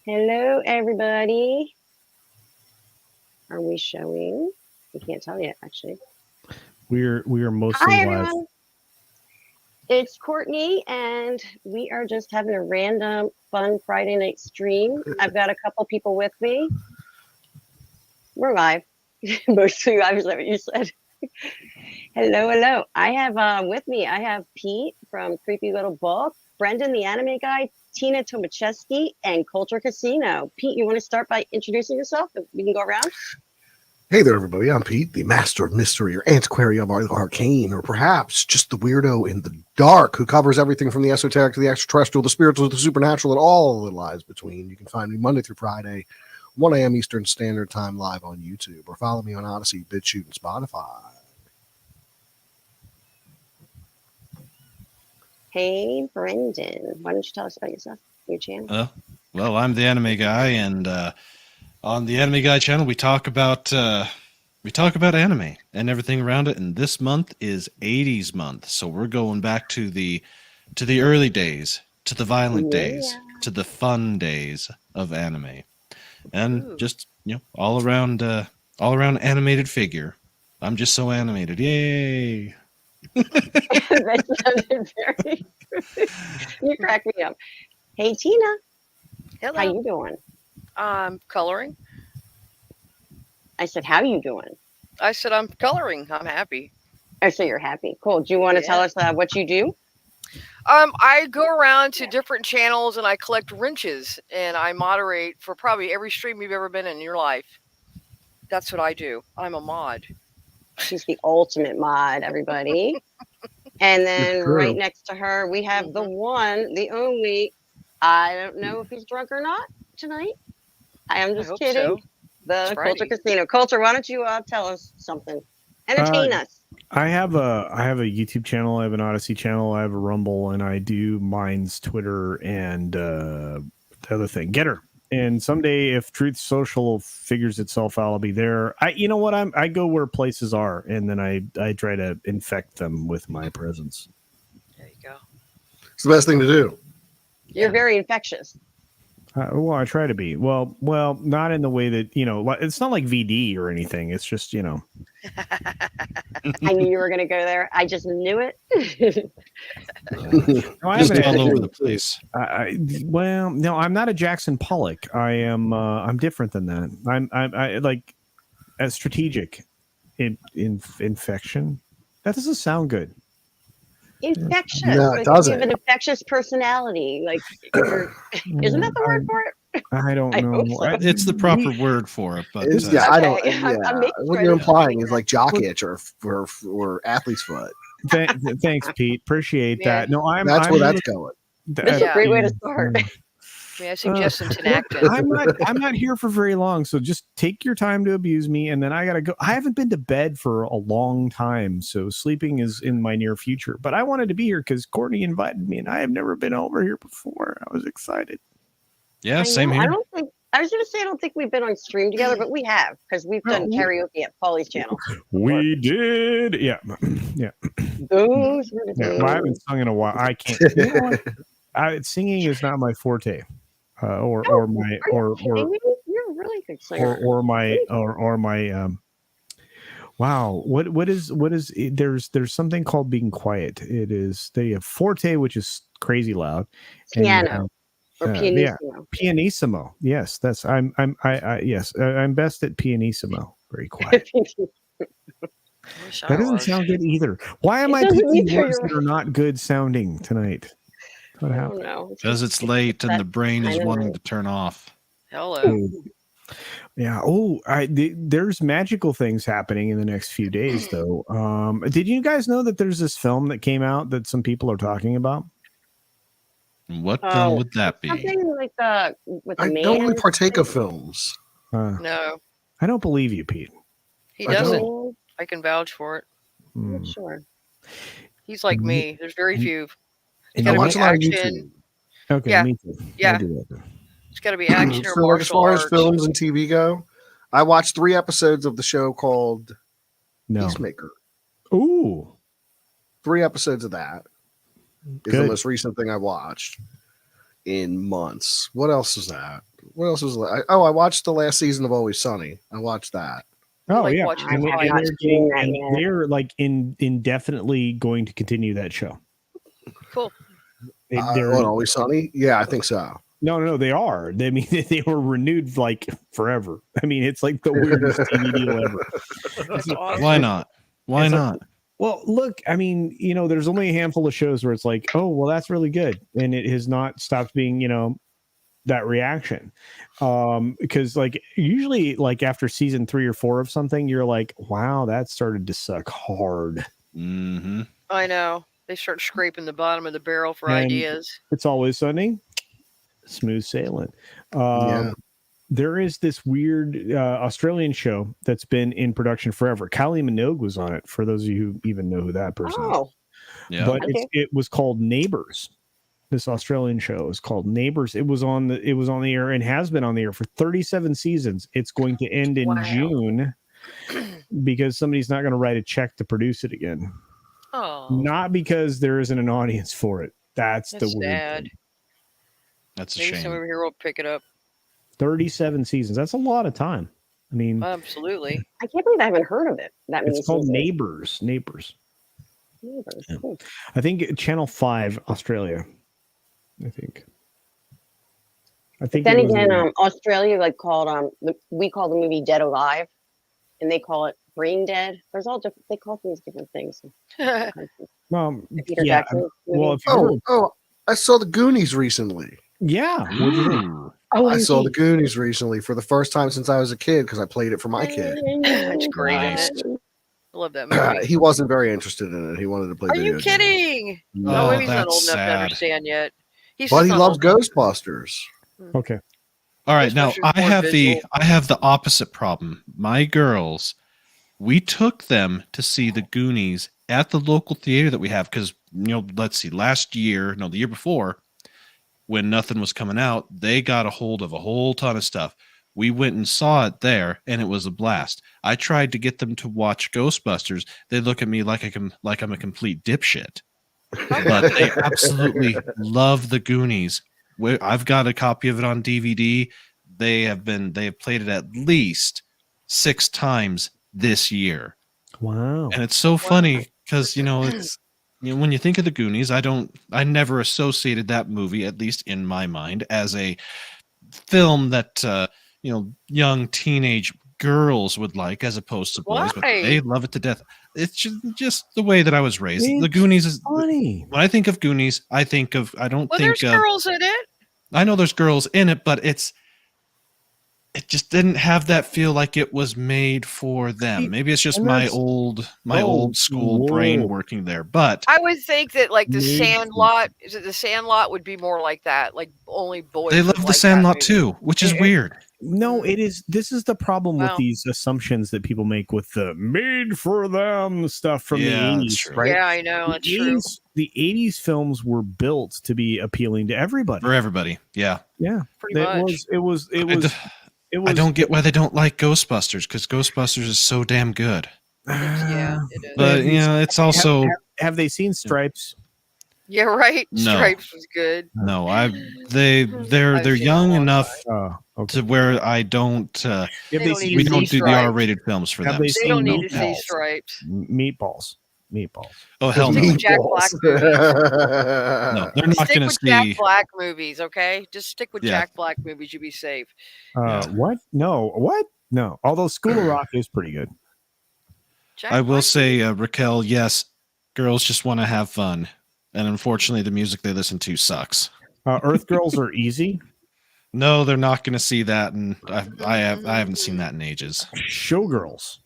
Hello, everybody. Are we showing? We can't tell yet, actually. We are mostly Hi, live. everyone. It's Courtney, and we are just having a random, fun Friday night stream. I've got a couple people with me. We're live. Mostly live, is that what you said? Hello. I have with me, I have Pete from Creepy Little Book, Brendan, the anime guy, Tina Tomacheski, and Culture Casino. Pete, you want to start by introducing yourself? We can go around. Hey there, everybody. I'm Pete, the master of mystery or antiquary of arcane, or perhaps just the weirdo in the dark who covers everything from the esoteric to the extraterrestrial, the spiritual to the supernatural, and all that lies between. You can find me Monday through Friday, 1 a.m. Eastern Standard Time live on YouTube, or follow me on Odyssey, BitChute, and Spotify. Hey, Brendan, why don't you tell us about yourself, your channel? Well, I'm the anime guy, and on the Anime Guy channel, we talk about anime and everything around it. And this month is 80s month, so we're going back to the early days, to the violent days, to the fun days of anime, and just all around animated figure. I'm just so animated, yay! That sounded very. You crack me up. Hey, Tina. Hello. How you doing? I'm coloring. I said, how you doing? I said I'm coloring. I'm happy. Oh, so you're happy. Cool. Do you want to tell us what you do? I go around to different channels and I collect wrenches and I moderate for probably every stream you've ever been in your life. That's what I do. I'm a mod. She's the ultimate mod, everybody. And then right next to her, we have the one, the only. I don't know if he's drunk or not tonight. I am just kidding. So. The Culture Casino. Culture, why don't you tell us something? Entertain us. I have a YouTube channel. I have an Odyssey channel. I have a Rumble, and I do Mine's Twitter and the other thing, Getter. And someday, if Truth Social figures itself out, I'll be there. You know what? I go where places are, and then I try to infect them with my presence. There you go. It's the best thing to do. You're very infectious. Well, I try to be. Well, not in the way that, it's not like VD or anything. It's just, I knew you were going to go there. I just knew it. No, just all over the place. Well, no, I'm not a Jackson Pollock. I'm different than that. I like a strategic infection. That doesn't sound good. Infectious. No, it doesn't. You have an infectious personality. Like, isn't that the word for it? I don't know. So. It's the proper word for it, but I don't. Yeah, what you're implying is like jock itch or athlete's foot. Thanks, Pete. Appreciate that. No, That's where that's going. That's a great way to start. May I suggest some Tinactin? I'm not here for very long, so just take your time to abuse me, and then I gotta go. I haven't been to bed for a long time, so sleeping is in my near future. But I wanted to be here because Courtney invited me, and I have never been over here before. I was excited. Yeah, same here. I was going to say I don't think we've been on stream together, but we have because we've done karaoke at Paulie's channel. We did, yeah. Those were the days. I haven't sung in a while. I can't. Singing is not my forte. You're a really good singer. Or my wow, what is there's something called being quiet. It is the forte, which is crazy loud. Piano. Or pianissimo. Yeah, pianissimo. Yes, that's I'm best at pianissimo. Very quiet. That doesn't sound good either. Why am I picking words that are not good sounding tonight? What happened? Because it's late and the brain is wanting to turn off. Hello. Yeah. There's magical things happening in the next few days, though. Did you guys know that there's this film that came out that some people are talking about? What film would that be? Something like with I don't really partake of films. No. I don't believe you, Pete. He doesn't. I can vouch for it. I'm sure. He's like me. There's very few. It's got to be action. Okay, yeah. Me too. Yeah. It's got to be action or martial as far arts. as films and TV go, I watched 3 episodes of the show called Peacemaker. Ooh. 3 episodes of that is the most recent thing I watched in months. What else is that? What else was like? I watched the last season of Always Sunny. I watched that. Oh like yeah, watching and, the and fight. they're like indefinitely going to continue that show. Cool. They're Always Sunny. Yeah, I think so. No, they are. I mean, they were renewed like forever. I mean, it's like the weirdest TV deal ever. That's awesome. Why not? Why not? Well, look, I mean, there's only a handful of shows where it's like, oh, well, that's really good, and it has not stopped being, that reaction. Because like usually, like after season 3 or 4 of something, you're like, wow, that started to suck hard. Mm-hmm. I know. They start scraping the bottom of the barrel for ideas. It's Always Sunny, smooth sailing. Yeah. There is this weird Australian show that's been in production forever. Kylie Minogue was on it, for those of you who even know who that person is. Yeah. But it was called Neighbours. This Australian show is called Neighbours. It was on the air and has been on the air for 37 seasons. It's going to end in June because somebody's not going to write a check to produce it again. Oh. Not because there isn't an audience for it. That's the weird sad. thing. That's a Maybe shame. someone over here will pick it up. 37 seasons. That's a lot of time. I mean, Absolutely. I can't believe I haven't heard of it. That many it's called seasons. Neighbours. Yeah. Cool. I think Channel 5 Australia. I think Then again, Australia we call the movie Dead Alive, and they call it Brain Dead. There's all different. They call things different things. yeah. Peter Jackson Well, movie. I saw the Goonies recently. Yeah. What'd you think? I saw the Goonies recently for the first time since I was a kid because I played it for my kid. That's great. Isn't it? I love that movie. He wasn't very interested in it. He wanted to play Are video you kidding? games. No, maybe he's not that's old enough to sad. understand yet. But he loves old. Ghostbusters. Okay. All right, now Ghostbusters I more have visual. I have the opposite problem. My girls, we took them to see the Goonies at the local theater that we have because let's see, the year before, when nothing was coming out, they got a hold of a whole ton of stuff. We went and saw it there, and it was a blast. I tried to get them to watch Ghostbusters. They look at me like I'm a complete dipshit. But they absolutely love the Goonies. I've got a copy of it on DVD. They have played it at least 6 times this year. Wow. And it's so funny because it's when you think of the Goonies, I never associated that movie, at least in my mind, as a film that young teenage girls would like as opposed to boys, but they love it to death. It's just the way that I was raised. The Goonies is funny. When I think of Goonies, I don't think there's girls in it. I know there's girls in it, but it just didn't have that feel like it was made for them. Maybe it's just my old school brain working there. But I would think that like the Sandlot, is it the Sandlot would be more like that, like only boys. They love the Sandlot too, which is weird. No, it is. This is the problem with these assumptions that people make with the made for them stuff from the 80s, right? Yeah, I know. That's true. The 80s films were built to be appealing to everybody. For everybody. Yeah. Yeah. Pretty much. It was I don't get why they don't like Ghostbusters because Ghostbusters is so damn good. Yeah, it is. But it's also have they seen Stripes? Yeah, right. No. Stripes was good. No, they're young enough to where I don't. We don't do the R-rated films for them. They don't need to see Stripes. Meatballs. Oh hell no! Jack Black movies. No, they're not going to see Jack Black movies. Okay, just stick with Jack Black movies. You'll be safe. What? No. What? No. Although School of Rock is pretty good. I will say, Raquel, yes, girls just want to have fun, and unfortunately, the music they listen to sucks. Earth Girls are easy. No, they're not going to see that, and I haven't seen that in ages. Showgirls.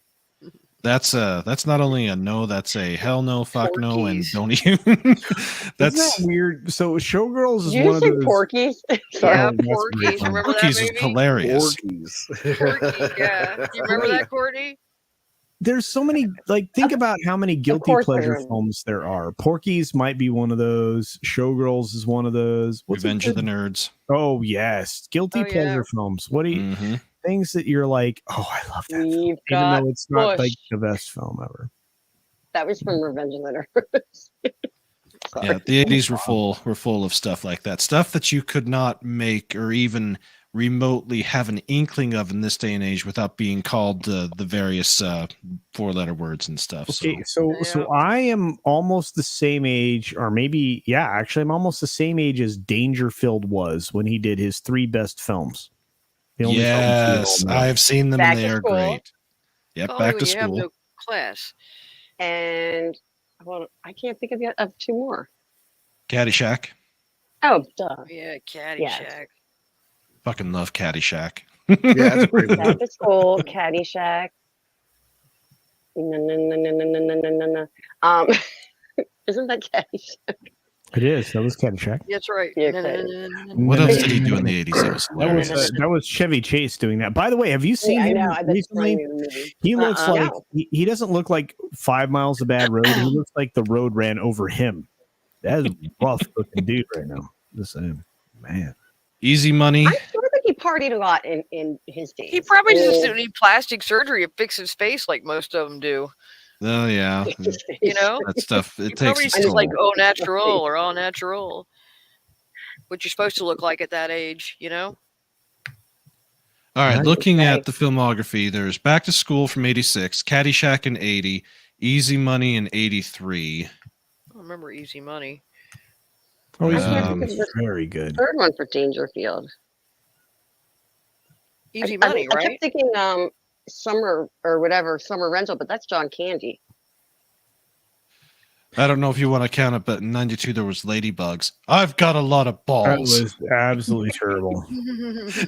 That's not only a no, that's a hell no, fuck no, and don't even. That's Isn't that weird. So Showgirls is Did one of those. Porkies? Yeah, Porkies. Remember Porkies that was movie? hilarious. Porky, yeah. Do you remember that, Courtney? There's so many, think about how many guilty pleasure films there are. Porky's might be one of those. Showgirls is one of those. Revenge of the Nerds. Oh, yes. Guilty pleasure films. What do you, things that you're like, oh, I love that film, even though it's not like the best film ever. That was from Revenge of the Nerds. Yeah, the 80s were full of stuff like that. Stuff that you could not make or even remotely have an inkling of in this day and age without being called the various 4-letter words and stuff. Okay, So so I am almost the same age, or maybe, yeah, actually, I'm almost the same age as Dangerfield was when he did his 3 best films. The only films we all yes, know. I've seen them Back and they to are School. great. Yep, Call me Back when to you have School. no class. And well, I can't think of 2 more. Caddyshack. Oh, duh. Yeah, Caddyshack. Yes. Fucking love Caddyshack. Yeah, that's a great Back to School, Caddyshack. No. Isn't that Caddyshack? It is. That was Caddyshack. That's right. Yeah, What else did he do in the 80s that was hilarious? That was Chevy Chase doing that. By the way, have you seen I him know. I bet it's recently? brand new movie. He looks like No. he doesn't look like 5 miles of bad road. He looks like the road ran over him. That is a rough looking dude right now. The same man. Easy Money. I sort of think he partied a lot in his days. He probably just didn't need plastic surgery to fix his face like most of them do. Oh yeah, You know, that stuff. It he takes probably its just toll. like au natural or all natural, what you're supposed to look like at that age. You know. All right, Right. looking Right. at the filmography, there's Back to School from 86, Caddyshack in 80, Easy Money in 83. I don't remember Easy Money. Oh, he's I can't think of the very good. third one for Dangerfield. Easy I Money, I right? kept thinking Summer or whatever, Summer Rental, but that's John Candy. I don't know if you want to count it, but in 92 there was Ladybugs. I've got a lot of That balls. was absolutely terrible.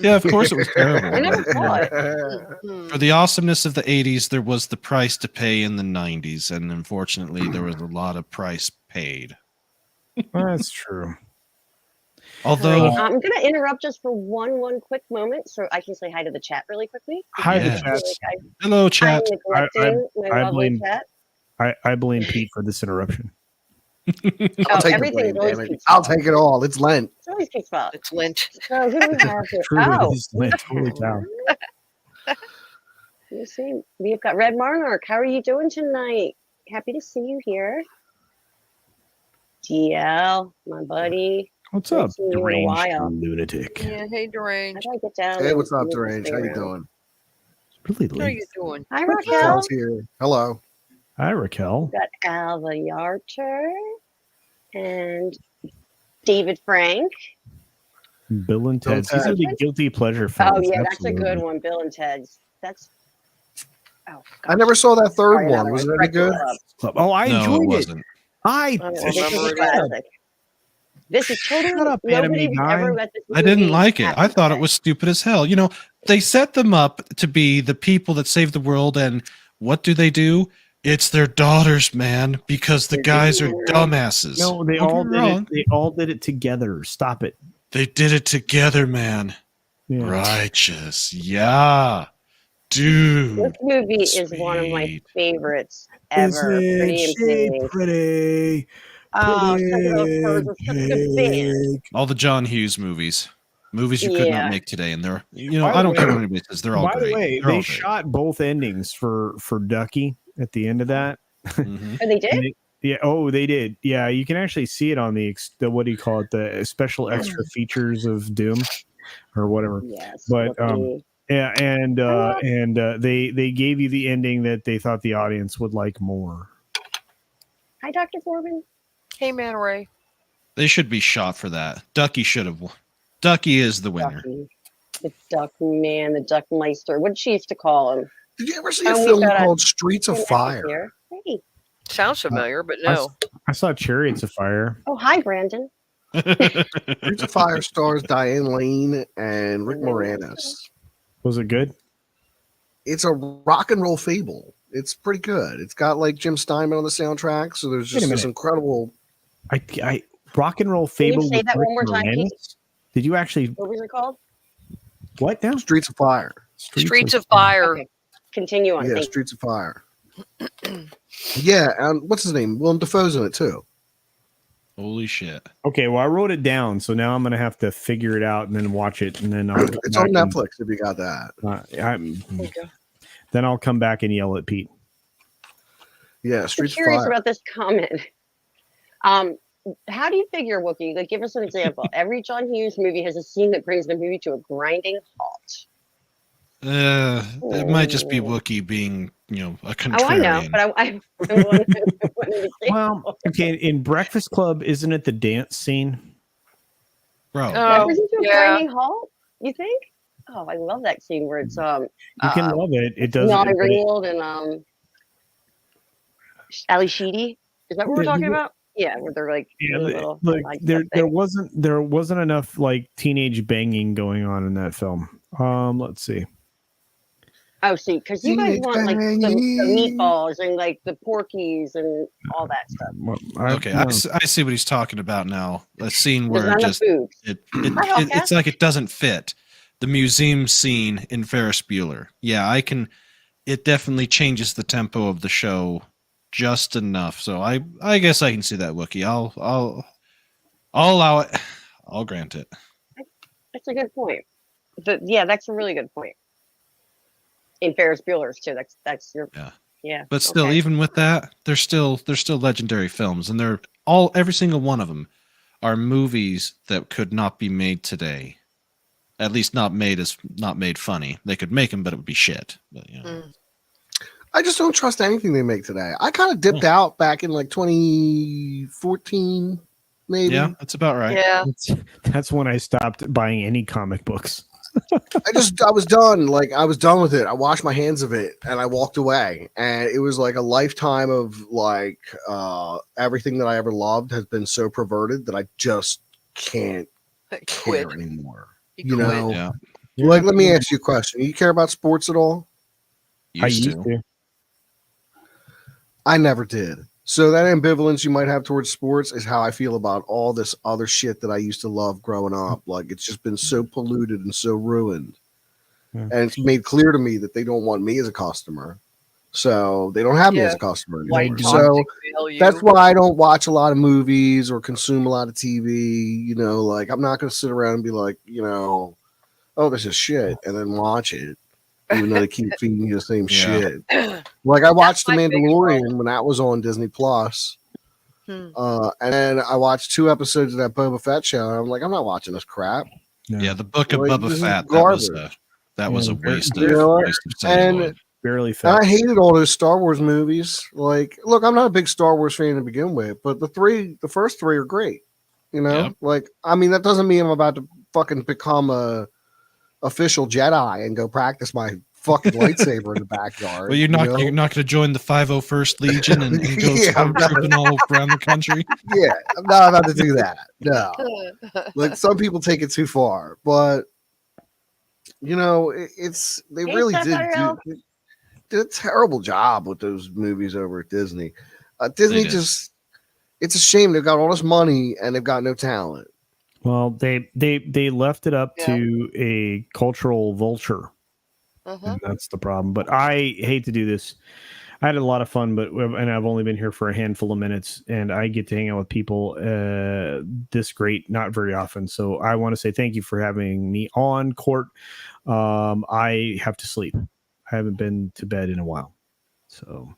Yeah, of course it was terrible. I never saw it. Hmm. For the awesomeness of the 80s, there was the price to pay in the 90s, and unfortunately, there was a lot of price paid. That's true. Although, Right. I'm gonna interrupt just for one quick moment so I can say hi to the chat really quickly. Hi, Yeah. the chat. hello, I'm chat. neglecting my I lovely blame- chat. I blame Pete for this interruption. I'll take the everything's blame, always damn it. Pete's I'll fault. take it all. It's Lent. It's always Pete's fault. It's Lent. So who do we have here? True, Oh, it is Lent. Holy cow. you see, we've got Red Monarch. How are you doing tonight? Happy to see you here. DL, my buddy. What's Haven't up, seen you in a deranged while. lunatic? Yeah. Hey, How Deranged. do I get down? Hey, and what's up, move this Derange? thing How you around? doing? Really How are late. you doing? Hi, Raquel. Raquel's here. Hello. Hi, Raquel. We've got Alva Yarter and David Frank. Bill and Ted's. These Ted. are the guilty pleasure films. Oh yeah, that's a good absolutely. one. Bill and Ted's. That's. Oh, I never saw that third Sorry, one. another Was it one. any good? Breakfast Club. Oh, I no, it enjoyed it. wasn't. I Oh, this is remember a it. classic. This is totally Shut up, nobody anime would guy. ever let this I didn't movie like it. I happen thought it today. was stupid as hell. You know, they set them up to be the people that save the world, and what do? It's their daughters, man, because the guys are dumbasses. No, they Don't all get me did wrong. it. They all did it together. Stop it. They did it together, man. Yeah. Righteous. Yeah. Dude. This movie is one of my Sweet. favorites ever. Pretty in Pink. Pretty. Oh, Second of Furs was such a good band. All the John Hughes movies. Movies you could Yeah. not make today. And they're, you know, By the I don't care way- what anybody says. They're all By great. the way, They're all they great. shot both endings for Ducky at the end of that. Mhm. Oh, they did? And yeah. Oh, they did. Yeah, you can actually see it on the what do you call it? The special extra features of Doom or whatever. Yes. But, lucky. Yeah, and they gave you the ending that they thought the audience would like more. Hi, Dr. Foreman. Hey, Man Ray. They should be shot for that. Ducky should have won. Ducky is the winner. Ducky. The Duck Man, the Duck Meister. What did she used to call him? Did you ever see a Oh, we film got a- called Streets of An Fire? epic here. Hey. Sounds familiar, but I no. I saw Chariots of Fire. Oh, hi, Brandon. Streets of Fire stars Diane Lane and Rick Moranis. Was it good? It's a rock and roll fable. It's pretty good. It's got like Jim Steinman on the soundtrack, so there's Wait a just this minute. incredible. I Rock and Roll Can you Fable. say with that Rick one more time, Moranis? Pete? Did you actually What was it called? what now? Streets of Fire. Streets of Fire. Okay. Continue on. Yeah, Thank you. Streets of Fire. Yeah, and what's his name? Willem Dafoe's in it too. Holy shit. Okay, well I wrote it down, so now I'm gonna have to figure it out and then watch it, and then I'll come It's on back and- Netflix if you got that. Then I'll come back and yell at Pete. Yeah, I'm Streets of curious Fire. about this comment. how do you figure Wookiee? Like, give us an example. Every John Hughes movie has a scene that brings the movie to a grinding halt. It might just be Wookiee being, a contrarian. Oh, I know, but I want an example. Well, okay, in Breakfast Club, isn't it the dance scene? Bro. That brings it to a grinding halt, you think? Oh, I love that scene where it's You can love it. It doesn't. Molly Ringwald and Ali Sheedy. Is that what we're talking about? Yeah, where they're like, there wasn't enough like teenage banging going on in that film. Let's see. Oh, see, because you guys want like the meatballs and like the porkies and all that stuff. Okay, I see what he's talking about now. A scene where just it's like it doesn't fit the museum scene in Ferris Bueller. Yeah, I can. It definitely changes the tempo of the show just enough. So I guess I can see that, Wookiee. I'll allow it. I'll grant it. That's a good point. That's a really good point. In Ferris Bueller's too. That's your yeah. But still, even with that, they're still legendary films, and every single one of them are movies that could not be made today. At least not made funny. They could make them, but it would be shit. But I just don't trust anything they make today. I kind of dipped out back in like 2014, maybe. Yeah, that's about right. Yeah, that's when I stopped buying any comic books. I was done. Like, I was done with it. I washed my hands of it and I walked away. And it was like a lifetime of like everything that I ever loved has been so perverted that I just can't care anymore. You know? Yeah. Like, let me ask you a question. You care about sports at all? I used to. I never did. So that ambivalence you might have towards sports is how I feel about all this other shit that I used to love growing up. Like, it's just been so polluted and so ruined. Yeah. And it's made clear to me that they don't want me as a customer. So they don't have me as a customer anymore. So that's why I don't watch a lot of movies or consume a lot of TV. You know, like, I'm not going to sit around and be like, oh, this is shit, and then watch it. Even though they keep feeding you the same shit. Like, I watched The Mandalorian when that was on Disney Plus. And then I watched 2 episodes of that Boba Fett show, and I'm like, I'm not watching this crap. Yeah, the book of Boba Fett, that was a waste of and barely felt. I hated all those Star Wars movies. Like, look, I'm not a big Star Wars fan to begin with, but the first 3 are great. Like, I mean, that doesn't mean I'm about to fucking become a official Jedi and go practice my fucking lightsaber in the backyard. Well, you're not going to join the 501st Legion and go stormtrooping all around the country. Yeah, I'm not about to do that. No, like, some people take it too far, but they really did a terrible job with those movies over at Disney. Disney it's a shame they've got all this money and they've got no talent. Well, they left it up to a cultural vulture. And that's the problem. But I hate to do this. I had a lot of fun, and I've only been here for a handful of minutes, and I get to hang out with people this great not very often. So I want to say thank you for having me on, Court. I have to sleep. I haven't been to bed in a while. So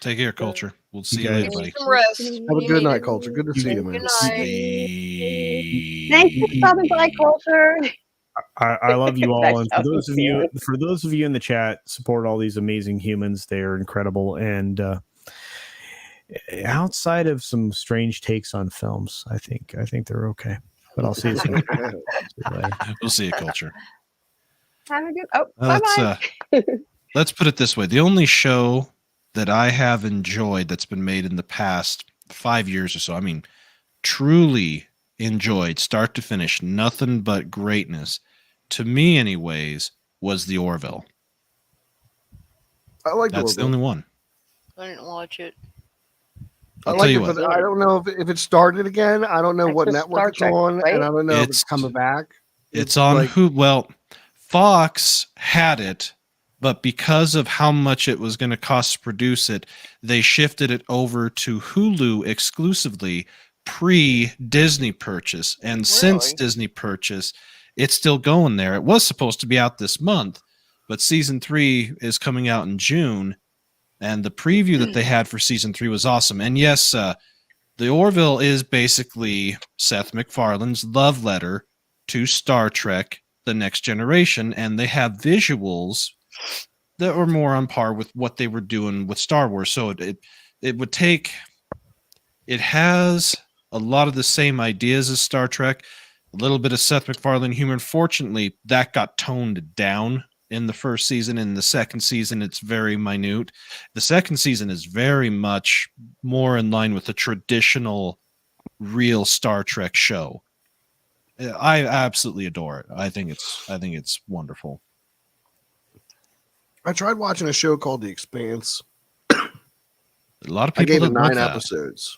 take care, Culture. We'll see you later, buddy. Some rest. Have a good night, Culture. Good to see you, man. Good night. Thanks for stopping by, Culture. I love you all, and for those of you in the chat, support all these amazing humans. They are incredible, and outside of some strange takes on films, I think they're okay. But I'll see you soon. We'll see you, Culture. Have a good. Bye-bye. Let's put it this way: the only show that I have enjoyed that's been made in the past 5 years or so, I mean, truly enjoyed start to finish, nothing but greatness, to me anyways, was The Orville. I like that's the only one. I didn't watch it. I like it, but I don't know if it started again. I don't know what network it's on, right? And I don't know if it's coming back. It's on Fox had it, but because of how much it was going to cost to produce it, they shifted it over to Hulu exclusively pre-Disney purchase. And since Disney purchase, it's still going there. It was supposed to be out this month, but season 3 is coming out in June. And the preview that they had for season 3 was awesome. And yes, the Orville is basically Seth MacFarlane's love letter to Star Trek: The Next Generation, and they have visuals that were more on par with what they were doing with Star Wars. So it would take, it has a lot of the same ideas as Star Trek, a little bit of Seth MacFarlane humor. Fortunately, that got toned down in the first season. In the second season, it's very minute. The second season is very much more in line with the traditional real Star Trek show. I absolutely adore it. I think it's wonderful. I tried watching a show called The Expanse. A lot of people I gave it that love 9 that. episodes.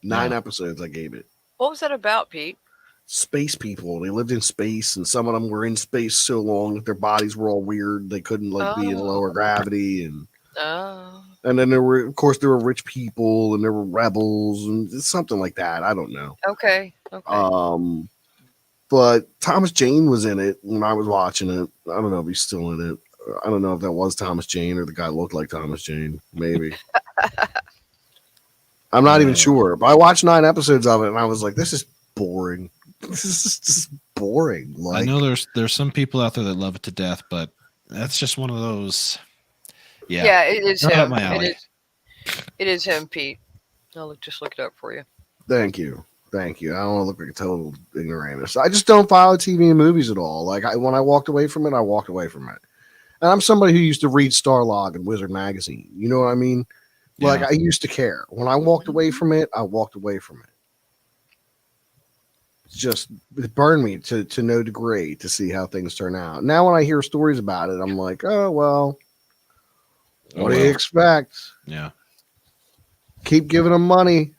9 episodes I gave it. What was that about, Pete? Space people. They lived in space, and some of them were in space so long that their bodies were all weird. They couldn't be in lower gravity, and then there were rich people, and there were rebels, and something like that. I don't know. Okay. But Thomas Jane was in it when I was watching it. I don't know if he's still in it. I don't know if that was Thomas Jane or the guy looked like Thomas Jane. Maybe. I'm not even sure. But I watched 9 episodes of it, and I was like, this is boring. This is just boring. I know there's some people out there that love it to death, but that's just one of those. Yeah, it is not him. up my alley. It is him, Pete. I'll just look it up for you. Thank you. I don't want to look like a total ignoramus. I just don't follow TV and movies at all. Like when I walked away from it, I walked away from it. And I'm somebody who used to read Starlog and Wizard Magazine. You know what I mean? Like I used to care. When I walked away from it, I walked away from it. It burned me to no degree to see how things turn out. Now when I hear stories about it, I'm like, oh well, what do you expect? Yeah. Keep giving them money,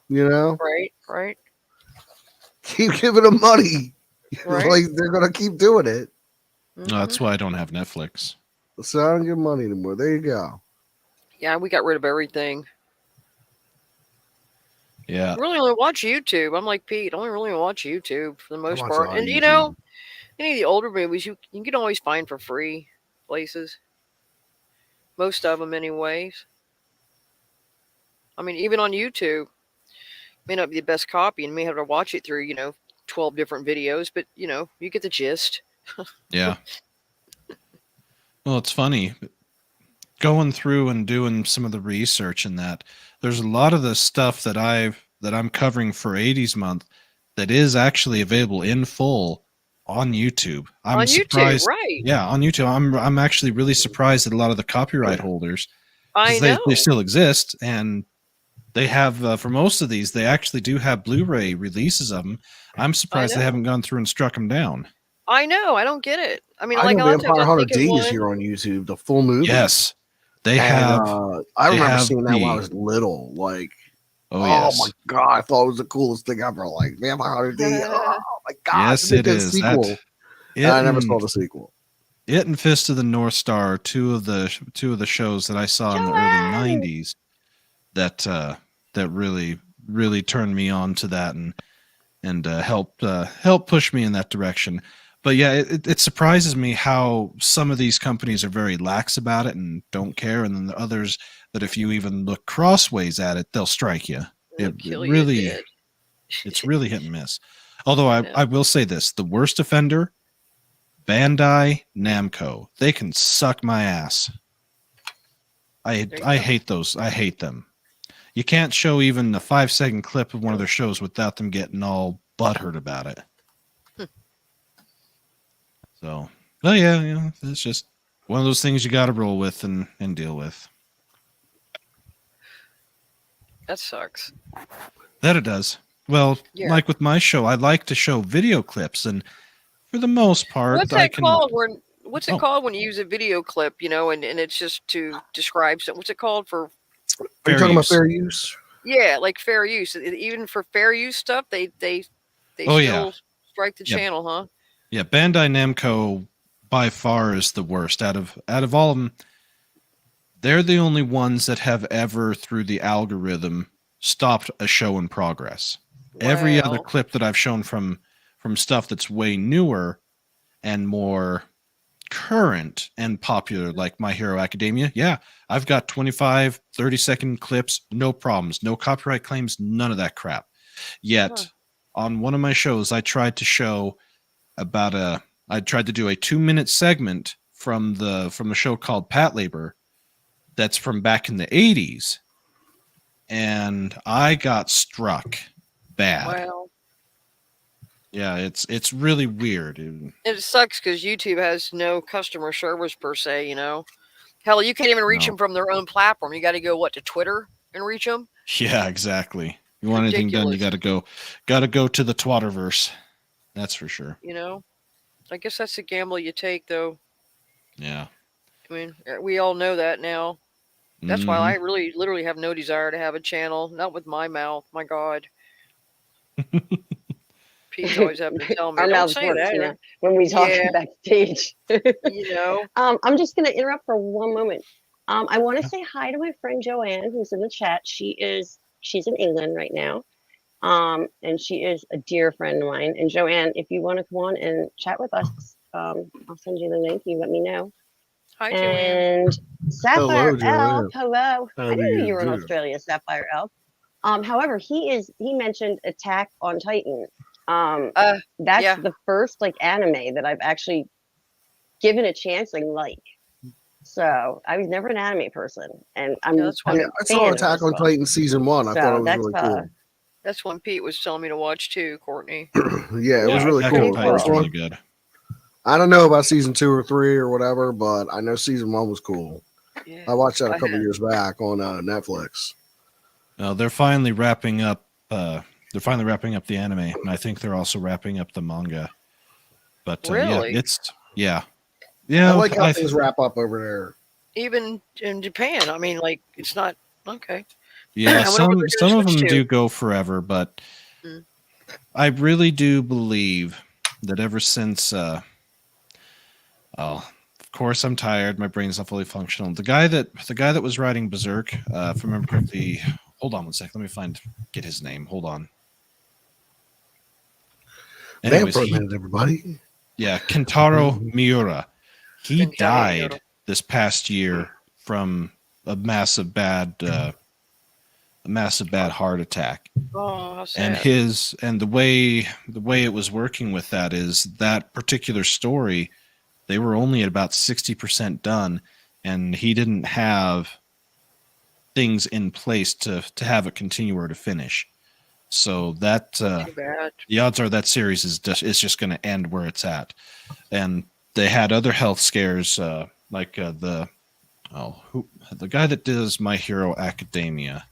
you know? Right. Keep giving them money. Right. Like they're gonna keep doing it. No, that's why I don't have Netflix. So I don't give money anymore. There you go. Yeah, we got rid of everything. Yeah. I really only watch YouTube. I'm like Pete. I only really watch YouTube for the most watch part. a lot And of you know, any of the older movies you can always find for free places. Most of them, anyways. I mean, even on YouTube, may not be the best copy, and you may have to watch it through 12 different videos, but you get the gist. Yeah. Well, it's funny going through and doing some of the research in that. There's a lot of the stuff that I'm covering for 80s month that is actually available in full on YouTube. I'm surprised. YouTube, right? Yeah, on YouTube. I'm actually really surprised at a lot of the copyright holders. I know. They still exist, and they have for most of these. They actually do have Blu-ray releases of them. I'm surprised they haven't gone through and struck them down. I know. I don't get it. I mean, I like know a lot of times Vampire I'm Hunter thinking D is here on YouTube, the full movie. Yes, they have. I remember seeing that when I was little. Like, oh my god, I thought it was the coolest thing ever. Like Vampire Hunter D. Oh my god! Yes, it is. Sequel. I never saw the sequel. It and Fist of the North Star, two of the shows that I saw in the early '90s that really turned me on to that and helped push me in that direction. But yeah, it surprises me how some of these companies are very lax about it and don't care, and then the others that if you even look crossways at it, they'll strike you. It's really hit and miss. Although I will say this: the worst offender, Bandai Namco. They can suck my ass. I hate those. I hate them. You can't show even a 5-second clip of one of their shows without them getting all butthurt about it. So, well, yeah, it's just one of those things you got to roll with and deal with. That sucks. That it does. Well, like with my show, I like to show video clips, and for the most part, what's it called when you use a video clip, and it's just to describe something? What's it called for? Are you talking about fair use? Yeah, like fair use. Even for fair use stuff, they still strike the channel, huh? Yeah, Bandai Namco by far is the worst out of all of them. They're the only ones that have ever, through the algorithm, stopped a show in progress. Wow. Every other clip that I've shown from stuff that's way newer and more current and popular like My Hero Academia, yeah, I've got 25, 30-second clips, no problems, no copyright claims, none of that crap. Yet, on one of my shows, I tried to show I tried to do a 2-minute segment from the show called Pat Labor that's from back in the 80s, and I got struck bad. Wow. Yeah, it's really weird. It sucks because YouTube has no customer service per se, you know. Hell, you can't even reach them from their own platform. You got to go, to Twitter and reach them? Yeah, exactly. You want anything done, you got to go to the Twatterverse. That's for sure. You know, I guess that's the gamble you take, though. Yeah. I mean, we all know that now. That's why I really, literally have no desire to have a channel. Not with my mouth. My God. Pete's always having to tell me, our don't mouths say work, that. you know, when we talk backstage. You know. I'm just going to interrupt for one moment. I want to say hi to my friend Joanne, who's in the chat. She's in England right now. And she is a dear friend of mine. And Joanne, if you want to come on and chat with us, I'll send you the link. You let me know. Hi, and Joanne. Sapphire Elf, hello. How I didn't know do you were in do? Australia, Sapphire Elf. However, he mentioned Attack on Titan. That's the first anime that I've actually given a chance and So I was never an anime person, and I saw Attack on Titan season 1. I thought it was really cool. That's one Pete was telling me to watch too, Courtney. Yeah, it was really cool. Titan's really good. I don't know about season 2 or 3 or whatever, but I know season 1 was cool. Yeah, I watched that a couple years back on Netflix. They're finally wrapping up. They're finally wrapping up the anime, and I think they're also wrapping up the manga. But really, yeah. I like how things wrap up over there. Even in Japan, I mean, it's not okay. Yeah, some of them do go forever, but I really do believe that ever since. Of course, I'm tired. My brain's not fully functional. The guy that was writing Berserk, if I remember correctly. Hold on one sec. Let me get his name. Hold on. Anyways, everybody. Yeah, Kentaro Miura. He died this past year from a massive bad heart attack. Oh, how sad. And the way it was working with that is that particular story, they were only at about 60% done, and he didn't have things in place to have it continue or to finish. So that the odds are that series is just going to end where it's at. And they had other health scares, like the guy that does My Hero Academia.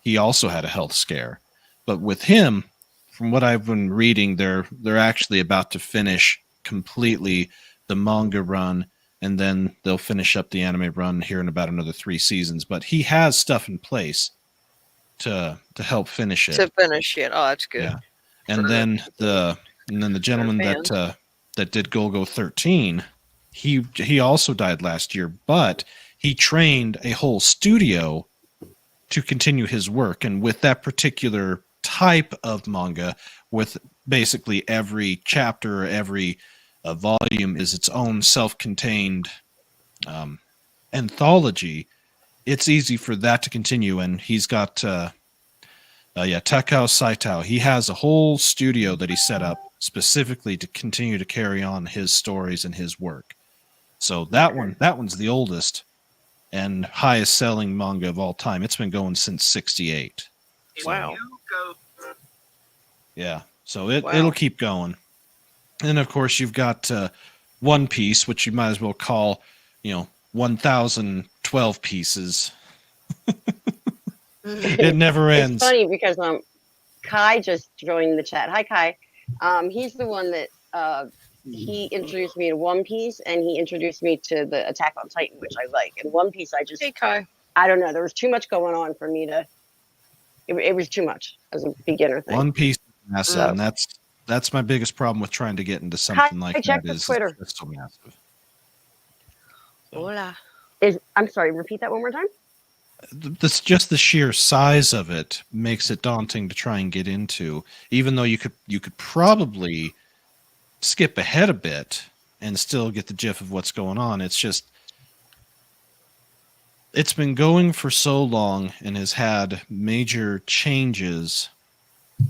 He also had a health scare, but with him, from what I've been reading, they're actually about to finish completely the manga run, and then they'll finish up the anime run here in about another 3 seasons. But he has stuff in place to help finish it. To finish it. Oh, that's good. Yeah. And then the gentleman that did Golgo 13, he also died last year, but he trained a whole studio to continue his work. And with that particular type of manga, with basically every chapter, every volume is its own self-contained anthology, it's easy for that to continue. And he's got Takao Saitao. He has a whole studio that he set up specifically to continue to carry on his stories and his work. So that one's the oldest and highest selling manga of all time. It's been going since '68. Wow. Yeah. So it'll keep going. And of course you've got One Piece, which you might as well call, 1,012 pieces. It never ends. It's funny because Kai just joined the chat. Hi, Kai. He's the one that he introduced me to One Piece, and he introduced me to the Attack on Titan, which I like. And One Piece, Hey, Kai. I don't know. There was too much going on for me to. It was too much as a beginner thing. One Piece is massive, and that's my biggest problem with trying to get into something like that. Check the Twitter. It's so massive. Hola. I'm sorry. Repeat that one more time. That's just the sheer size of it makes it daunting to try and get into, even though you could probably skip ahead a bit and still get the gist of what's going on. It's just, it's been going for so long and has had major changes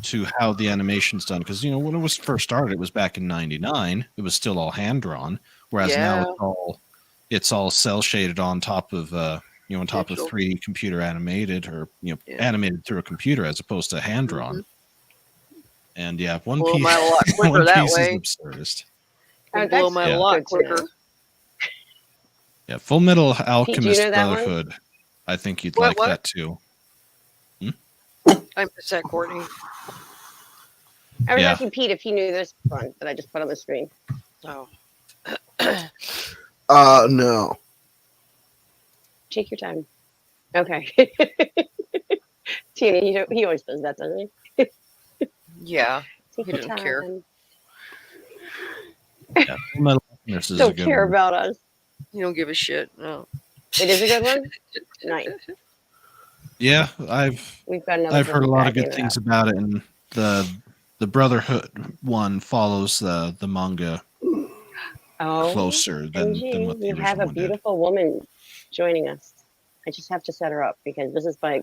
to how the animation's done. Because, you know, when it was first started, it was back in 99. It was still all hand drawn, whereas now it's all cell shaded on top of you know, on top of 3D computer animated, or, you know, animated through a computer as opposed to hand drawn. And yeah, One Piece, One Piece is absurdist. Blow my a lot quicker. Yeah, Full Metal Alchemist Brotherhood. I think you'd like that too. I missed that, Courtney. I was asking Pete if he knew this one that I just put on the screen. Oh. No. Take your time. Okay. Tina, he always does that, doesn't he? Yeah. Take he your doesn't time. care. Yeah, Full Metal Alchemist is don't a good care one. about us. You don't give a shit. No. It is a good one. Nice. Yeah, We've got another. I've heard a lot of good things about it, and the Brotherhood one follows the manga closer than what the you original have a one beautiful woman joining us. I just have to set her up because this is my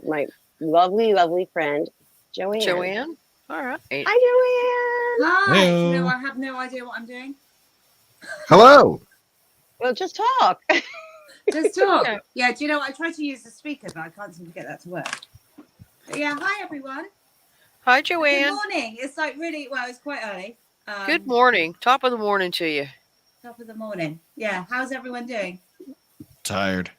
lovely, lovely friend, Joanne. Joanne? All right. Hi, Joanne. Hi. Hello. No, I have no idea what I'm doing. Hello. Well, just talk. Just talk. Yeah, do you know what? I tried to use the speaker, but I can't seem to get that to work. But yeah, hi everyone. Hi, Joanne. Good morning. It's like really, well, it's quite early. Good morning. Top of the morning to you. Top of the morning. Yeah, how's everyone doing? Tired.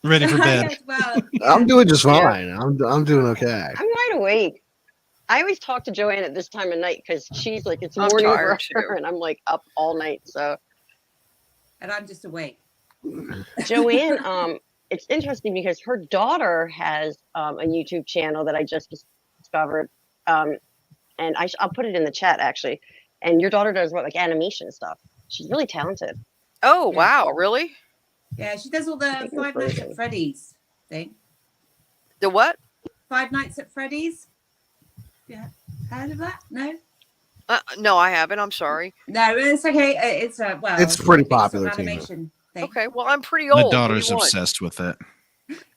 Ready for bed. Well, yeah. I'm doing just fine. I'm doing okay. I'm wide awake. I always talk to Joanne at this time of night because she's like, it's I'm morning for tired, her, too. and I'm like up all night. So, And I'm just awake. Joanne, it's interesting because her daughter has a YouTube channel that I just discovered, and I'll put it in the chat actually. And your daughter does what, like animation stuff. She's really talented. Oh, wow. Really? Yeah, she does all the Five Nights at Freddy's thing. The what? Five Nights at Freddy's? Yeah. Heard of that? No? No, I haven't. I'm sorry. No, it's okay. It's well, It's pretty sort of popular, Tina. animation thing. Okay. Well, I'm pretty old. My What do you daughter's want? obsessed with it.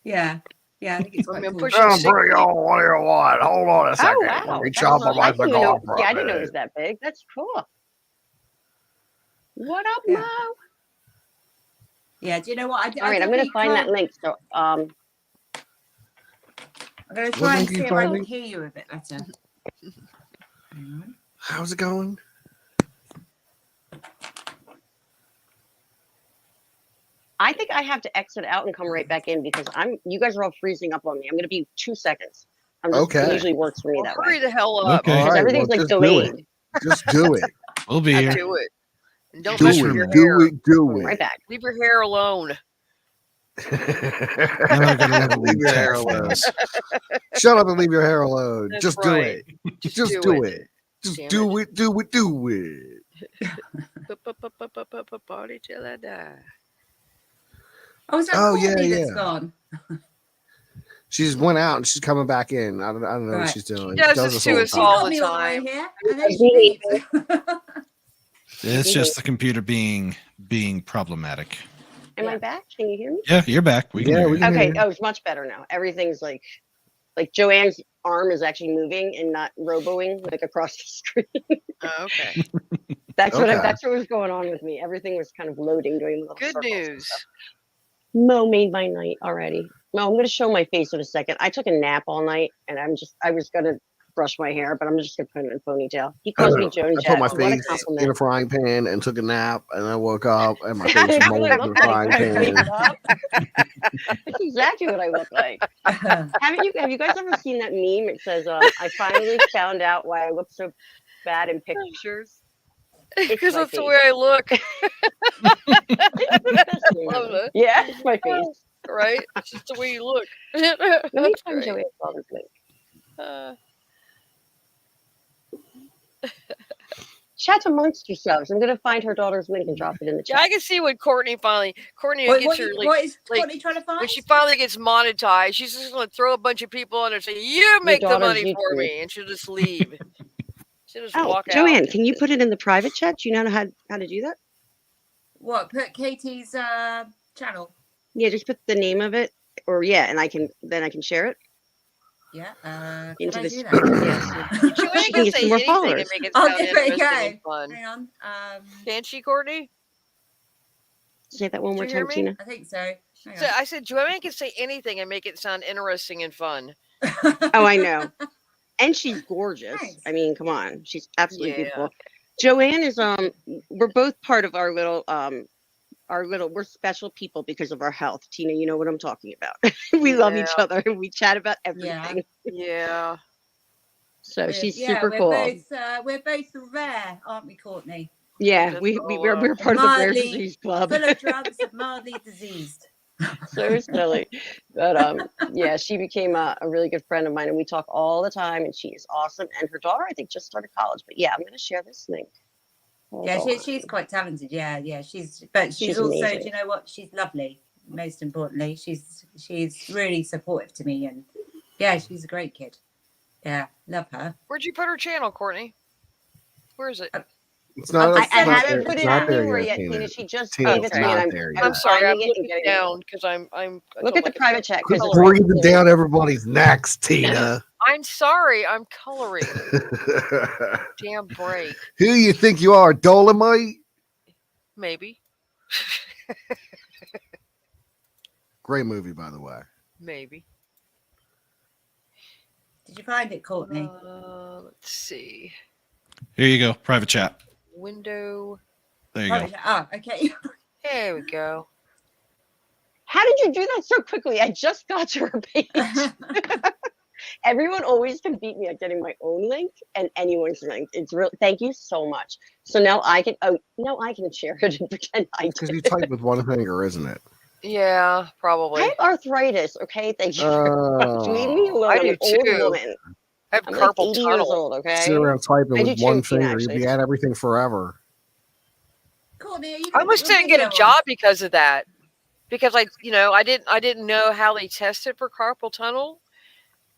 Yeah. Yeah, I think it's I quite mean, cool. pushing I'm 60. pretty old. What do you want? Hold on a second. Oh, wow. Let me That's chop up awesome. my I didn't even know- cigar for Yeah, a I didn't know it minute. was that big. That's cool. What up, Yeah. Mo? Yeah, do you know what? All right, I'm going to find that link. So, I'm going to What try and link are see you if I can finding? hear you a bit better. Hang on. How's it going? I think I have to exit out and come right back in because you guys are all freezing up on me. I'm going to be 2 seconds. Okay. It usually works for me Well, that hurry way. the hell up. Okay. Because All right, everything's well, like just do it. delayed. Just do it. We'll be here. Do it. And don't Do mess it. with your Do hair. it. Do I'm right it. back. Leave your hair alone. Now I gotta have a Leave your hair text alone. this. Shut up and leave your hair alone. That's Just right. do it. Just do it. Just Damn do it. Do it. Do it. Party till I die. Oh, is that Oh, yeah, Courtney that's yeah. gone? She's went out and she's coming back in. I don't know what Right. she's doing. She does this to us all all the She's the got me all the way time. here, and then she leaves. It's just the computer being problematic. Am I back? Can you hear me? Yeah, you're back. We can Yeah, hear we you. can- Okay. Oh, it's much better now. Everything's like Joanne's arm is actually moving and not roboing like across the screen. Oh, okay. That's Okay. that's what was going on with me. Everything was kind of loading, doing little Good circles and news. stuff. Mo made my night already. Mo, I'm going to show my face in a second. I took a nap all night, and I was going to brush my hair, but I'm just going to put it in a ponytail. He calls me Joan I Jett. put my What a face in compliment. a frying pan and took a nap, and I woke up and my face That's was what molded I in a look like frying when I wake pan. up. That's exactly what I look like. Have you guys ever seen that meme? It says, I finally found out why I look so bad in pictures. Because my that's the face. way I look. That's the Love meme. it. Yeah, it's my face. Right? It's just the way you look. Let me That's find great. Joanne's daughter's link. Chat amongst yourselves. I'm going to find her daughter's link and drop it in the Yeah, I chat. can see when Courtney gets her like what is like, Courtney trying to find? when she finally gets monetized, she's just gonna throw a bunch of people on her and say, "You make the daughter's money for YouTube. me," and she'll just leave. She'll just Oh, walk out. Joanne, can you put it in the private chat? Do you know how to do that? What? Put Katie's channel. Yeah, just put the name of it, or and I can share it. Yeah. Into Can I the do spirit, that? Joanne She can can get say some more anything followers. and make it Oh, sound there we interesting go. and fun. Hang on. Can she, Courtney? Say that one more Did you hear time, me? Tina. I think so. So I said Joanne can say anything and make it sound interesting and fun. Oh, I know. And she's gorgeous. Thanks. I mean, come on, she's absolutely Yeah. beautiful. Joanne is we're both part of our little we're special people because of our health. Tina, you know what I'm talking about. We love each other and we chat about everything. Yeah. So she's super cool. We're both rare, aren't we, Courtney? Yeah, we're part of the Rare Disease Club. Full of drugs and mildly diseased. So silly. But yeah, she became a really good friend of mine and we talk all the time and she is awesome. And her daughter, I think, just started college. But yeah, I'm gonna share this link. She's quite talented. Yeah. She's also, amazing. Do you know what? She's lovely. Most importantly, she's really supportive to me, and yeah, she's a great kid. Yeah, love her. Where'd you put her channel, Courtney? Where is it? It's not. I haven't put it anywhere yet, yet, Tina. She just Tina, gave it to me, and I'm sorry. I'm finding it and looking getting down because I'm. Look at the private chat. Quit breathing down everybody's necks, Tina. I'm sorry. I'm coloring. Damn break. Who you think you are, Dolomite? Maybe. Great movie, by the way. Maybe. Did you find it, Courtney? Let's see. Here you go. Private chat. Window. There you go. Oh, okay. There we go. How did you do that so quickly? I just got to her page. Everyone always can beat me at getting my own link and anyone's link. It's real. Thank you so much. So now I can. Oh, now I can share it and pretend I did. Because you type with one finger, isn't it? Yeah, probably. I have arthritis. Okay, thank you. Leave me alone. I I'm do an old too. woman. I have I'm carpal like 80 tunnel. years old. Okay. Sit around typing I with do one too, Tina, finger. You'd actually. be at everything forever. Courtney, I almost didn't get a job because of that. Because I didn't know how they tested for carpal tunnel.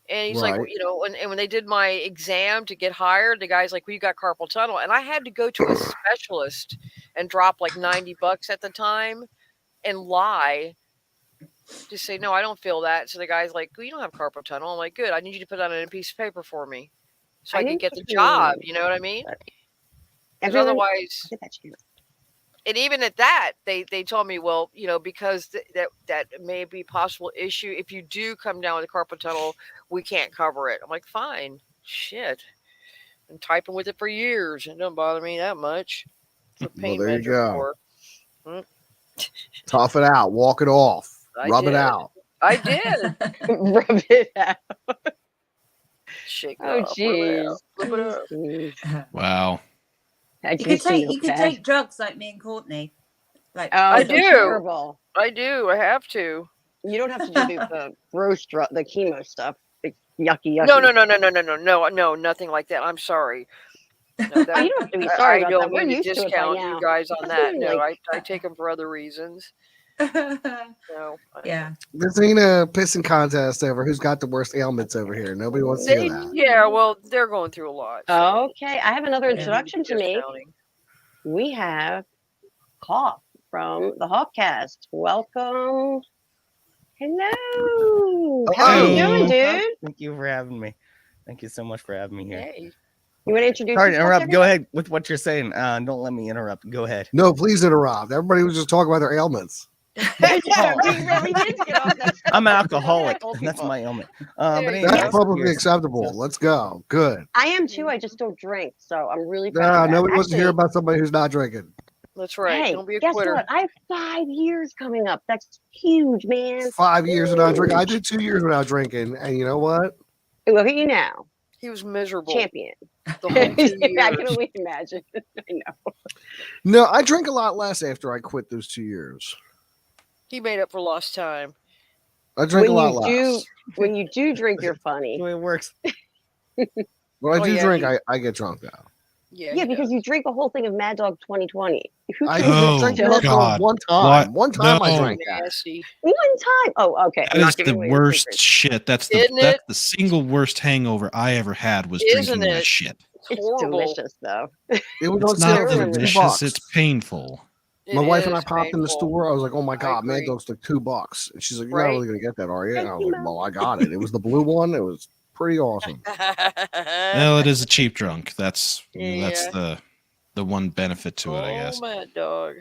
And he's like, when they did my exam to get hired, the guy's like, well, you got carpal tunnel. And I had to go to a specialist and drop like $90 at the time and lie. Just say, no, I don't feel that. So the guy's like, well, you don't have carpal tunnel. I'm like, good. I need you to put that on a piece of paper for me so I could get the job. You know what I mean? Because otherwise, and even at that, they told me, well, because that may be a possible issue. If you do come down with a carpal tunnel, we can't cover it. I'm like, fine, shit. I'm typing with it for years. It don't bother me that much. For pain there you go. For. Tough it out. Walk it off. Rub it out. I did. Rub it out. Shake it off. Jeez. Wow. You could take drugs like me and Courtney. Like I do. Terrible. I do. I have to. You don't have to do the gross drug, the chemo stuff. It's yucky. No, nothing like that. I'm sorry. No, you don't have to be sorry about that. We're mean to used to it by discount now. you guys on that. No, Like, I take them for other reasons. No. Yeah. This ain't a pissing contest over who's got the worst ailments over here. Nobody wants to hear that. Yeah, well, they're going through a lot. So. Okay, I have another introduction to make. We have Hawk from the Hawkcast. Welcome. Hello. How are you doing, dude? Thank you for having me. Thank you so much for having me here. Hey. You want to introduce Sorry to interrupt. Go ahead with what you're saying. Don't let me interrupt. Go ahead. No, please interrupt. Everybody was just talking about their ailments. I'm an alcoholic. That's my ailment. But anyway, that's publicly acceptable. Let's go. Good. I am too. I just don't drink, so I'm really proud No, of that. nobody wants to hear about somebody who's not drinking. That's right. Hey, don't be a guess quitter. what? I have 5 years coming up. That's huge, man. 5 years without drinking. I did 2 years without drinking, and you know what? Look at you now. He was miserable. Champion. The whole 2 years. I can only imagine. I know. No, I drink a lot less after I quit those 2 years. He made up for lost time. I drink a lot less. When you do drink, you're funny. The way it works. When I do drink, I get drunk now. Yeah, because you drink a whole thing of Mad Dog 2020. I drank Mad Dog one time. One time I drank that. Nasty. One time. Oh, okay. That is the worst shit. That's the single worst hangover I ever had was drinking that shit. It's delicious, though. It was it's not delicious. It's painful. My wife and I is popped in the painful. store. I was like, "Oh my god, Mad agree. Dog's like $2." And she's like, "You're not Right? really gonna get that, are you?" And I Thank was you, like, Mom. "Well, I got it. It was the blue one. It was pretty awesome." Well, it is a cheap drunk. That's Yeah. the one benefit to it, I Oh, guess. Mad Dog.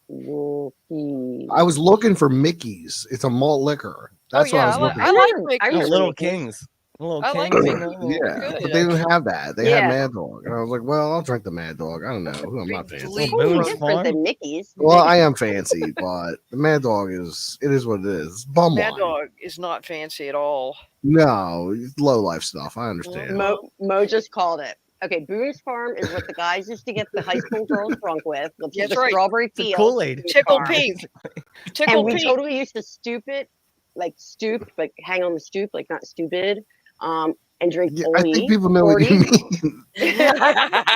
Wolfie. I was looking for Mickey's. It's a malt liquor. That's what I yeah, was looking I for. like I Mickey's. remember Little Mickey's. Kings. Little I like Kings. Mickey's. You know, They're Yeah, good, but they didn't actually. have that. They had Yeah. Mad Dog, and I was like, "Well, I'll drink the Mad Dog." I don't know. I'm not Big fancy. leap Totally Boone's from different than Farm. Mickey's. Well, I am fancy, but the Mad Dog is what it is. It's bum Mad wine. Dog is not fancy at all. No, it's low life stuff. I understand. Mo just called it. Okay, Boone's Farm is what the guys used to get the high school girls drunk with. That's the right. strawberry It's a fields. Kool-Aid. Boone's Tickle Farm. Pink. And Tickle we Pink. totally used to stoop, like hang on the stoop, like not stupid, and drink Yeah, only I think people know what you 40. mean. I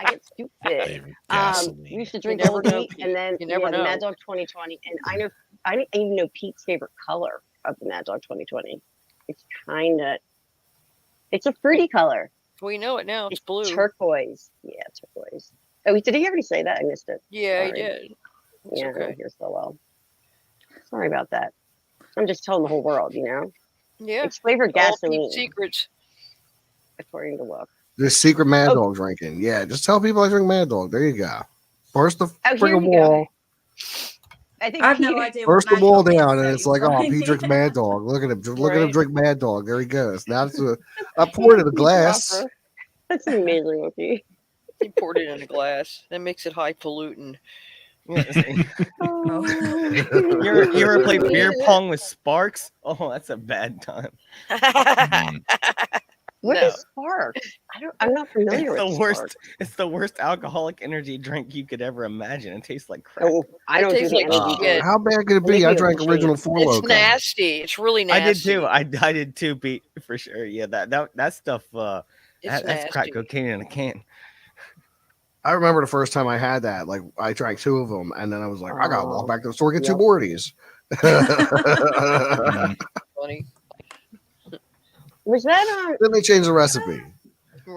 get stupid. Favorite We gasoline. used to drink never Old know, Wheat, Pete. and then You never the Mad know. Dog 2020. And I didn't even know Pete's favorite color of the Mad Dog 2020. It's it's a fruity color. We know it now. It's blue. Turquoise. Yeah, turquoise. Oh, did he already say that? I missed it. Yeah, he Sorry. did. It's Yeah, I okay. don't hear so well. Sorry about that. I'm just telling the whole world, you know? Yeah. It's flavored All gasoline, Pete's secrets. according to Look. There's secret Mad Oh. Dog drinking. Yeah, just tell people I drink Mad Dog. There you go. Burst the Oh, here friggin' you go. wall. I think I have no Peter- idea. Burst the what wall Mad Dog down, is, and so it's you're like, oh, fine. Pete drinks Mad Dog. Look at him. Just look at him Right. drink Mad Dog. There he goes. Now I poured it in a glass. That's amazing, okay. He poured it in a glass. That makes it highfalutin. Oh. You ever play beer pong with Sparks? Oh, that's a bad time. What No. is Spark? I'm not familiar It's with the worst. Spark. It's the worst alcoholic energy drink you could ever imagine. It tastes like crap. Oh, I don't do tastes the like energy shit. drink. How bad could it Make be? I me drank ashamed. original Four It's Loko. nasty. It's really nasty. I did too. I did too, Pete, for sure. Yeah, that stuff. It's That's crack nasty. cocaine in a can. I remember the first time I had that. Like, I drank 2 of them, and then I was like, I gotta walk Oh. back to the store and get 2 Yep. more of these. Mm. Funny. Was that Then they changed the recipe.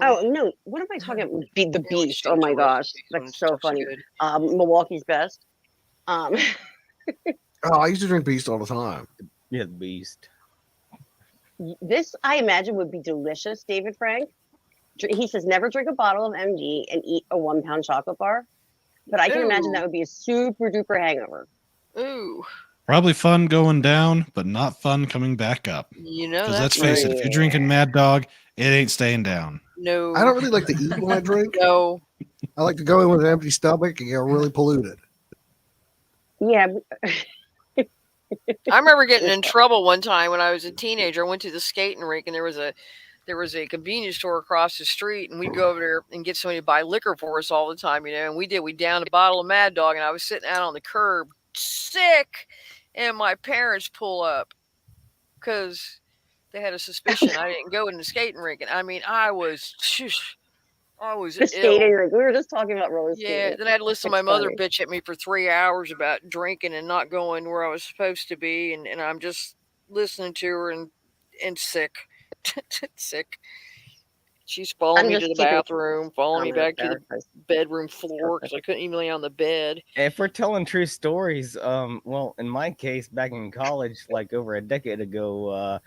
Oh no! What am I talking about? The They always Beast. Oh change my the gosh, recipes when that's so stuff's funny. good. Milwaukee's Best. Oh, I used to drink Beast all the time. Yeah, the beast. This I imagine would be delicious, David Frank. He says never drink a bottle of MG and eat a 1 pound chocolate bar. But I can imagine Ooh. that would be a super duper hangover. Ooh. Probably fun going down, but not fun coming back up. You know Because let's that's face right. it, if you're drinking Mad Dog, it ain't staying down. No. I don't really like to eat when I drink. No. I like to go in with an empty stomach and get really polluted. Yeah. I remember getting in trouble one time when I was a teenager. I went to the skating rink and there was a convenience store across the street, and we'd go over there and get somebody to buy liquor for us all the time, you know. And we downed a bottle of Mad Dog, and I was sitting out on the curb, sick, and my parents pull up because they had a suspicion I didn't go in the skating rink, and I mean, I was The ill. skating rink. We were just talking about roller skating. Yeah, then I had to listen to my It's mother funny. bitch at me for 3 hours about drinking and not going where I was supposed to be, and I'm just listening to her and sick. Sick. She's following I'm me just to the keeping- bathroom, following me I'm gonna back to the therapist. bedroom floor because I couldn't even lay on the bed. If we're telling true stories, well, in my case, back in college, like over a decade ago,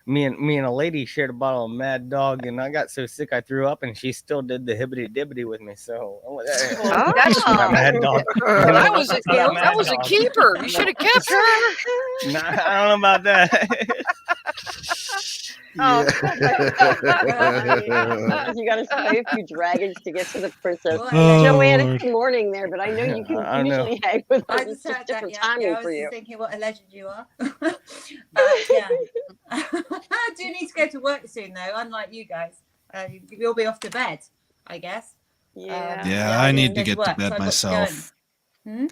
me and a lady shared a bottle of Mad Dog, and I got so sick I threw up, and she still did the hibbity dibbity with me. So Oh. That's Mad Dog. that was a Yeah, Mad a Dog. keeper. You should have kept her. Nah, I don't know about that. Oh, Yeah. you got to slay a few dragons to get to the princess. Well, Oh, Joanne, Lord. it's the morning there, but I know you can I know. usually hang with us. I It's just just heard that. different Yeah, timing I was for just you. thinking what a legend you are. Yeah. I do need to go to work soon, though. Unlike you guys, you'll be off to bed, I guess. Yeah. Yeah, I need to get to work, so I've bed got to myself. go. Hmm?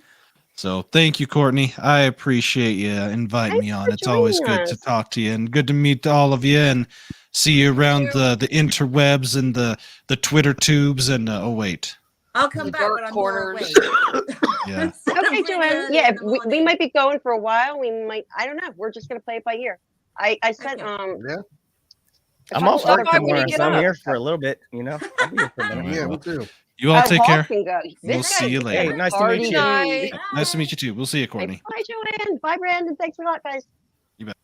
So thank you, Courtney. I appreciate you inviting me Thanks on. for It's always joining good to us. talk to you and good to meet all of you and see you around the interwebs and the Twitter tubes and oh wait. I'll come The back dark when I'm corners. more awake. Yeah. Okay, Joanne. Yeah, we might be going for a while. We might. I don't know. We're just gonna play it by ear. I sent Okay. Yeah. I'm off Stop work by when you tomorrow, get so I'm up. here for a little bit. You know, I'll be here for a minute. Yeah, me too. You all take Hawk care. can go. We'll This see you guy's later. Hey, nice to party meet you. Night. Nice to meet you too. We'll see you, Courtney. Bye, Joanne. Bye, Brandon. Thanks a lot, guys. You bet.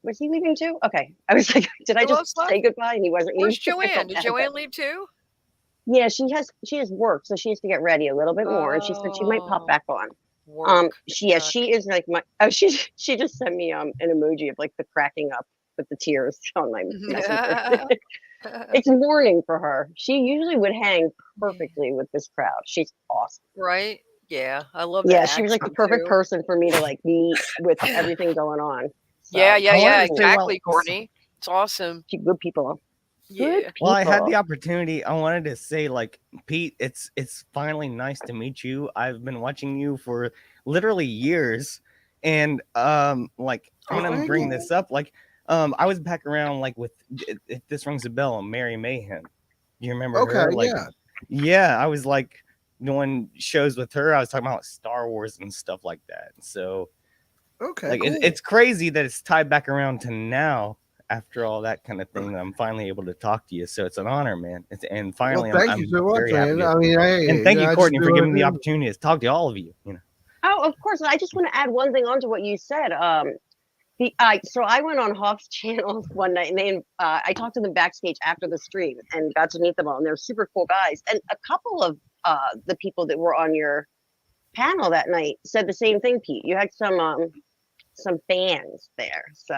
Was he leaving too? Okay. I was like, did I Who just else left? say goodbye and he wasn't Where's leaving? I Joanne? felt Did bad, Joanne but- leave too? Yeah, she has work, so she has to get ready a little bit more, and she said she might pop Oh, back on. work. Yuck. She is like my. Oh, she just sent me an emoji of like the cracking up with the tears on my messenger. It's morning for her. She usually would hang perfectly with this crowd. She's awesome. Right? Yeah, I love that. Yeah, she was like the accent, perfect too. person for me to like meet with everything going on. So, Yeah, I wanted to say, exactly, well, Courtney. It's awesome. she good people. Yeah. Good Well, I had the people. opportunity. I wanted to say, like, Pete, it's finally nice to meet you. I've been watching you for literally years, and like I'm gonna thank bring you. this up. Like, I was back around like with if this rings a bell, Mary Mayhem. Do you remember Okay, her? Like, yeah. yeah, I was like doing shows with her. I was talking about Star Wars and stuff like that. So, Okay, like, cool. it's crazy that it's tied back around to now. After all that kind of thing, I'm finally able to talk to you, so it's an honor, man. And finally, well, thank I'm you so much, very happy. man. I mean, And thank you, I Courtney, just for do giving me the what I do. opportunity to talk to all of you. You know, Oh, of course. I just want to add one thing onto what you said. So I went on Hoff's channel one night, and I talked to them backstage after the stream and got to meet them all, and they're super cool guys. And a couple of the people that were on your panel that night said the same thing, Pete. You had some fans there, so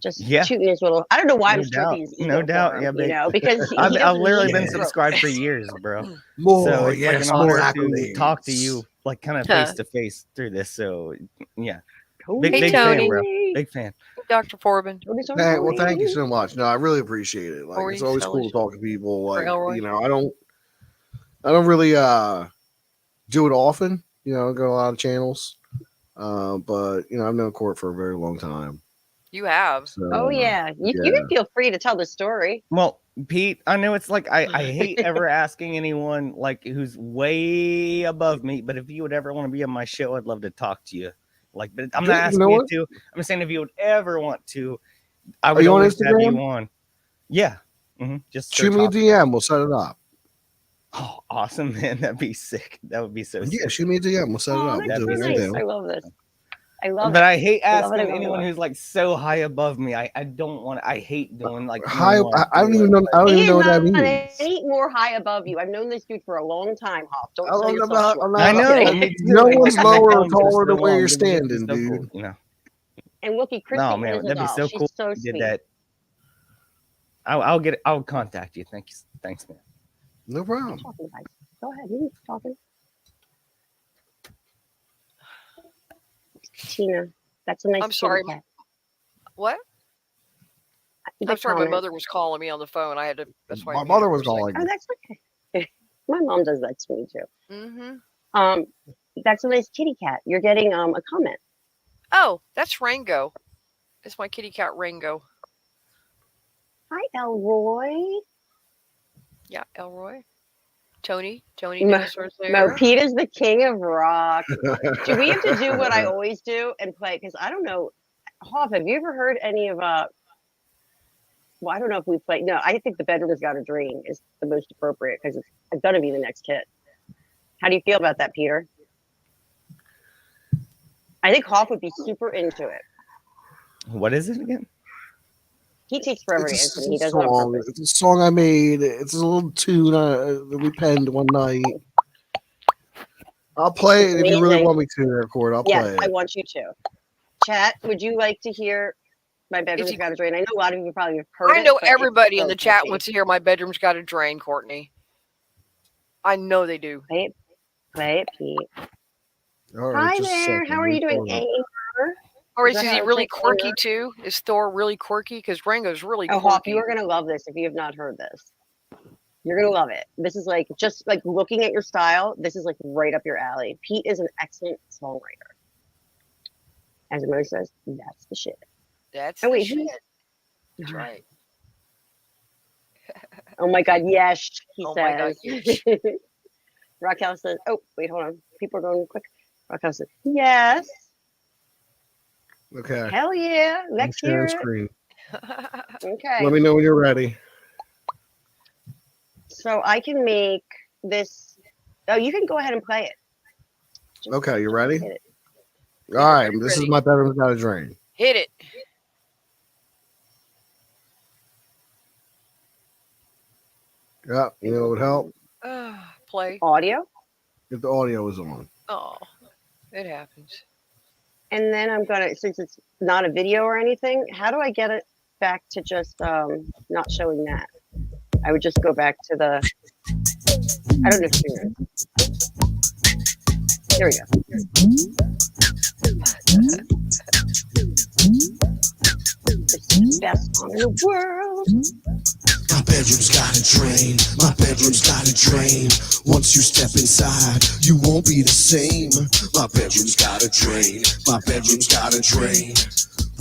just Yeah. shooting his little. I don't know why No I'm stroking doubt. his ego No for doubt. him, Yeah, you babe. know, because he I've doesn't literally need been a stroke. subscribed for years, bro. More, So it's like yes, an more honor to accolades. talk to you, like kind of face to face through this. So yeah, Tony, big Tony. fan, bro. Big fan. Dr. Forbin. Hey, well, thank you so much. No, I really appreciate it. Like, it's Corey always cool to Sellers. talk to people. Like, Elroy. you know, I don't really do it often. You know, I go to a lot of channels. But you know, I've known Court for a very long time. You have. So, Oh yeah, you can feel free to tell the story. Well, Pete, I know it's like I hate ever asking anyone like who's way above me, but if you would ever want to be on my show, I'd love to talk to you. Like, but I'm not You asking know you what? to. I'm saying if you would ever want to, I Are would you on always have you Instagram? on. Yeah. Just Shoot search me a Hop. DM. We'll set it up. Oh, awesome, man. That'd be sick. That would be so Yeah, sick. shoot me a DM. We'll set it Oh, up. that's That'd so be We'll do nice. it right I now. love this. I love But it. I hate I love it, I asking love it, I anyone love it. who's like so high above me. I don't want. I hate doing like High. one-on-one I don't even know. I don't He even is know what that not means. any more high above you. I've known this dude for a long time, Hoff. Don't I sell don't- I'm yourself not- short. I'm not- I know. Okay. Me too. No Like, one's I've been lower or telling you for taller so than where long, you're but it's just standing, so dude. cool, you know. And Wookie, No, Christine man, is a that'd be doll. so She's cool. so if you sweet. did that. I'll contact you. Thanks, man. No Keep problem. talking, guys. Go ahead. You keep talking. Tina, that's a nice I'm sorry. kitty cat. What? The I'm sorry, my comment. mother was calling me on the phone. I had to. That's why My mother was Oh, calling. that's okay. My mom does that to me too. Mm-hmm. That's a nice kitty cat. You're getting a comment. Oh, that's Rango. It's my kitty cat Rango. Hi, Elroy. Yeah, Elroy. Tony Mo- Dinosaur's there. Mo, Pete is the king of rock. Do we have to do what I always do and play? Because I don't know. Hoff, have you ever heard any of well, I don't know if we play. No, I think The Bedroom Has Got a Dream is the most appropriate because it's gonna be the next hit. How do you feel about that, Peter? I think Hoff would be super into it. What is it again? He takes forever to It's answer. a He does it on song. purpose. It's a song I made. It's a little tune that we penned one night. I'll play it if you really Amazing. want me to record. I'll Yes, play I it. want you to. Chat, would you like to hear My Bedroom's you- Got a Drain? I know a lot of you probably have heard it. I know but it's everybody in so the chat catchy. wants to hear my bedroom's got a drain, Courtney. I know they do. Play it, Pete. All right, Hi just a there. second. How are you doing, Hold on. Amber? Or Is is that he how really it's like, quirky Amber? too? Is Thor really quirky? Because Rango's really Oh, Hoff, quirky. you are going to love this if you have not heard this. You're going to love it. This is like, just like looking at your style, this is like right up your alley. Pete is an excellent songwriter. As Mo says, that's the shit. That's Oh, the wait, shit. That's right. Oh my God, yes, he Oh my God, says. Raquel says, oh, wait, hold on. People are going quick. Raquel says, yes. Okay. Hell yeah. I'm Let's sharing hear it. screen. Okay. Let me know when you're ready. So I can make this. Oh, you can go ahead and play it. Okay, you ready? Hit it. All right, this is My Bedroom's Got a Drain. Hit it. Yeah, you know what would help? Play. Audio. If the audio is on. Oh, it happens. And then I'm gonna, since it's not a video or anything, how do I get it back to just not showing that? I would just go back to the. I don't know if you know. There we go. It's the best song in the world. My bedroom's got a drain. My bedroom's got a drain. Once you step inside, you won't be the same. My bedroom's got a drain. My bedroom's got a drain.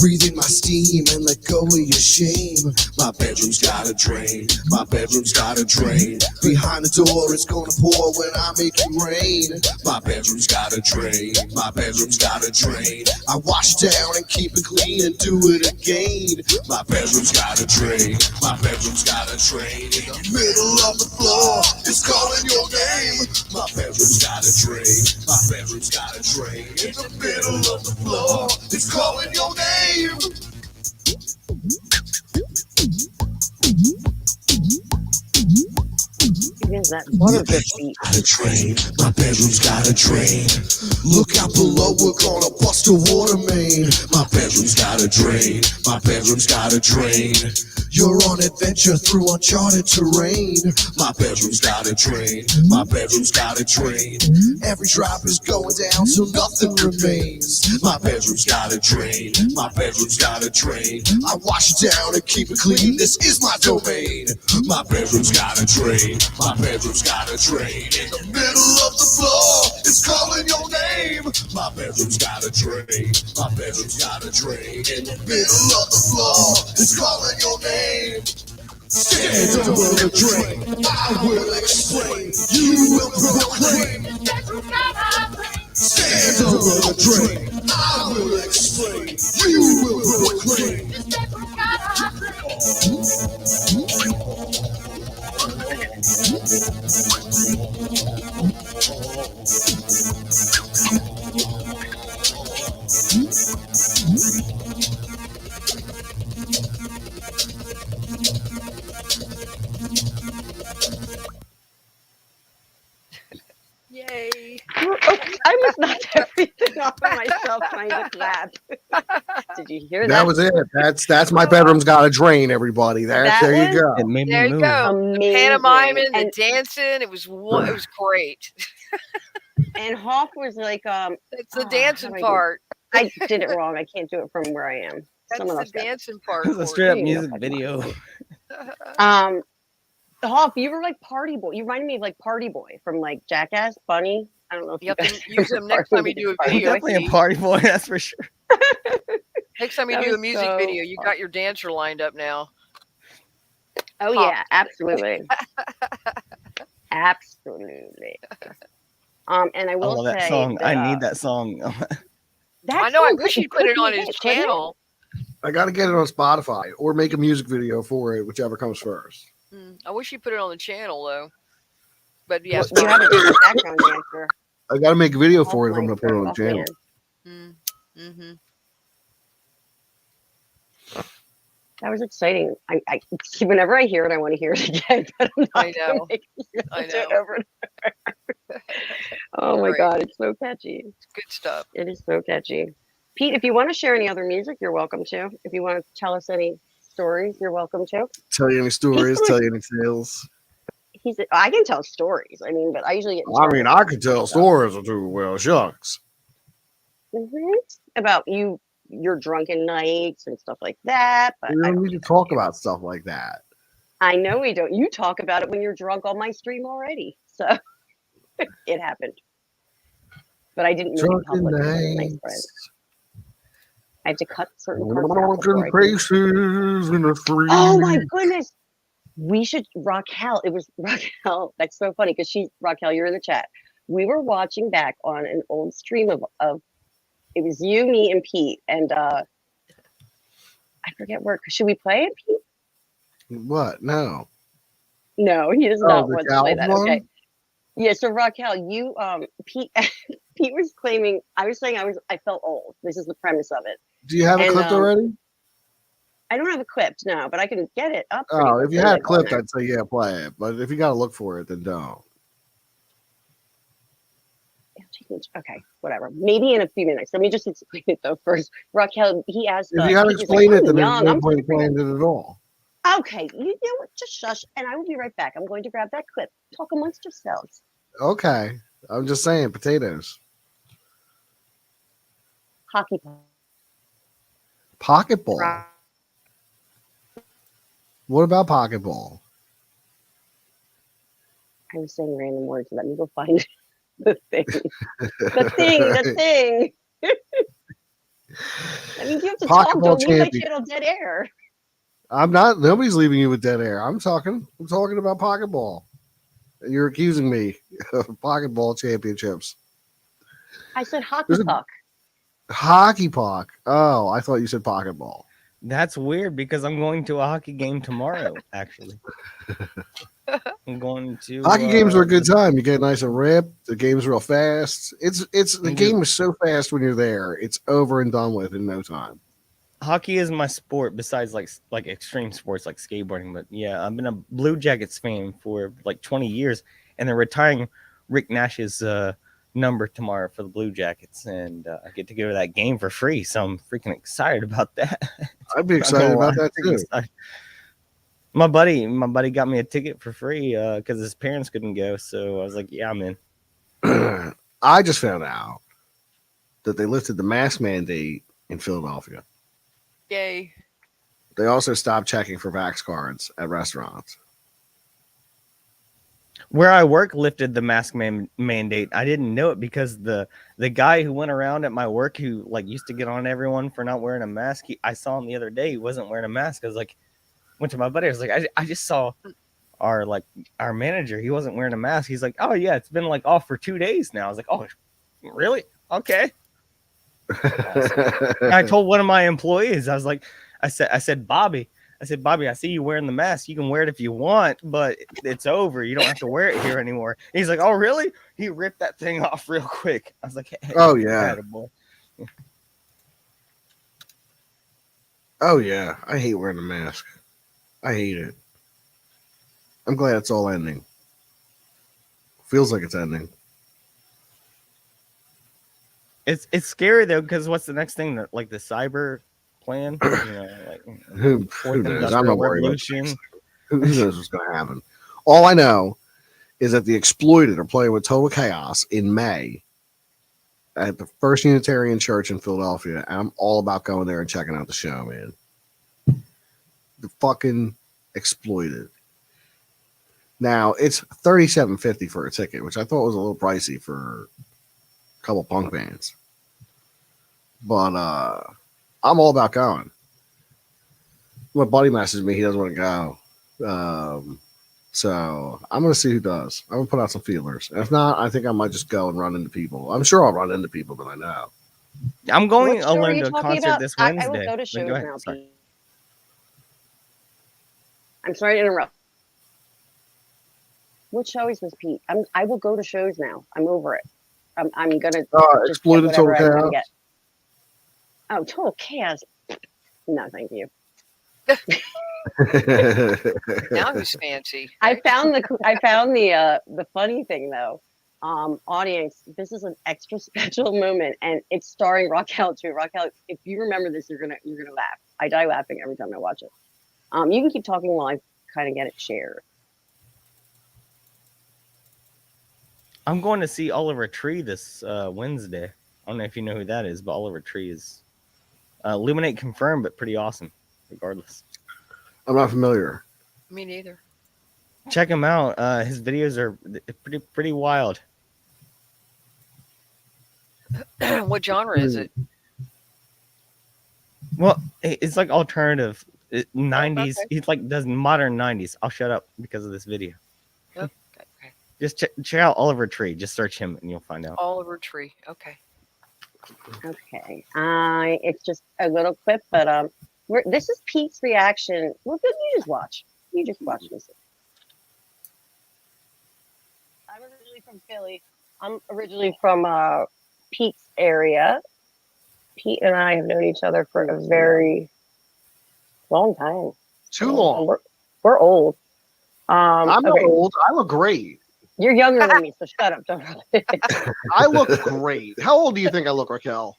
Breathe in my steam and let go of your shame. My bedroom's got a drain. My bedroom's got a drain. Behind the door, it's gonna pour when I make it rain. My bedroom's got a drain. My bedroom's got a drain. I wash it down and keep it clean and do it again. My bedroom's got a drain. My bedroom's got a drain. In the middle of the floor, it's calling your name. My bedroom's got a drain. My bedroom's got a drain. In the middle of the floor, it's calling your name. Because that water drip beat. Got a drain. My bedroom's got a drain. Look out below, we're gonna bust a water main. My bedroom's got a drain. My bedroom's got a drain. You're on adventure through uncharted terrain. My bedroom's got a drain. My bedroom's got a drain. Every drop is going down, so nothing remains. My bedroom's got a drain. My bedroom's got a drain. I wash it down and keep it clean. This is my domain. My bedroom's got a drain. My bedroom's got a drain. In the middle of the floor, it's calling your name. My bedroom's got a drain. My bedroom's got a drain. In the middle of the floor, it's calling your name. Stand over the drain. I will explain. You will proclaim. Stand over the drain. I will explain. You will proclaim. Yay. Oh, I was knocked everything off of myself trying to clap. Did you hear that? That was it. That's My Bedroom's Got a Drain, everybody. There you go. It made There me you move. go. Amazing. The pantomiming, the And- dancing. It was great. And Hoff was like, It's the how dancing do I do- part. I did it wrong. I can't do it from where I am. That's Someone the else got it. dancing part. It was a for straight up you. music video. Hoff, you were like Party Boy. You reminded me of like Party Boy from like Jackass, Bunny. I don't know if You have guys to use them next time you do a Party video. Boy. Definitely a party boy, that's for sure. Next time you That do a was music so video, you fun. got your dancer lined up now. Oh Pop. yeah, absolutely, absolutely. And I I will love that say, song. I need that song. That I know. I song wish could- he'd put it could on be his hit, couldn't it? channel. I got to get it on Spotify or make a music video for it, whichever comes first. I wish he put it on the channel though. But yeah, You have to be a background dancer. I got to make a video for Oh it if I'm my going to put it on the God, channel. man. Mm-hmm. That was exciting. I whenever I hear it, I want to hear it again. But I'm not I gonna know. make it I do it know. over and over. Oh my Right. God, it's so catchy. It's good stuff. It is so catchy. Pete, if you want to share any other music, you're welcome to. If you want to tell us any stories, you're welcome to. Tell you any stories, tell you any tales. I can tell stories. I mean, but I usually get in I trouble mean, I could tell stories or two. Well, shucks. about your drunken nights and stuff like that. But We I don't don't need to talk about stuff like that. I know we don't. You talk about it when you're drunk on my stream already. So it happened. But I didn't make it Drunken public. It was a nice friend. nights. I have to cut certain parts out before Drunken I can- places in the street. Oh my goodness. We should Raquel. It was Raquel. That's so funny because Raquel, you're in the chat. We were watching back on an old stream of it was you, me, and Pete. And I forget where. Should we play it, Pete? What? No. No, he does Oh, not the want to play cows that. one? Okay. Yeah, so Raquel, you Pete Pete was claiming I was saying I felt old. This is the premise of it. Do you have it And clipped already? I don't have it clipped, no, but I can get it up. Oh, if you quickly, had like, on clipped, there. I'd say yeah, play it. But if you gotta look for it, then don't. Okay, whatever. Maybe in a few minutes. Let me just explain it though first. Raquel, he asked. If you gotta Pete was explain like, it, then there's young. no I'm point in playing it at all. okay. You know what? Just shush, and I will be right back. I'm going to grab that clip. Talk amongst yourselves. Okay. I'm just saying, potatoes. Hockey. Pocket ball. What about pocket ball? I was saying random words. Let me go find the thing. The thing. That means you have to Pocket talk. ball Don't leave my champion. channel dead air. I'm not. Nobody's leaving you with dead air. I'm talking about pocket ball. You're accusing me of pocket ball championships. I said hockey puck. Hockey puck. Oh, I thought you said pocket ball. That's weird because I'm going to a hockey game tomorrow. Actually, I'm going to. Hockey games are a good time. You get nice and ripped. The game's real fast. The game is so fast when you're there. It's over and done with in no time. Hockey is my sport besides like extreme sports like skateboarding. But yeah, I've been a Blue Jackets fan for like 20 years, and they're retiring Rick Nash's number tomorrow for the Blue Jackets, and I get to go to that game for free. So I'm freaking excited about that. I'd be excited about that too. My buddy got me a ticket for free because his parents couldn't go. So I was like, yeah, I'm in. I just found out that they lifted the mask mandate in Philadelphia. Yay. They also stopped checking for Vax cards at restaurants. Where I work lifted the mask mandate. I didn't know it because the guy who went around at my work who like used to get on everyone for not wearing a mask. I saw him the other day. He wasn't wearing a mask. I was like, went to my buddy. I was like, I just saw our manager. He wasn't wearing a mask. He's like, oh yeah, it's been like off for 2 days now. I was like, oh, really? Okay. I told one of my employees, I was like, I said, Bobby, I see you wearing the mask. You can wear it if you want, but it's over. You don't have to wear it here anymore. He's like, oh, really? He ripped that thing off real quick. I was like, hey, oh, yeah. Oh, yeah. I hate wearing a mask. I hate it. I'm glad it's all ending. Feels like it's ending. It's scary, though, because what's the next thing? Like the cyber plan? You know, like Who knows? I'm not worried about it. Who knows what's going to happen? All I know is that the Exploited are playing with Total Chaos in May at the First Unitarian Church in Philadelphia. And I'm all about going there and checking out the show, man. The fucking Exploited. Now, it's $37.50 for a ticket, which I thought was a little pricey for a couple punk bands. But I'm all about going. My buddy messaged me. He doesn't want to go. So I'm going to see who does. I'm going to put out some feelers. And if not, I think I might just go and run into people. I'm sure I'll run into people that I know. I'm going alone to a concert this Wednesday. I will go to shows go ahead. now, Sorry. Pete. I'm sorry to interrupt. What show is this, Pete? I will go to shows now. I'm over it. I'm gonna Exploited Total Chaos. Oh, Total Chaos. No, thank you. Now who's fancy? I found the funny thing though. Audience, this is an extra special moment, and it's starring Raquel too. Raquel, if you remember this, you're gonna laugh. I die laughing every time I watch it. You can keep talking while I kind of get it shared. I'm going to see Oliver Tree this Wednesday. I don't know if you know who that is, but Oliver Tree is Illuminate confirmed, but pretty awesome, regardless. I'm not familiar. Me neither. Check him out. His videos are pretty wild. What genre is it? Well, it's like alternative 90s. Okay. He's like does modern 90s. I'll shut up because of this video. Okay. Just check out Oliver Tree. Just search him and you'll find out. Oliver Tree. Okay. Okay. It's just a little clip, but This is Pete's reaction. Well, good. You just watch. This. I'm originally from Philly. I'm originally from Pete's area. Pete and I have known each other for a very long time. Too long. We're old. I'm not old. I look great. You're younger than me, so shut up. Don't. I look great. How old do you think I look, Raquel?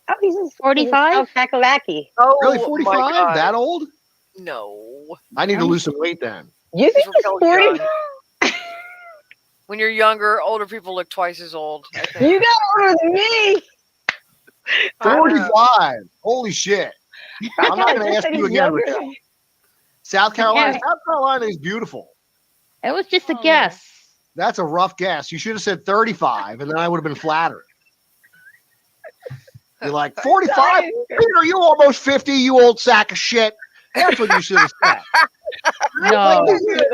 Oh, he's 45. Kakalaki. Oh, really, 45? That old? No. I need to lose some weight then. You think he's 40? When you're younger, older people look twice as old. I think. You got older than me. 45. Holy shit. I'm not going to ask you again, Raquel. South Carolina is beautiful. It was just a guess. That's a rough guess. You should have said 35, and then I would have been flattered. You're like, 45? Peter, you almost 50, you old sack of shit. That's what you should have said. No.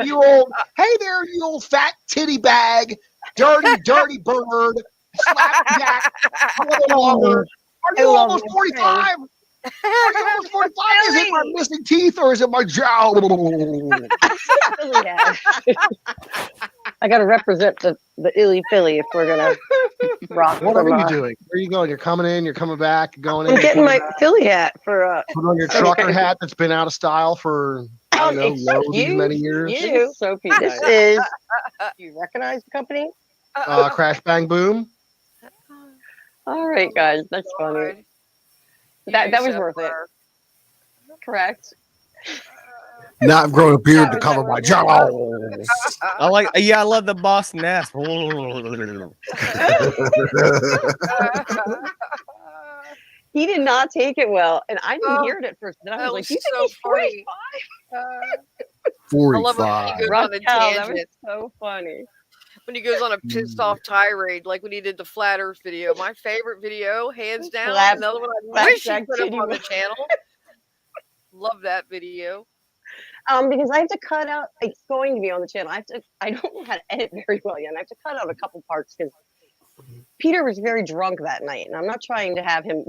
You old, hey there, you old fat titty bag, dirty bird, slapjack, longer. Are you almost 45? Are you almost 45? Is it my missing teeth or is it my jaw? I got to represent the illy Philly if we're going to rock. What are you doing? Where are you going? You're coming in, you're coming back, going in. I'm getting my Philly hat for. Put on your trucker hat that's been out of style for, I don't know, many years. You, Sophie. This is. Do you recognize the company? Crash Bang Boom. All right, guys. That's funny. That was worth it. Correct. Now I've grown a beard to cover my jaw. I love the Boston ass. He did not take it well, and I didn't hear it at first. Then I was like, "You think he's 45?" 45. I love it when he goes on a tangent. That was so funny. When he goes on a pissed off tirade, like when he did the Flat Earth video. My favorite video, hands down. Another one I wish he put up on the channel. Love that video. Because I have to cut out. It's going to be on the channel. I don't know how to edit very well yet. And I have to cut out a couple parts because Peter was very drunk that night, and I'm not trying to have him.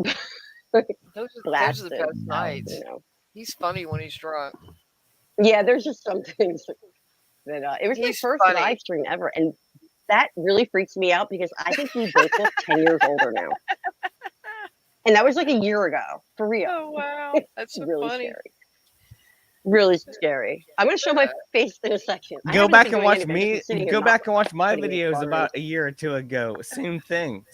Those are the best nights. You know. He's funny when he's drunk. Yeah, there's just some things that it was my first live stream ever, and that really freaks me out because I think we both look 10 years older now. And that was like a year ago, for real. Oh wow, that's so really funny. Scary. Really scary. I'm going to show my face in a second. Go back and watch me. Go back and watch my videos about a year or two ago. Same thing.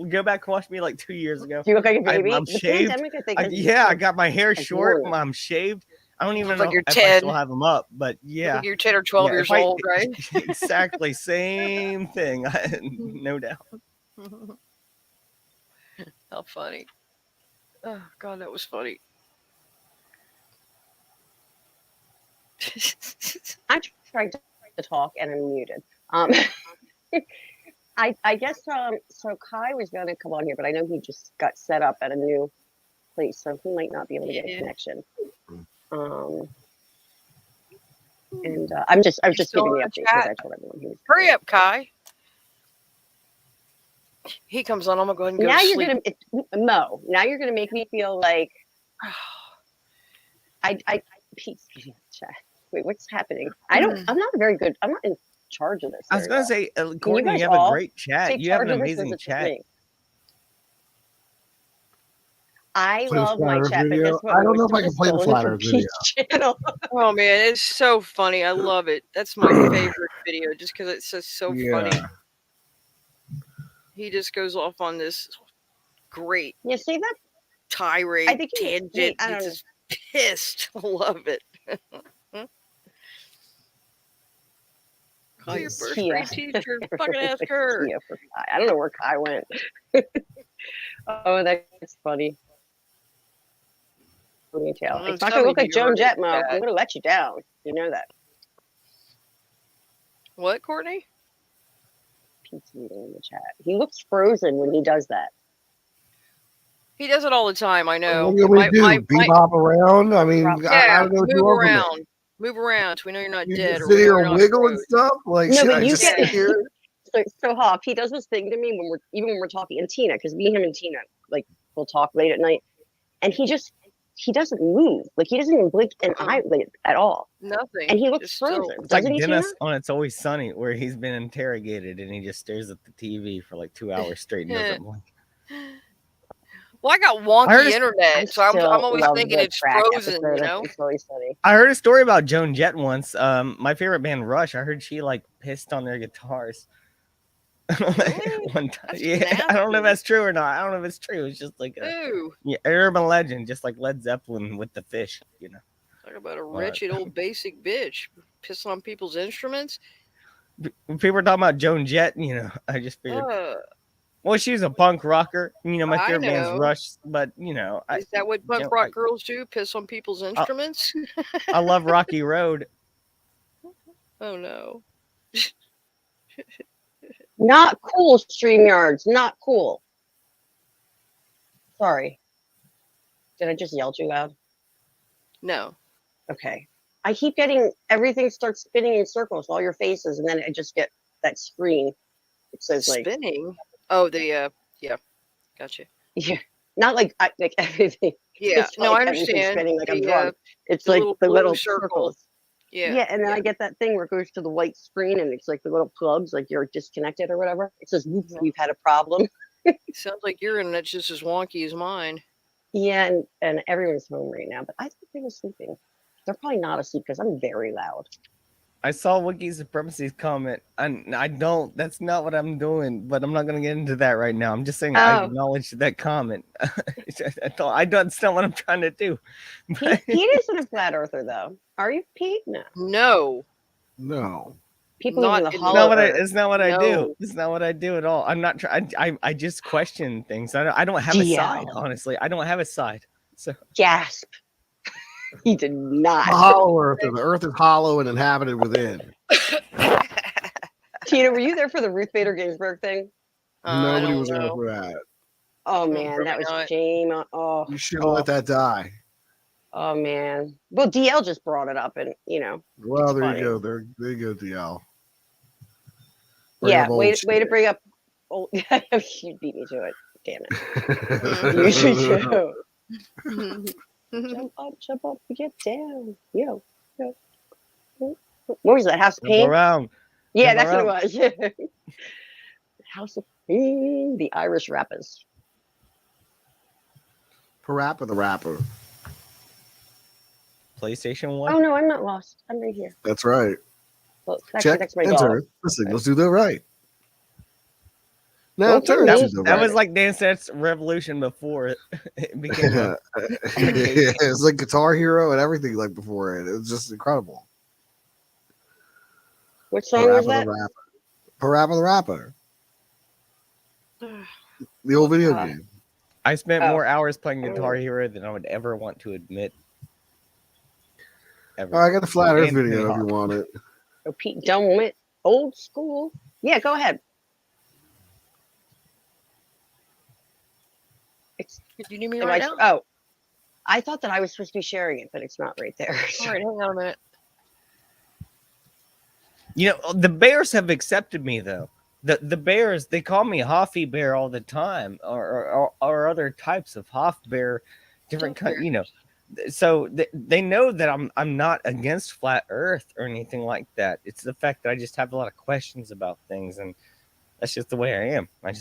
Go back and watch me like 2 years ago. Do you look like a baby? I'm shaved. I got my hair short. I'm shaved. I don't even know you're if 10. I still have them up, but yeah. You're 10 or 12 years old, right? Exactly. Same thing. No doubt. How funny. Oh, God, that was funny. I'm trying to talk and I'm muted. I guess so Kai was going to come on here, but I know he just got set up at a new place, so he might not be able to get a connection. And I'm just giving the update because I told everyone he was. Hurry up, Kai. He comes on. I'm gonna go ahead and go now to you're sleep. Mo. Now you're gonna make me feel like Pete's getting chat. Wait, what's happening? I'm not very good. I'm not in charge of this. I was gonna say, Courtney, you have a great chat. You have an amazing chat. I love my chat, but guess what? I don't know if I can play the Flat Earth video. Channel. Oh man, it's so funny. I love it. That's my favorite video, just because it's just so funny. He just goes off on this great, see that tirade, tangent. He's just pissed. I love it. Call your first grade teacher. Fucking ask her. I don't know where Kai went. Oh, that's funny. Ponytail. It's not gonna look like Joan Jett, Mo. I'm gonna let you down. You know that. What, Courtney? Pete's reading in the chat. He looks frozen when he does that. He does it all the time. I know. What do we do? Bebop around? I mean, I don't know. Move around. Move around so we know you're not dead. Sit here and wiggle and stuff. Like, no, but you get here. So Hawk, he does this thing to me when we're talking, and Tina, because me, him, and Tina, like, we'll talk late at night. and he doesn't move. Like he doesn't even blink an eyelid at all. Nothing. And he looks Just frozen. still. It's like Doesn't he, Dennis Tina? on It's Always Sunny, where he's been interrogated and he just stares at the TV for like 2 hours straight and doesn't blink. Well, I got wonky internet, so I'm always thinking it's frozen. You know. It's always funny. I heard a story about Joan Jett once. My favorite band, Rush. I heard she like pissed on their guitars. One time. Yeah, I don't know if that's true or not. I don't know if it's true. It's just like an urban legend, just like Led Zeppelin with the fish. You know. Talk about a wretched old basic bitch pissing on people's instruments. When people are talking about Joan Jett, you know, I just figured. Well, she's a punk rocker. You know, my favorite band's Rush, but you know, is that what punk rock girls do? Piss on people's instruments? I love Rocky Road. Oh no. Not cool, StreamYards. Not cool. Sorry. Did I just yell too loud? No. Okay. I keep getting everything starts spinning in circles, all your faces, and then I just get that screen. It says like spinning. Oh, yeah, gotcha. Yeah, not like everything. Yeah, no, I understand. Spinning like I'm drunk. It's like the little circles. Yeah, yeah, and then I get that thing where it goes to the white screen, and it's like the little plugs, like you're disconnected or whatever. It says we've had a problem. Sounds like your internet's just as wonky as mine. Yeah, and everyone's home right now, but I think they were sleeping. They're probably not asleep because I'm very loud. I saw Wiki Supremacy's comment, and I don't. That's not what I'm doing, but I'm not going to get into that right now. I'm just saying I acknowledge that comment. That's not what I'm trying to do. Pete isn't a flat earther, though. Are you, Pete? No. People in the it's not what I do. It's not what I do at all. I'm not trying. I just question things. I don't have a side. Honestly, I don't have a side. So gasp. He did not. Hollow Earth. The Earth is hollow and inhabited within. Tina, were you there for the Ruth Bader Ginsburg thing? Nobody was there for that. Oh man, that was shame. Oh, you should have let that die. Oh man. Well, DL just brought it up, and you know. Well, there you go. There you go, DL. Way to bring up. Oh, you beat me to it. Damn it. You should too. Jump up, get down. Yo. What was that? House of Pain? Around. Yeah, that's what it was. House of Pain, the Irish rappers. Parappa the Rapper. PlayStation 1? Oh no, I'm not lost. I'm right here. That's right. Well, check, enter. The signals do the right. Now that was like Dance Dance Revolution before it became it's like Guitar Hero and everything like before it. It was just incredible. What song was that? Parappa the Rapper. The old video game. I spent more hours playing Guitar Hero than I would ever want to admit. Ever. I got the Flat Earth video if you want it. Oh, Pete Dunne went old school. Yeah, go ahead. You need me right now? Oh, I thought that I was supposed to be sharing it, but it's not right there. All right, hang on a minute. You know, the Bears have accepted me though. The Bears, they call me Hoffy Bear all the time, or other types of Hoff Bear, different kind. You know, so they know that I'm not against flat Earth or anything like that. It's the fact that I just have a lot of questions about things, and that's just the way I am. I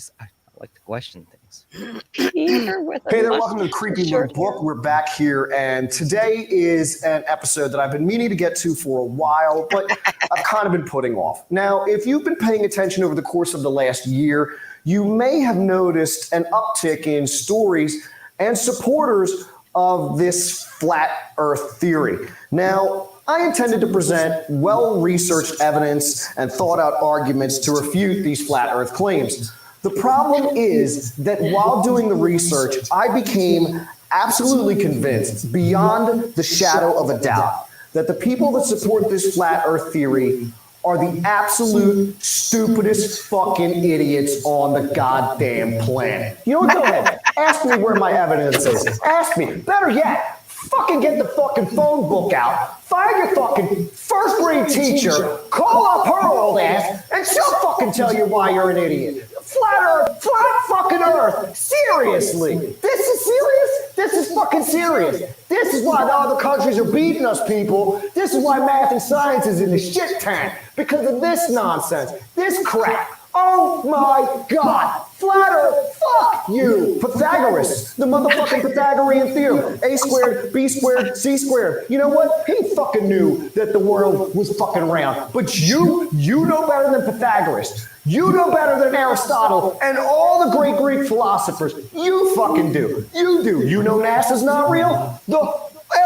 like to question things. Hey there, welcome to the Creepy Little Book. We're back here, and today is an episode that I've been meaning to get to for a while, but I've kind of been putting off. Now, if you've been paying attention over the course of the last year, you may have noticed an uptick in stories and supporters of this flat Earth theory. Now, I intended to present well-researched evidence and thought-out arguments to refute these flat Earth claims. The problem is that while doing the research, I became absolutely convinced, beyond the shadow of a doubt, that the people that support this flat Earth theory are the absolute stupidest fucking idiots on the goddamn planet. You know what? Go ahead. Ask me where my evidence is. Ask me. Better yet, fucking get the fucking phone book out. Find your fucking first grade teacher, call up her old ass, and she'll fucking tell you why you're an idiot. Flat Earth, flat fucking Earth. Seriously. This is serious? This is fucking serious. This is why the other countries are beating us, people. This is why math and science is in the shit tank. Because of this nonsense. This crap. Oh my God. Flat Earth, fuck you. Pythagoras, the motherfucking Pythagorean theorem. A squared, B squared, C squared. You know what? He fucking knew that the world was fucking round. But you know better than Pythagoras. You know better than Aristotle and all the great Greek philosophers. You fucking do. You do. You know NASA's not real?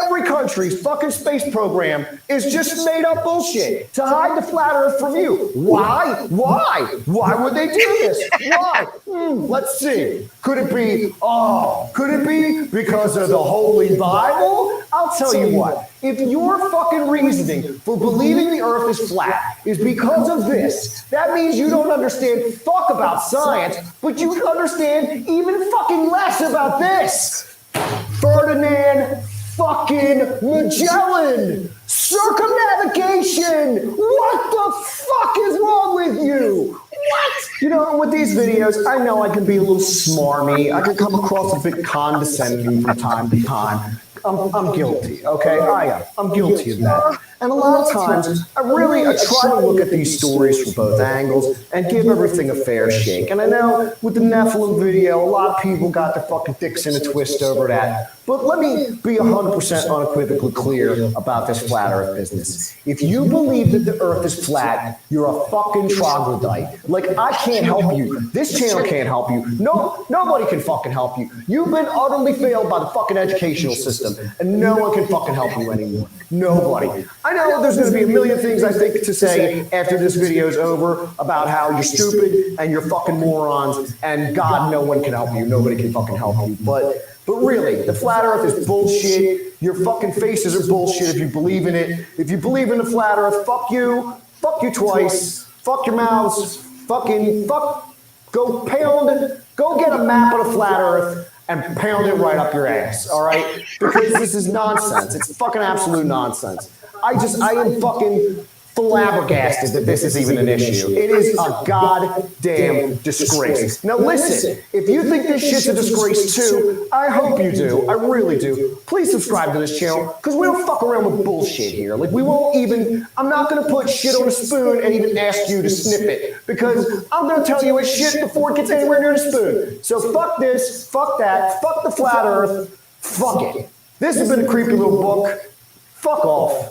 Every country's fucking space program is just made up bullshit to hide the flat Earth from you. Why? Why? Why would they do this? Why? Let's see. Could it be because of the Holy Bible? I'll tell you what. If your fucking reasoning for believing the Earth is flat is because of this, that means you don't understand fuck about science, but you understand even fucking less about this. Ferdinand fucking Magellan! Circumnavigation! What the fuck is wrong with you? What? You know, with these videos, I know I can be a little smarmy. I can come across a bit condescending from time to time. I'm guilty, okay? I am. I'm guilty of that. And a lot of times, I try to look at these stories from both angles and give everything a fair shake. And I know with the Nephilim video, a lot of people got their fucking dicks in a twist over that. But let me be 100% unequivocally clear about this flat Earth business. If you believe that the Earth is flat, you're a fucking troglodyte. Like, I can't help you. This channel can't help you. No, nobody can fucking help you. You've been utterly failed by the fucking educational system, and no one can fucking help you anymore. Nobody. I know there's going to be a million things I think to say after this video is over about how you're stupid and you're fucking morons, and God, no one can help you. Nobody can fucking help you. But really, the flat Earth is bullshit. Your fucking faces are bullshit if you believe in it. If you believe in the flat Earth, fuck you twice, fuck your mouths, fuck, go get a map of the flat Earth and pound it right up your ass, all right? Because this is nonsense. It's fucking absolute nonsense. I am fucking flabbergasted that this is even an issue. It is a goddamn disgrace. Now listen, if you think this shit's a disgrace too, I hope you do. I really do. Please subscribe to this channel, because we don't fuck around with bullshit here. Like, I'm not going to put shit on a spoon and even ask you to snip it, because I'm going to tell you it's shit before it gets anywhere near the spoon. So fuck this, fuck that, fuck the flat Earth, fuck it. This has been a creepy little book. Fuck off.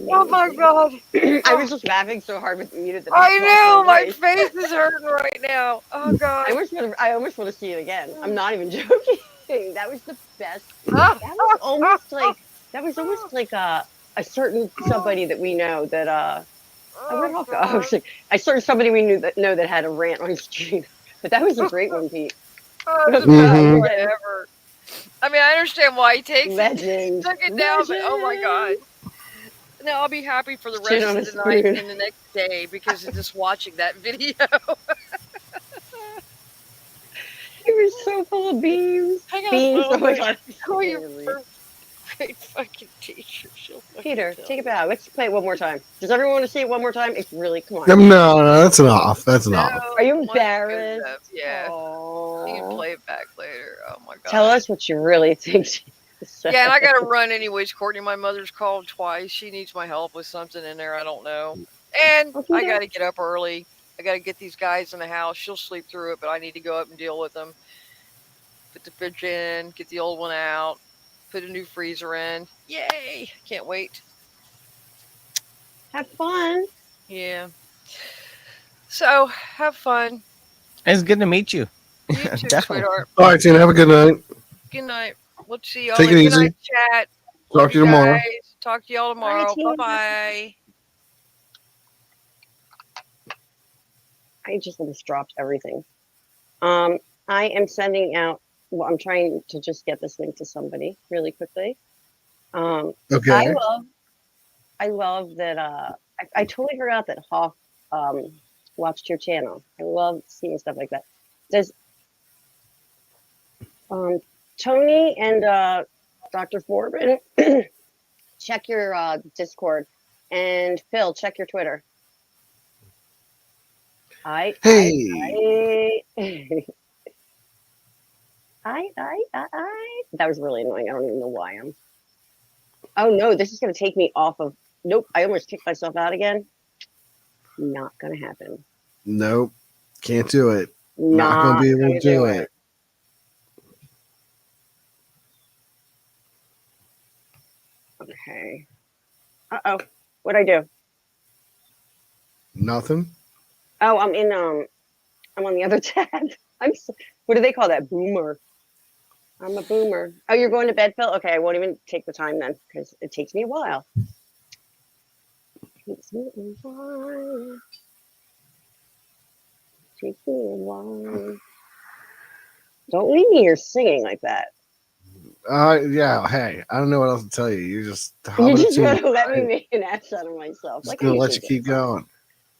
Oh my God. I was just laughing so hard with muted that I know, my face is hurting right now. Oh God. I almost want to see it again. I'm not even joking. That was the best. That was almost like a certain somebody that we know that I saw somebody we know that had a rant on stream. But that was a great one, Pete. Whatever. I mean, I understand why he takes Legend. took it down, but oh my God. No, I'll be happy for the rest of the night and the next day because of just watching that video. He was so full of beans. Beans. Oh my God. Call your great fucking teacher. Peter, take it back. Let's play it one more time. Does everyone want to see it one more time? It's really, come on. No, that's enough. That's enough. Are you embarrassed? Yeah. You can play it back later. Oh my God. Tell us what you really think. Yeah, and I got to run anyways, Courtney. My mother's called twice. She needs my help with something in there. I don't know. And I got to get up early. I got to get these guys in the house. She'll sleep through it, but I need to go up and deal with them. Put the fridge in, get the old one out, put a new freezer in. Yay! Can't wait. Have fun. Yeah. So, have fun. It's good to meet you. You too, sweetheart. All right, Tina, have a good night. Good night. Let's see y'all. Take it easy. Night, chat. Talk to you tomorrow. Guys. Talk to y'all tomorrow. Bye-bye. I just dropped everything. I am sending out, well, I'm trying to just get this link to somebody really quickly. Okay. I love that. I totally forgot that Hawk watched your channel. I love seeing stuff like that. Does Tony and Dr. Foreman check your Discord, and Phil, check your Twitter. I that was really annoying. I don't even know why I'm. Oh no, this is gonna take me off of. Nope, I almost kicked myself out again. Not gonna happen. Nope, can't do it. Not gonna be able to do it. Okay. Uh-oh. What'd I do? Nothing. Oh, I'm on the other tab. What do they call that? Boomer. I'm a boomer. Oh, you're going to bed, Phil? Okay, I won't even take the time then, because it takes me a while. Takes me a while. Takes me a while. Don't leave me here singing like that. Yeah. Hey, I don't know what else to tell you. You just You just want to let me make an ass out of myself. Just gonna let you keep going.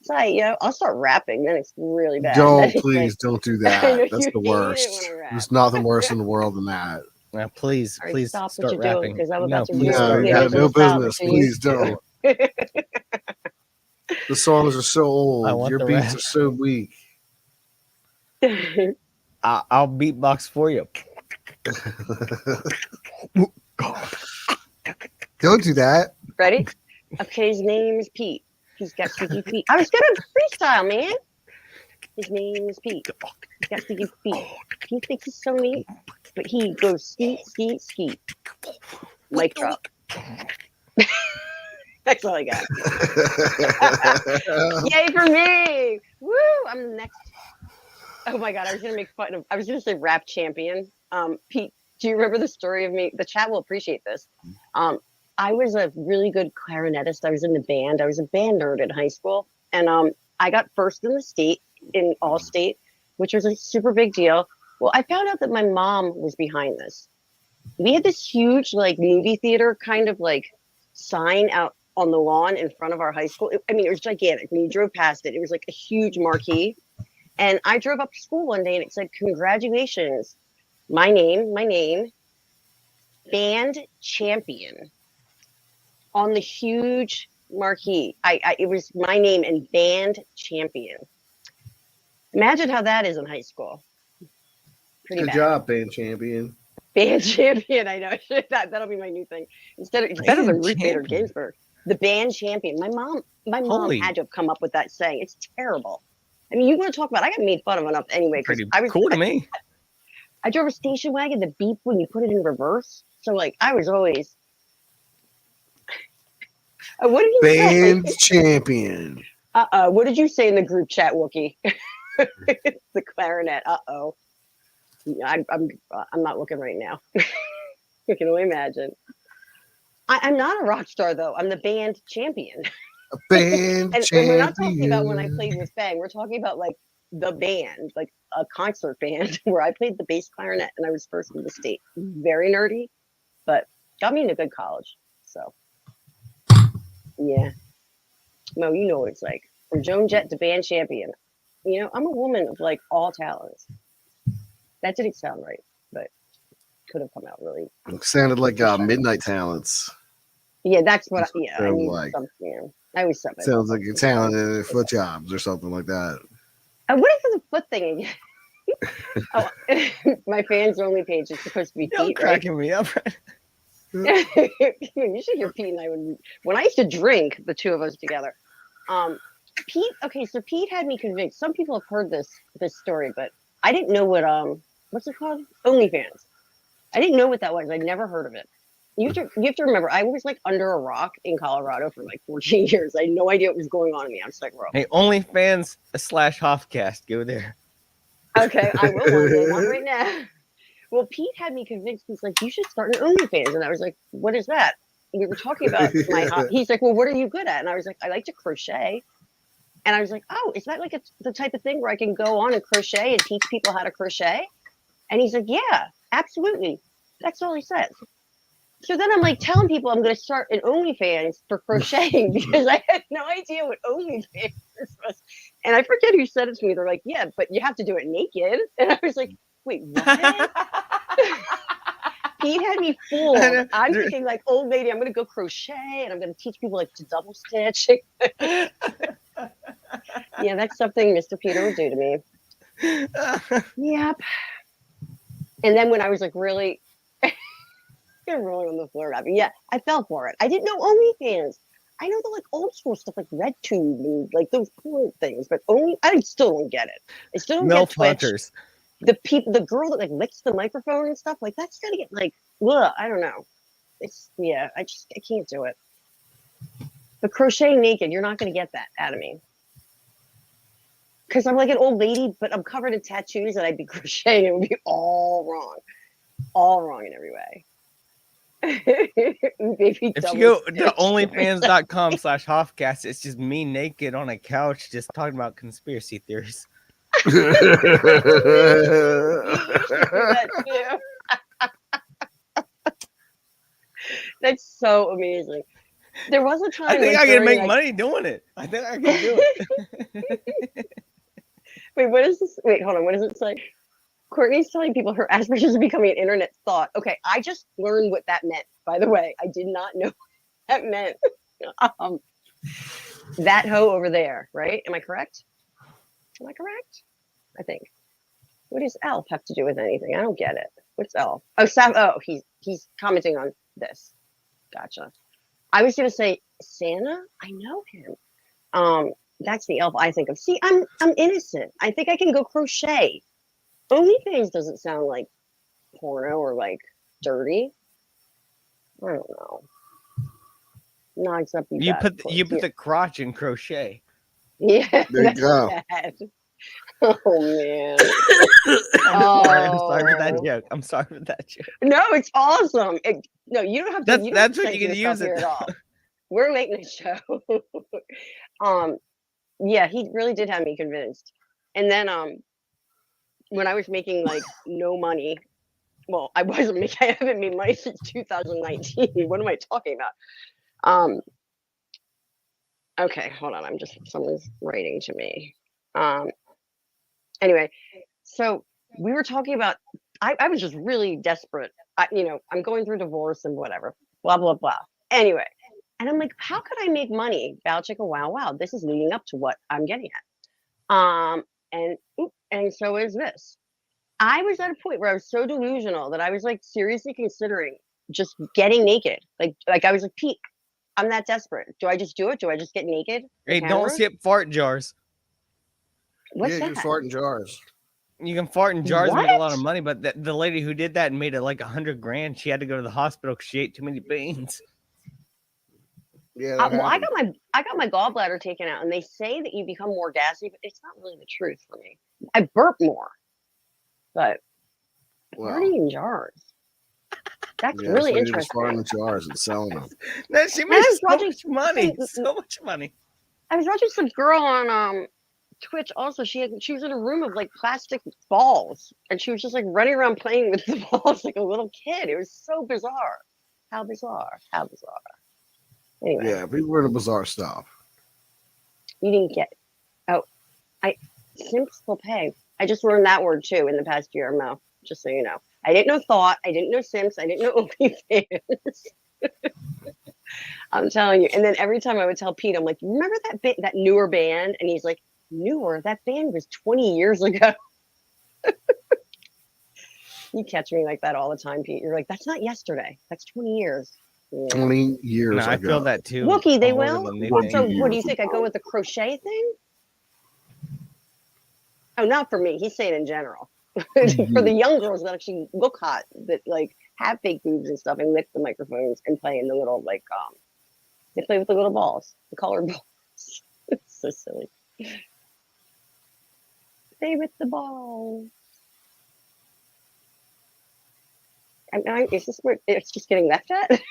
So, I'll start rapping. Then it's really bad. Don't don't do that. That's the worst. There's nothing worse in the world than that. Now, please stop start rapping. Because I'm No, about to please ruin you have no business. stop, Please don't. The songs are so I old. want Your the beats rap. are so weak. I'll beatbox for you. Don't do that. Ready? Okay, his name is Pete. He's got sticky feet. I was gonna freestyle, man. His name is Pete. He's got sticky feet. He thinks he's so neat, but he goes skeet, skeet, skeet. Mic drop. That's all I got. Yay for me! Woo! I'm the next. Oh my god! I was gonna make fun of. I was gonna say rap champion. Pete, do you remember the story of me? The chat will appreciate this. I was a really good clarinetist. I was in the band. I was a band nerd in high school, and I got first in the state in all state, which was a super big deal. Well, I found out that my mom was behind this. We had this huge like movie theater kind of like sign out on the lawn in front of our high school. It was gigantic. When you drove past it, it was like a huge marquee. And I drove up to school one day and it said, "Congratulations, my name, band champion," on the huge marquee. It was my name and band champion. Imagine how that is in high school. Pretty Good bad. job, band champion. Band champion, I know. That'll be my new thing. It's better than Ruth Bader Ginsburg. The band champion. My mom had to have come up with that saying. It's terrible. You want to talk about? I got made fun of enough anyway. Pretty cool to me. I drove a station wagon that beep when you put it in reverse. So I was always. What did you say? Band champion. What did you say in the group chat, Wookie? The clarinet. I'm not looking right now. You can only imagine. I'm not a rock star though. I'm the band champion. A band and champion. We're not talking about when I played with Fang. We're talking about like the band, like a concert band where I played the bass clarinet and I was first in the state. Very nerdy, but got me into good college. So yeah. Mo, you know what it's like. From Joan Jett to band champion. I'm a woman of like all talents. That didn't sound right, but could have come out really. It sounded like Midnight Talents. Yeah, that's what. I need like. something. I always said Sounds like you're talented at foot jobs or something like that. What is the foot thing again? My fans only page is supposed to be Pete, cracking me up. You should hear Pete and I when I used to drink, the two of us together. Pete. Okay, so Pete had me convinced. Some people have heard this story, but I didn't know what what's it called? OnlyFans. I didn't know what that was. I'd never heard of it. You have to remember, I was like under a rock in Colorado for like 14 years. I had no idea what was going on in the outside world. Hey, OnlyFans /Hofcast. Go there. Okay, I will one right now. Well, Pete had me convinced. He's like, "You should start an OnlyFans," and I was like, "What is that?" We were talking about He's like, "Well, what are you good at?" And I was like, "I like to crochet." And I was like, "Oh, is that like the type of thing where I can go on and crochet and teach people how to crochet?" And he's like, "Yeah, absolutely." That's all he says. So then I'm like telling people I'm going to start an OnlyFans for crocheting because I had no idea what OnlyFans was. And I forget who said it to me. They're like, "Yeah, but you have to do it naked." And I was like, "Wait, what?" Pete had me fooled. I'm thinking like, "Old lady, I'm going to go crochet and I'm going to teach people like to double stitch." Yeah, that's something Mr. Peter would do to me. Yep. And then when I was like really rolling on the floor, yeah, I fell for it. I didn't know OnlyFans. I know the like old school stuff like RedTube and like those porn things, but I still don't get it. I still don't get Twitch. Hunters. The girl that like licks the microphone and stuff, like that's gotta get like, ugh, I don't know. I can't do it. But crochet naked, you're not gonna get that out of me. Because I'm like an old lady, but I'm covered in tattoos and I'd be crocheting. It would be all wrong in every way. If you go to onlyfans.com/Hoffcast, it's just me naked on a couch just talking about conspiracy theories. That's so amazing. There was a time I think I can make money doing it. I think I can do it. Wait, what is this? Wait, hold on. What does it say? Courtney's telling people her aspirations are becoming an internet thought. Okay, I just learned what that meant, by the way. I did not know what that meant. That hoe over there, right? Am I correct? I think. What does Elf have to do with anything? I don't get it. What's Elf? Oh, Sam. Oh, he's commenting on this. Gotcha. I was gonna say Santa. I know him. That's the elf I think of. See, I'm innocent. I think I can go crochet. OnlyFans doesn't sound like porno or like dirty. I don't know. No, except you put the crotch in crochet. Yeah, there you go. Bad. Oh man. I'm sorry for that joke. I'm sorry for that joke. No, it's awesome. No, you don't have to. That's what you can use it at all. We're making a show. Yeah, he really did have me convinced. And then when I was making like no money, well, I haven't made money since 2019. What am I talking about? Okay, hold on. Someone's writing to me. Anyway, so we were talking about, I was just really desperate. I'm going through divorce and whatever, blah, blah, blah. Anyway, and I'm like, how could I make money? Bow chicka wow. This is leading up to what I'm getting at. And so is this. I was at a point where I was so delusional that I was like seriously considering just getting naked. Like I was like, Pete, I'm that desperate. Do I just do it? Do I just get naked? Hey, don't skip fart jars. What's that? You fart in jars. You can fart in jars and make a lot of money, but the lady who did that and made it like $100,000, she had to go to the hospital because she ate too many beans. Yeah. Well, I got my gallbladder taken out, and they say that you become more gassy, but it's not really the truth for me. I burp more, but farting in jars. That's really interesting. Farting in jars and selling them. No, she made so much money. So much money. I was watching some girl on Twitch. Also, she was in a room of like plastic balls, and she was just like running around playing with the balls like a little kid. It was so bizarre. How bizarre. Anyway. Yeah, people were the bizarre stuff. You didn't get. Simps will pay. I just learned that word too in the past year, Mo. Just so you know, I didn't know thought. I didn't know Simps. I didn't know OnlyFans. I'm telling you. And then every time I would tell Pete, I'm like, remember that newer band? And he's like, newer? That band was 20 years ago. You catch me like that all the time, Pete. You're like, that's not yesterday. That's 20 years. Yeah. 20 years ago. I feel that too. Wookie, they will? So what do you think? I go with the crochet thing? Oh, not for me. He's saying in general. For the young girls that actually look hot, that like have fake boobs and stuff and lick the microphones and play in the little they play with the little balls, the colored balls. It's so silly. Play with the balls. Is this where it's just getting left at?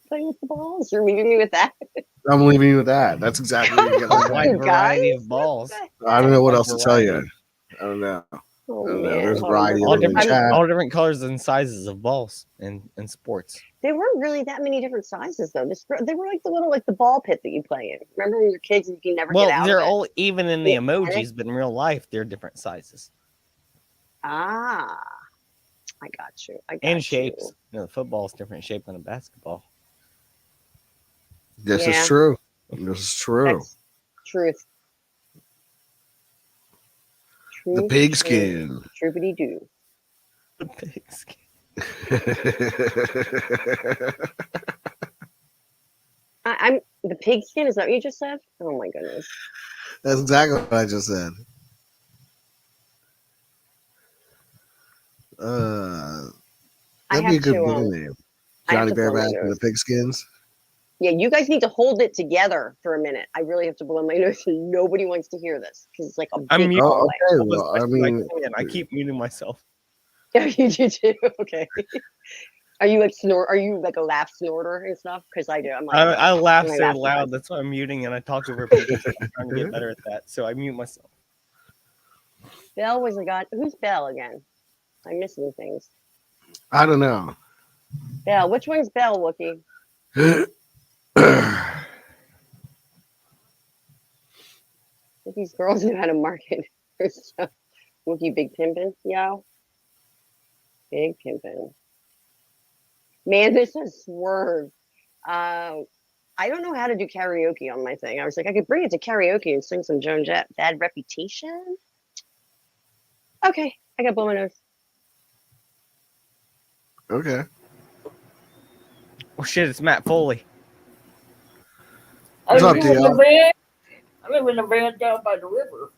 Play with the balls? You're leaving me with that? I'm leaving you with that. That's exactly what you get. A wide variety of balls. I don't know what else to tell you. I don't know. There's a variety all different colors and sizes of balls in sports. There weren't really that many different sizes though. They were like the ball pit that you play in. Remember when you're kids and you can never get out? Well, they're all even in the emojis, but in real life they're different sizes. Ah, I got you. And shapes. The football is different shape than a basketball. This is true. This is true. That's truth. The pigskin. Troopity doo. The pigskin. I'm the pigskin. Is that what you just said? Oh my goodness. That's exactly what I just said. That'd be a good book name. Johnny Bareback and the Pigskins. Yeah, you guys need to hold it together for a minute. I really have to blow my nose, and nobody wants to hear this because it's like a big. I'm muting. Okay, well, I keep muting myself. Yeah, you do too. Okay. Are you like snort? Are you like a laugh snorter and stuff? Because I do. I'm like I laugh so loud. That's why I'm muting, and I talk over people. So I'm trying to get better at that. So I mute myself. Belle was the guy. Who's Belle again? I'm missing things. I don't know. Belle. Which one's Belle, Wookie? These girls know how to market their stuff. Wookie Big Pimpin', yo. Big Pimpin'. Man, this is swerve. I don't know how to do karaoke on my thing. I was like, I could bring it to karaoke and sing some Joan Jett. Bad Reputation? Okay, I got blow my nose. Okay. Oh shit, it's Matt Foley. What's up, DL? I live in a van down by the river.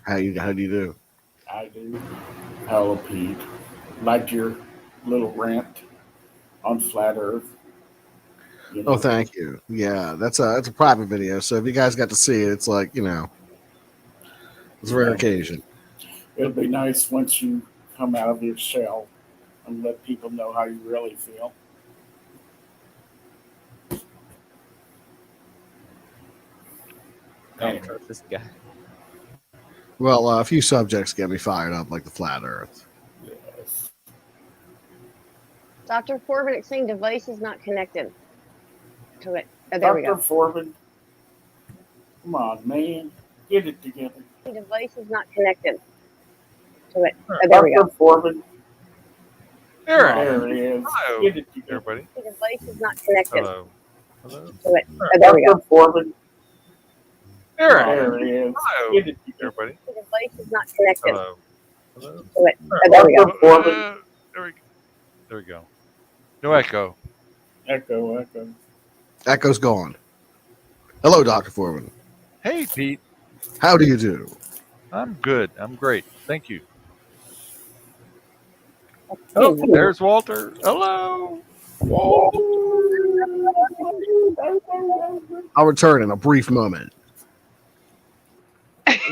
How do you do? I do. Hello, Pete. Like your little rant on flat Earth. You know. Oh, thank you. Yeah, that's a private video. So if you guys got to see it, it's like, you know, it's a rare occasion. It'll be nice once you come out of your shell and let people know how you really feel. I don't trust this guy. Well, a few subjects get me fired up, like the flat Earth. Yes. Dr. Forbin, it's saying device is not connected to it. Oh, there we go. Dr. Forbin, come on, man. Get it together. The device is not connected to it. Oh, there we go. Dr. Forbin. There it is. Hello, Get it together. everybody. The device is not connected Hello. Hello. to it. Oh, there we go. Dr. Forbin. There it is. Hello, Get it together. everybody. The device is not connected Hello. Hello. to it. Oh, there we go. Dr. Forbin. There we go. No echo. Echo. Echo's gone. Hello, Dr. Foreman. Hey, Pete. How do you do? I'm good. I'm great. Thank you. Oh, there's Walter. Hello. I'll return in a brief moment.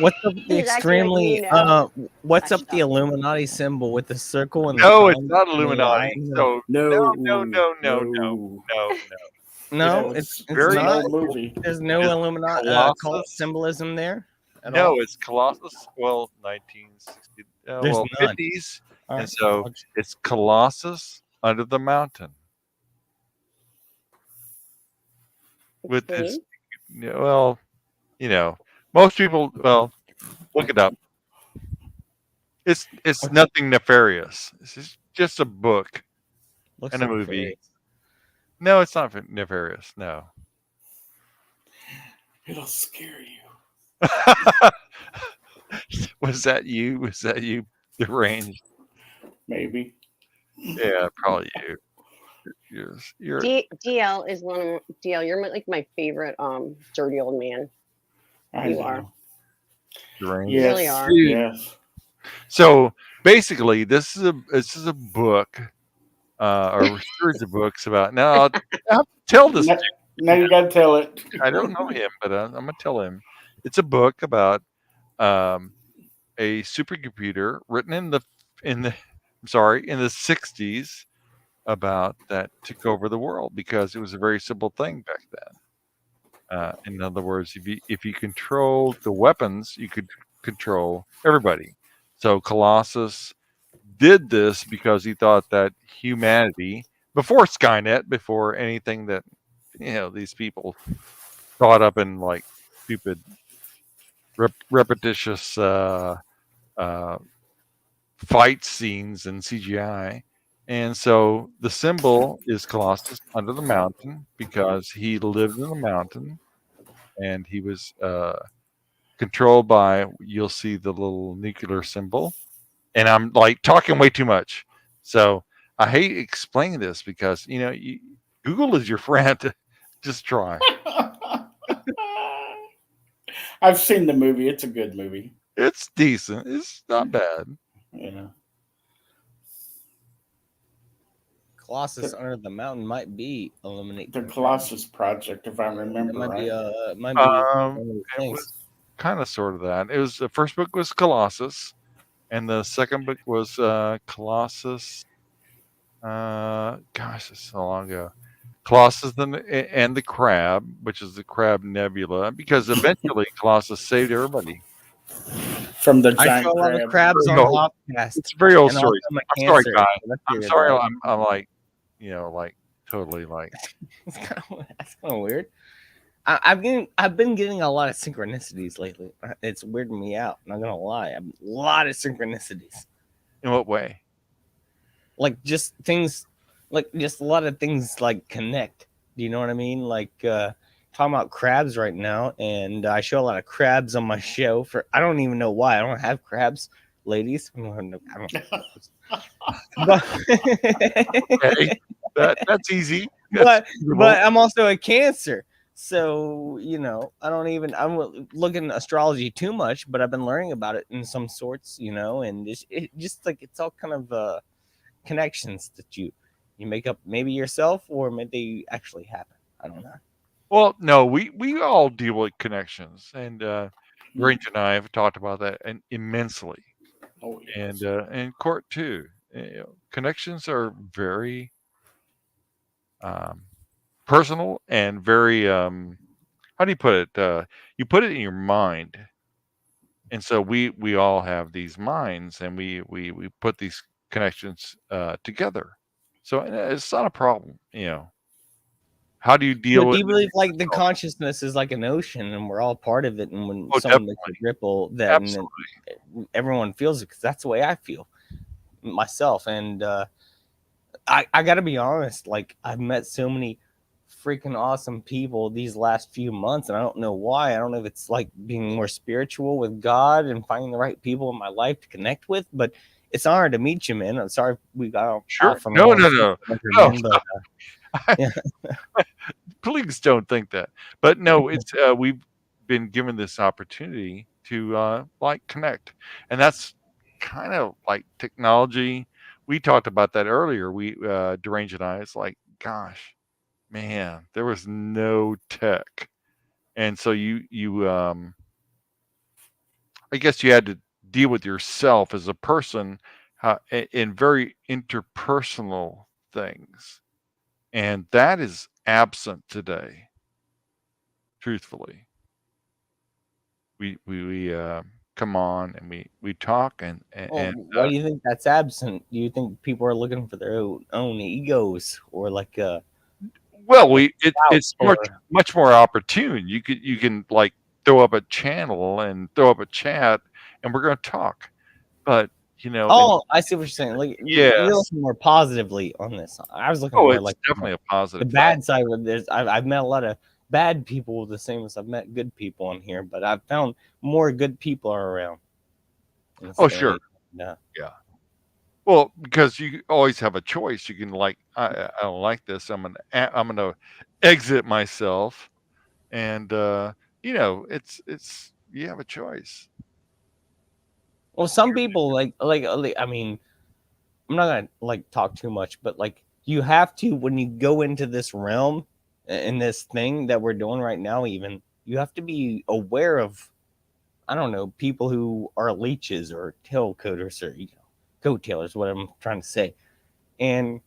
What's up the He's extremely acting like what's Hushed up the up. Illuminati symbol with the circle and No, the it's not Illuminati. No, No, No. no, Yeah, it's very not. old movie. There's no It's Illuminati Colossus. cult symbolism there. At No, all? it's Colossus. Well, 1960. There's Well, none. 50s. All And right. so it's Colossus under the mountain with this. Well, you know, most people. Well, look it up. It's nothing nefarious. It's just a book Looks and a like movie. fairies. No, it's not nefarious. No. It'll scare you. Was that you? Was that you? Deranged? Maybe. Yeah, probably you. You're DL is one of DL. You're like my favorite dirty old man. You are. deranged. You really are. Yes. So basically, this is a book, or a series of books about. Now, I'll tell this. Now you got to tell it. I don't know him, but I'm gonna tell him. It's a book about a supercomputer written in the 60s about that took over the world because it was a very simple thing back then. In other words, if you controlled the weapons, you could control everybody. So Colossus did this because he thought that humanity, before Skynet, before anything that these people caught up in like stupid, repetitious fight scenes and CGI. And so the symbol is Colossus under the mountain because he lived in the mountain and he was controlled by, you'll see the little nuclear symbol. And I'm like talking way too much. So I hate explaining this because, Google is your friend. Just try. I've seen the movie. It's a good movie. It's decent. It's not bad. Yeah. Colossus Under the Mountain might be eliminate the Colossus Project, if I remember it might right. Be, might be It was kind of sort of that. It was the first book was Colossus, and the second book was Colossus. Gosh, it's so long ago. Colossus and the Crab, which is the Crab Nebula, because eventually Colossus saved everybody from the I giant saw a lot crab. of crabs on Lopcast. It's a very old and story. also my I'm sorry, cancer, guy. so that's I'm weird, sorry. right? I'm like, like totally like. That's kind of weird. I've been getting a lot of synchronicities lately. It's weirding me out. Not gonna lie, a lot of synchronicities. In what way? Like just things, like just a lot of things like connect. Do you know what I mean? Like talking about crabs right now, and I show a lot of crabs on my show. For I don't even know why I don't have crabs, ladies. I don't know. But Okay, that's easy. but I'm also a Cancer. So, I'm looking at astrology too much, but I've been learning about it in some sorts, and just like it's all kind of connections that you make up maybe yourself or maybe they actually happen. I don't know. Well, no, we all deal with connections, and Range and I have talked about that and immensely. Oh, yes. And Court too. Connections are very personal and very how do you put it? You put it in your mind, and so we all have these minds, and we put these connections together. So it's not a problem. How do you deal But with do you believe like the consciousness is like an ocean and we're all part of it, and when someone makes a ripple, then everyone feels it? Because that's the way I feel myself. And I gotta be honest, like I've met so many freaking awesome people these last few months, and I don't know why. I don't know if it's like being more spiritual with God and finding the right people in my life to connect with, but it's an honor to meet you, man. I'm sorry we got off on No. but, yeah. Please don't think that. But no, it's we've been given this opportunity to like connect, and that's kind of like technology. We talked about that earlier. Derange and I, it's like, gosh, man, there was no tech, and so I guess you had to deal with yourself as a person in very interpersonal things, and that is absent today. Truthfully, we come on and we talk and why do you think that's absent? Do you think people are looking for their own egos, or like well, it's much more opportune. You can like throw up a channel and throw up a chat, and we're going to talk. But I see what you're saying. Like, yes. You're looking more positively on this. I was looking more it's like definitely a positive. The bad side with this, I've met a lot of bad people the same as I've met good people on here, but I've found more good people are around. Oh, sure. Yeah. Well, because you always have a choice. You can like, I don't like this. I'm gonna exit myself, and it's you have a choice. Well, some people like I mean, I'm not gonna like talk too much, but like you have to, when you go into this realm in this thing that we're doing right now, even you have to be aware of, I don't know, people who are leeches or tail coders or coattailers, what I'm trying to say. And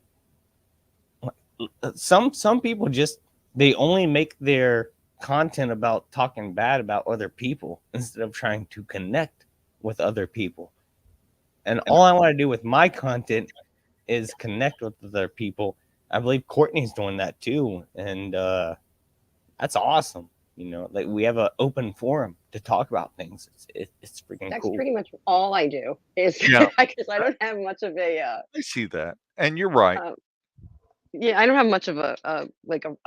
some people just, they only make their content about talking bad about other people instead of trying to connect with other people. And all I want to do with my content is connect with other people. I believe Courtney's doing that too, and that's awesome. Like we have an open forum to talk about things. It's freaking that's cool. That's pretty much all I do is because I don't have much of a. I see that, and you're right. Yeah, I don't have much of a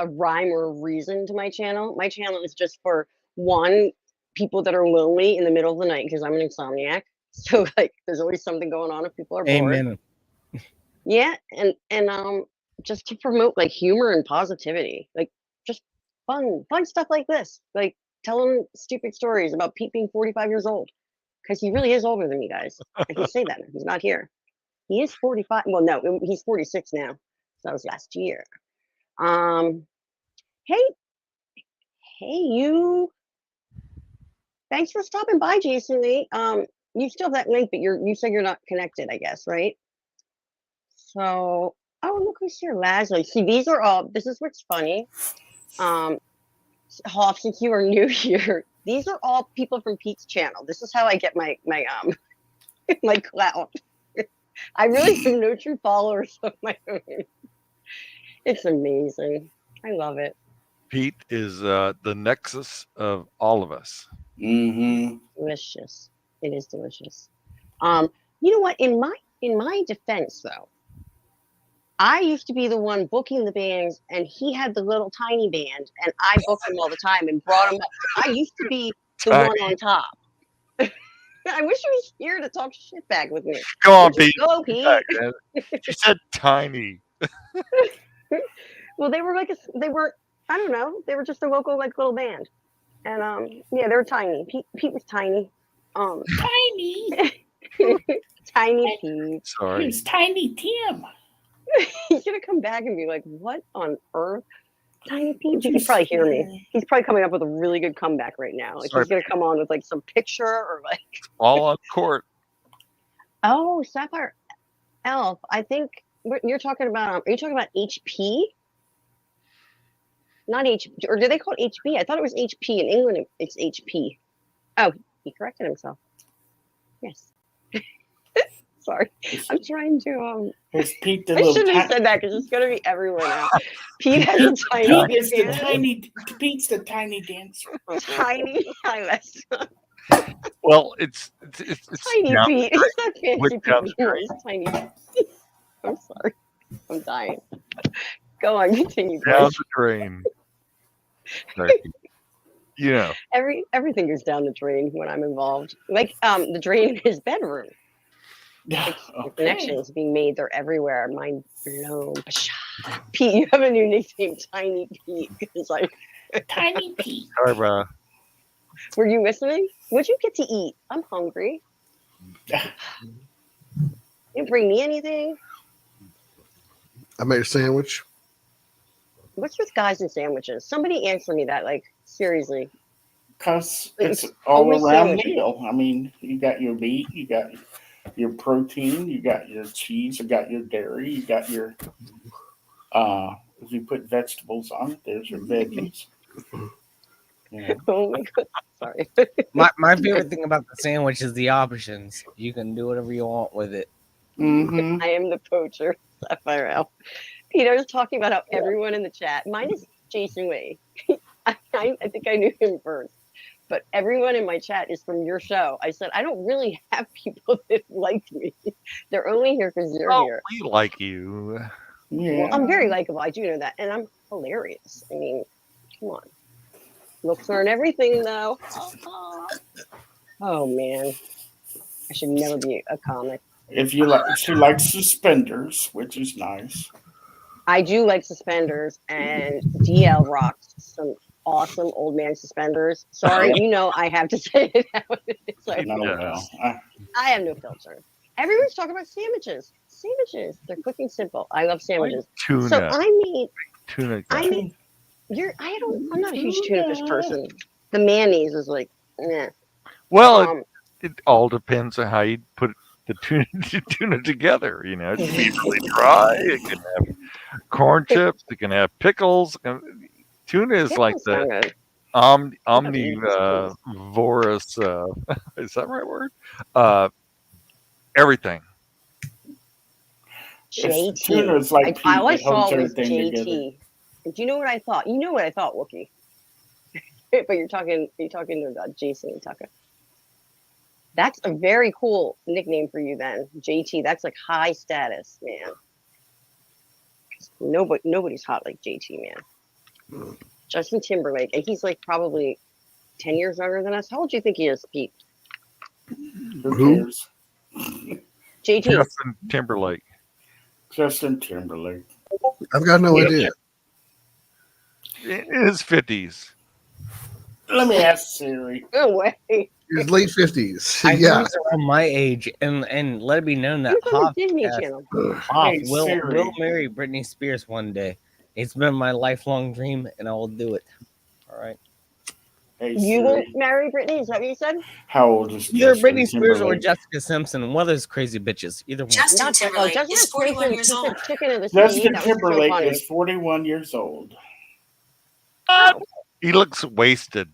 rhyme or reason to my channel. My channel is just for one, people that are lonely in the middle of the night because I'm an insomniac. So like, there's always something going on if people are bored. Amen. Yeah, and just to promote like humor and positivity, like just fun stuff like this, like telling stupid stories about Pete being 45 years old because he really is older than me, guys. I can say that he's not here. He is 45. Well, no, he's 46 now. So that was last year. Hey, you. Thanks for stopping by, Jason Lee. You still have that link, but you said you're not connected, I guess, right? So, oh, look who's here, Leslie. See, these are all. This is what's funny. Hoff, since you are new here, these are all people from Pete's channel. This is how I get my my clout. I really have no true followers of my own. It's amazing. I love it. Pete is the nexus of all of us. Mm-hmm. Delicious. It is delicious. You know what? In my defense, though, I used to be the one booking the bands, and he had the little tiny band, and I booked them all the time and brought them up. I used to be the one on top. I wish he was here to talk shit back with me. Go on, Pete. Pete. Go, Pete. She said tiny. Well, they were like they were. I don't know. They were just a local like little band, and yeah, they were tiny. Pete was tiny. Tiny. Tiny Pete. Sorry. He's Tiny Tim. He's gonna come back and be like, "What on earth?" Tiny Pete. He can probably hear me. He's probably coming up with a really good comeback right now. Like he's gonna come on with like some picture or like all on court. Oh, Sapphire Elf. I think you're talking about. Are you talking about HP? Not HP, or do they call it HB? I thought it was HP in England. It's HP. Oh, he corrected himself. Yes. Sorry, I'm trying to. Is Pete the I little? shouldn't have said that because it's going to be everywhere now. Pete has a tiny. Pete is the tiny. Pete's the tiny dancer. Tiny eyelash. Well, it's tiny down, Pete. It's not fancy Pete down anymore. It's tiny. I'm sorry. I'm dying. Go on, continue. Down the drain. You know. Everything goes down the drain when I'm involved. Like the drain in his bedroom. Okay. The connections being made, they're everywhere. Mind blown. Pete, you have a new nickname, Tiny Pete. Because Tiny Pete. Sorry, bro. Were you listening? What'd you get to eat? I'm hungry. You didn't bring me anything? I made a sandwich. What's with guys and sandwiches? Somebody answer me that, like, seriously. Because it's all around meal. I mean, you got your meat, you got your protein, you got your cheese, you got your dairy, you got your if you put vegetables on it, there's your veggies. Yeah. Oh my god, sorry. my favorite thing about the sandwich is the options. You can do whatever you want with it. Mm-hmm. I am the poacher, Sapphire Elf. Peter's talking about how everyone in the chat, mine is Jason Way. I think I knew him first. But everyone in my chat is from your show. I said, I don't really have people that like me. They're only here because you're here. We like you. Yeah. Well, I'm very likable. I do know that. And I'm hilarious. I mean, come on. Looks aren't everything, though. Oh, man. I should never be a comic. If you like, she likes suspenders, which is nice. I do like suspenders, and DL rocks some awesome old man suspenders. Sorry, you know I have to say it out. I have no filter. Everyone's talking about sandwiches. Sandwiches. They're quick and simple. I love sandwiches. Tuna. So I mean, tuna. I'm not a huge tuna fish person. The mayonnaise is like, nah. Well, it all depends on how you put the tuna together. You know, it can be really dry. It can have corn chips. It can have pickles. Tuna is like the omnivorous. Is that the right word? Everything. JT. All I saw was JT. Do you know what I thought? You know what I thought, Wookie. But you're talking about Jason Tucker. That's a very cool nickname for you then, JT. That's like high status, man. Nobody's hot like JT, man. Justin Timberlake, and he's like probably 10 years younger than us. How old do you think he is, Pete? Who cares? JT. Justin Timberlake. Justin Timberlake. I've got no idea. In his 50s. Let me ask Siri. No way. His late 50s. I Yeah. know he's around my age, and let it be known that He's on the Hoff, Disney Channel. Hoff Hey, will Siri. marry Britney Spears one day. It's been my lifelong dream, and I will do it. All right. Hey, You Siri. won't marry Britney? Is that what you said? How old is Either Justin Britney Spears or Timberlake? Jessica Simpson. One of those crazy bitches. Either one. Justin Timberlake is 41 years old. Chicken of the sea. Justin That was so Timberlake funny. is 41 years old. He looks wasted.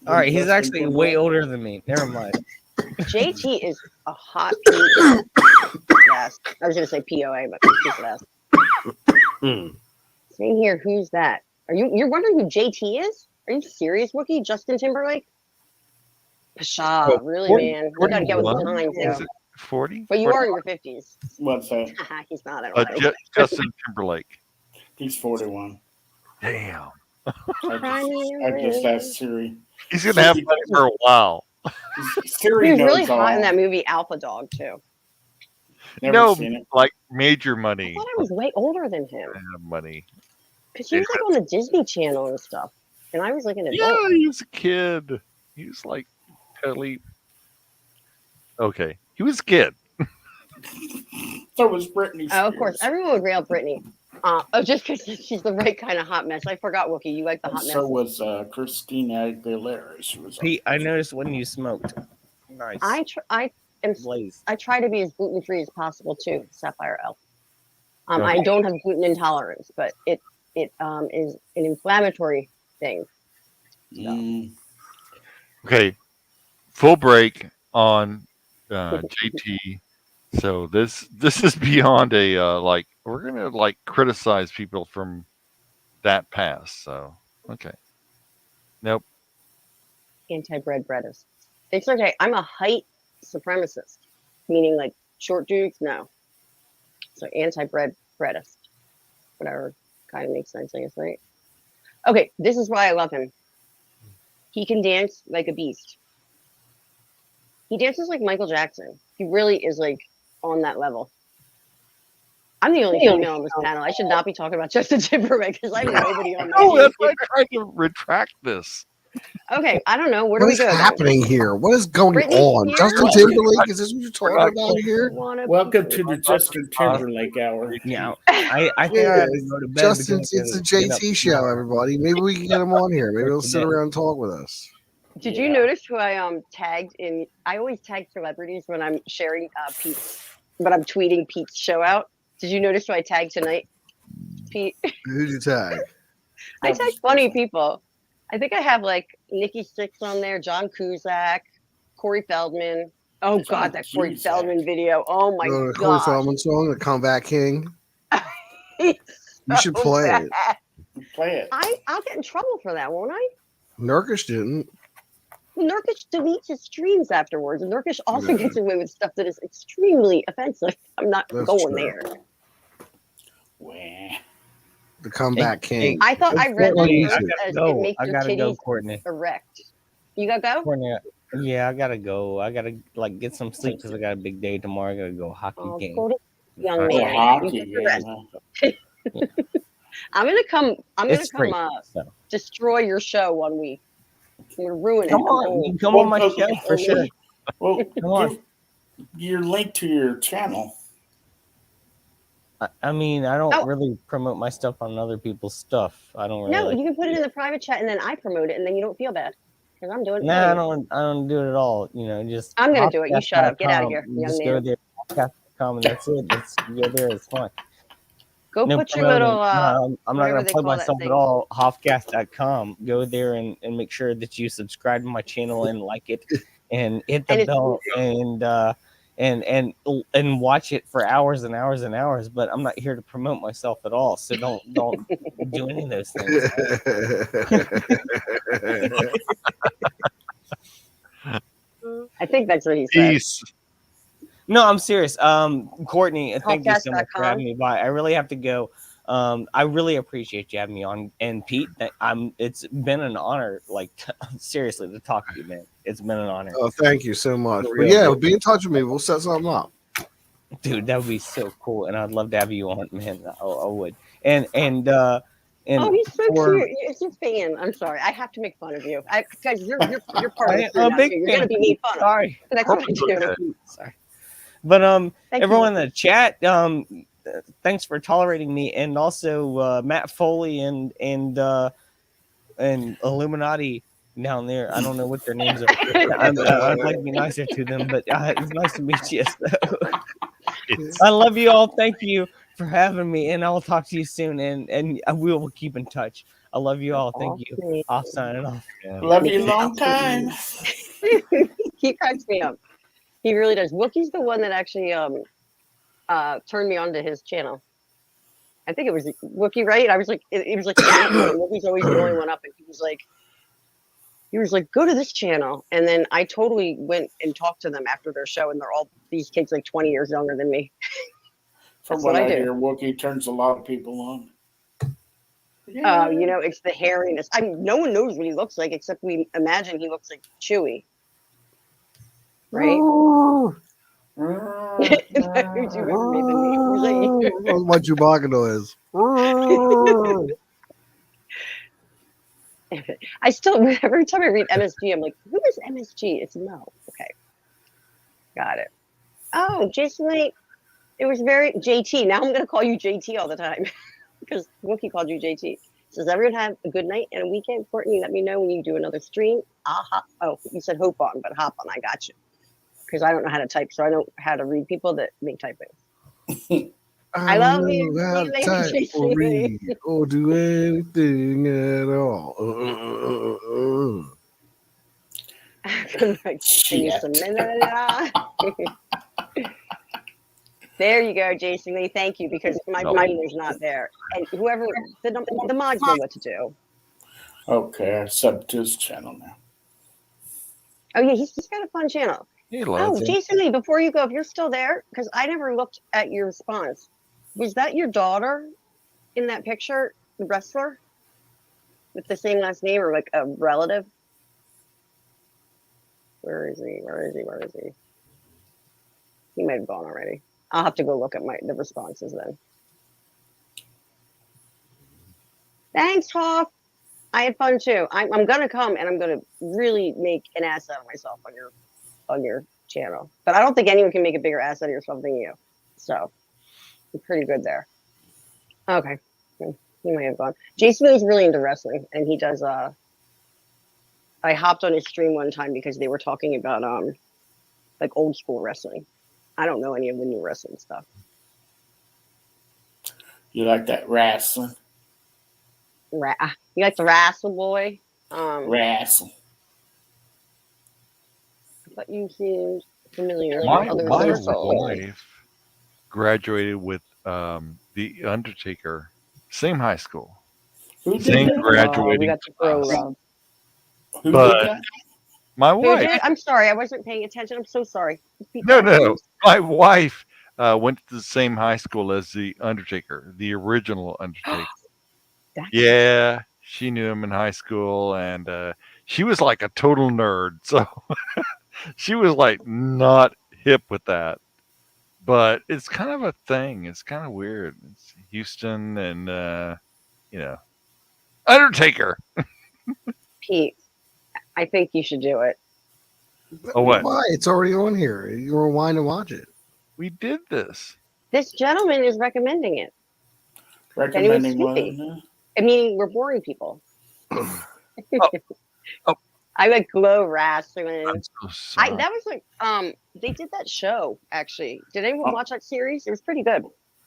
All right, he's Justin actually Timberlake? way older than me. Never mind. JT is a hot piece of ass. I was going to say POA, but piece of ass. Saying here, who's that? You're wondering who JT is? Are you serious, Wookie? Justin Timberlake? Pshaw, really, 40, man. You got to get with the 41? times Is there. it 40? But you 40? are in your 50s. What's that? He's not, I don't think. Justin Timberlake. He's 41. Damn. I just asked Siri. He's going to have money for a while. Siri He was knows really hot all. in that movie Alpha Dog, too. Never seen it. Like major I money. thought I was way older than him. Money. Because he was like on the Disney Channel and stuff. And I was like an adult. Yeah, he was a kid. He was like totally. Okay. He was a kid. So was Britney Spears. Oh, of course. Everyone would rail Britney. Just because she's the right kind of hot mess. I forgot, Wookie. You like the hot mess. So was Christina Aguilera. She was. Pete, I noticed when you smoked. Nice. I try to be as gluten free as possible too, Sapphire Elf. I don't have gluten intolerance, but it is an inflammatory thing. So. Okay. Full break on JT. So this is beyond a like we're gonna like criticize people from that past. So okay. Nope. Anti-bread breadist. It's okay. I'm a height supremacist, meaning like short dudes. No. So anti-bread breadist, whatever kind of makes sense, I guess, right? Okay, this is why I love him. He can dance like a beast. He dances like Michael Jackson. He really is like on that level. I'm the only female on this panel. I should not be talking about Justin Timberlake because I have nobody on my Oh, team. that's why I tried to retract this. Okay, I don't know. Where do What we is go? happening here? What is going Britney on? Spears? Justin Timberlake? Is this what you're talking about here? Welcome to the Justin Timberlake hour. Yeah, I think I have to go to bed. Justin, because I it's a gotta get up JT show, tomorrow. everybody. Maybe we can get him on here. Maybe he'll sit around and talk with us. Did you notice who I tagged in? I always tag celebrities when I'm sharing Pete's, but I'm tweeting Pete's show out. Did you notice who I tagged tonight, Pete? Who'd you tag? I tag funny people. I think I have like Nikki Sixx on there, John Cusack, Corey Feldman. Oh God, that Corey Feldman video. Oh my The God. Corey Feldman song, the Comeback King. You should play it. Play it. I'll get in trouble for that, won't I? Nurkish didn't. Nurkish deletes his streams afterwards, and Nurkish also Yeah. gets away with stuff that is extremely offensive. I'm not That's going true. there. The Comeback King. I thought I read that Courtney, first I gotta as go. it makes I your gotta go, titties Courtney. erect. You gotta go? Courtney, yeah, I gotta go. I gotta like get some sleep because I got a big day tomorrow. I gotta go hockey game. Go to young Hockey man. hockey You get the game, rest. I'm gonna come. I'm It's gonna come. free, so. Destroy your show one week. I'm gonna ruin Come it. on, you can come on my show for sure. Well, Come on. give your link to your channel. I mean, I don't Oh. really promote my stuff on other people's stuff. I don't really. No, like you can put it in the private chat, and then I promote it, and then you don't feel bad because I'm doing it. Nah, I for you. don't do it at all. You know, just I'm gonna do it. You shut up. Get out of here, You young just man. go there, podcast.com, and that's it. Just go there. It's fun. Go No put your promoting. little. I'm not whatever gonna they plug call that myself thing. at all. Hoffcast.com. Go there and make sure that you subscribe to my channel and like it, and hit the And it's- bell and watch it for hours and hours and hours. But I'm not here to promote myself at all, so don't do any of those things. I think that's what he said. Peace. No, I'm serious. Courtney, thank you so much for Hoffcast.com. having me by. I really have to go. I really appreciate you having me on. And Pete, it's been an honor, like seriously, to talk to you, man. It's been an honor. Oh, thank you so much. But yeah, be in touch with me. We'll set something up. Dude, that would be so cool, and I'd love to have you on, man. I would. And oh, he's so cute. It's your fan. I'm sorry, I have to make fun of you, guys. You're part of the crew now, too. You're gonna be made fun of. Sorry, that's what I do. Sorry, but Thank everyone you. in the chat, thanks for tolerating me, and also Matt Foley and Illuminati down there. I don't know what their names are. I'd like to be nicer to them, but it's nice to meet you. I love you all. Thank you for having me, and I'll talk to you soon. And we will keep in touch. I love you all. Thank you. I'll sign it off. Love you long time. He cracks me up. He really does. Wookie's the one that actually turned me on to his channel. I think it was Wookie, right? I was like, it was like Wookie's always the only one up, and he was like, go to this channel. And then I totally went and talked to them after their show, and they're all these kids like 20 years younger than me. From what I hear, Wookie turns a lot of people on. Yeah. It's the hairiness. No one knows what he looks like except we imagine he looks like Chewy. Right? That's my Chewbacca noise. I still, every time I read MSG, I'm like, who is MSG? It's Mo. Okay. Got it. Oh, Jason Knight. It was very JT. Now I'm going to call you JT all the time because Wookie called you JT. Says, everyone have a good night and a weekend. Courtney, let me know when you do another stream. Oh, you said hope on, but hop on. I got you. Because I don't know how to type, so I don't know how to read people that make typings. I love you. How to type or read or do anything at all. There you go, Jason Lee. Thank you, because my is not there. And whoever, the mods know what to do. Okay, I subbed to his channel now. Oh, yeah, he's got a fun channel. Jason Lee, before you go, if you're still there, because I never looked at your response. Was that your daughter in that picture, the wrestler? With the same last name or like a relative? Where is he? He might have gone already. I'll have to go look at the responses then. Thanks, Hoff. I had fun too. I'm gonna come and I'm gonna really make an ass out of myself on your channel. But I don't think anyone can make a bigger ass out of yourself than you. So you're pretty good there. Okay. He might have gone. Jason is really into wrestling, and he does I hopped on his stream one time because they were talking about like old school wrestling. I don't know any of the new wrestling stuff. You like that wrestling? You like the wrestle, boy? Wrestle. But you seem familiar. My wife graduated with the Undertaker, same high school. Same graduating class. But my wife. I'm sorry, I wasn't paying attention. I'm so sorry. No. My wife went to the same high school as the Undertaker, the original Undertaker. Yeah, she knew him in high school, and she was like a total nerd. So she was like not hip with that. But it's kind of a thing. It's kind of weird. It's Houston and, Undertaker. Pete, I think you should do it. Oh, what? Why? It's already on here. You rewind and watch it. We did this. This gentleman is recommending it. Recommending what? I mean, we're boring people. I like Glow Wrestling. That was like they did that show actually. Did anyone watch that series? It was pretty good.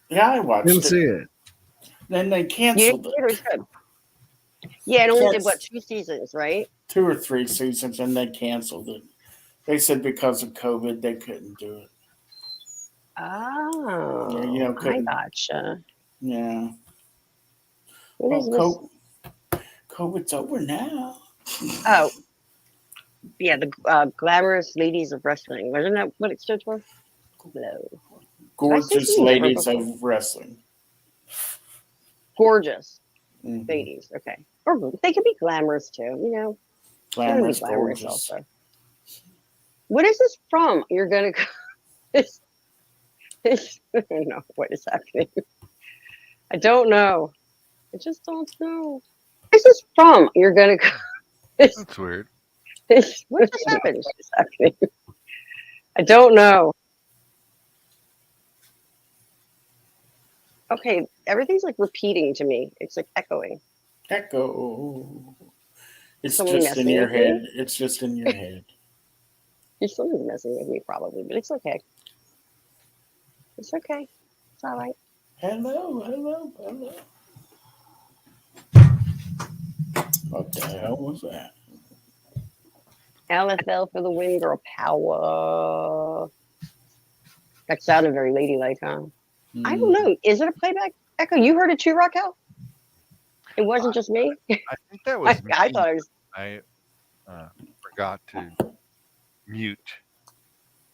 Yeah, I watched it. Didn't see it. Then they canceled it. It was good. Yeah, it only did 2 seasons, right? 2 or 3 seasons, and they canceled it. They said because of COVID they couldn't do it. Oh, yeah, I gotcha. Yeah. COVID's over now. Oh, yeah, the Glamorous Ladies of Wrestling. Wasn't that what it stood for? Gorgeous Ladies of Wrestling. gorgeous Mhm. ladies. Okay, or they can be glamorous too. You know, Glamorous, glamorous gorgeous. also. What is this from? You're gonna go. This, no, what is happening? I don't know. I just don't know. What is this from? You're gonna go. That's weird. What just happened? What is happening? I don't know. Okay, everything's like repeating to me. It's like echoing. Echo. It's Someone just in messing your with me? head. It's just in your head. Someone's messing with me probably, but it's okay. It's okay. It's all right. Hello, hello, hello. What the hell was that? LFL for the win, girl power. That sounded very ladylike, huh? I don't know. Is it a playback echo? You heard it too, Raquel? It wasn't just me? I think that was me. I thought it was. I forgot to mute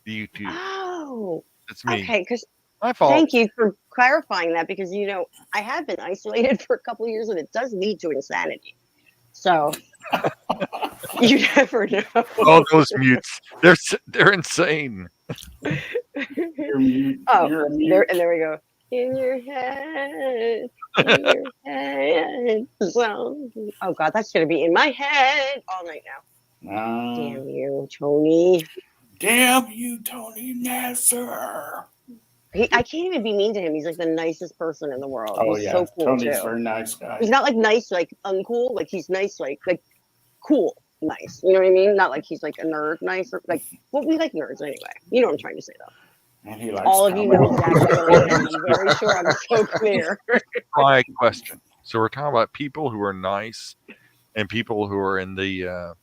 the YouTube. Oh, It's me. okay. Because My fault. thank you for clarifying that because, you know, I have been isolated for a couple of years and it does lead to insanity. So you never know. Oh, those mutes. They're insane. You're mute. Oh, You're a mute. there we go. In your head, in your head. Well, oh God, that's gonna be in my head all night now. Damn you, Tony. Damn you, Tony Nasser. I can't even be mean to him. He's like the nicest person in the world. Oh He's yeah, so cool Tony's a too. very nice guy. He's not like nice, like uncool. Like he's nice, like cool, nice. You know what I mean? Not like he's like a nerd, nice. Or, like, well, we like nerds anyway. You know what I'm trying to say though. And he likes all of you know exactly what I'm saying. I'm very sure I'm so clear. My question. So we're talking about people who are nice and people who are in the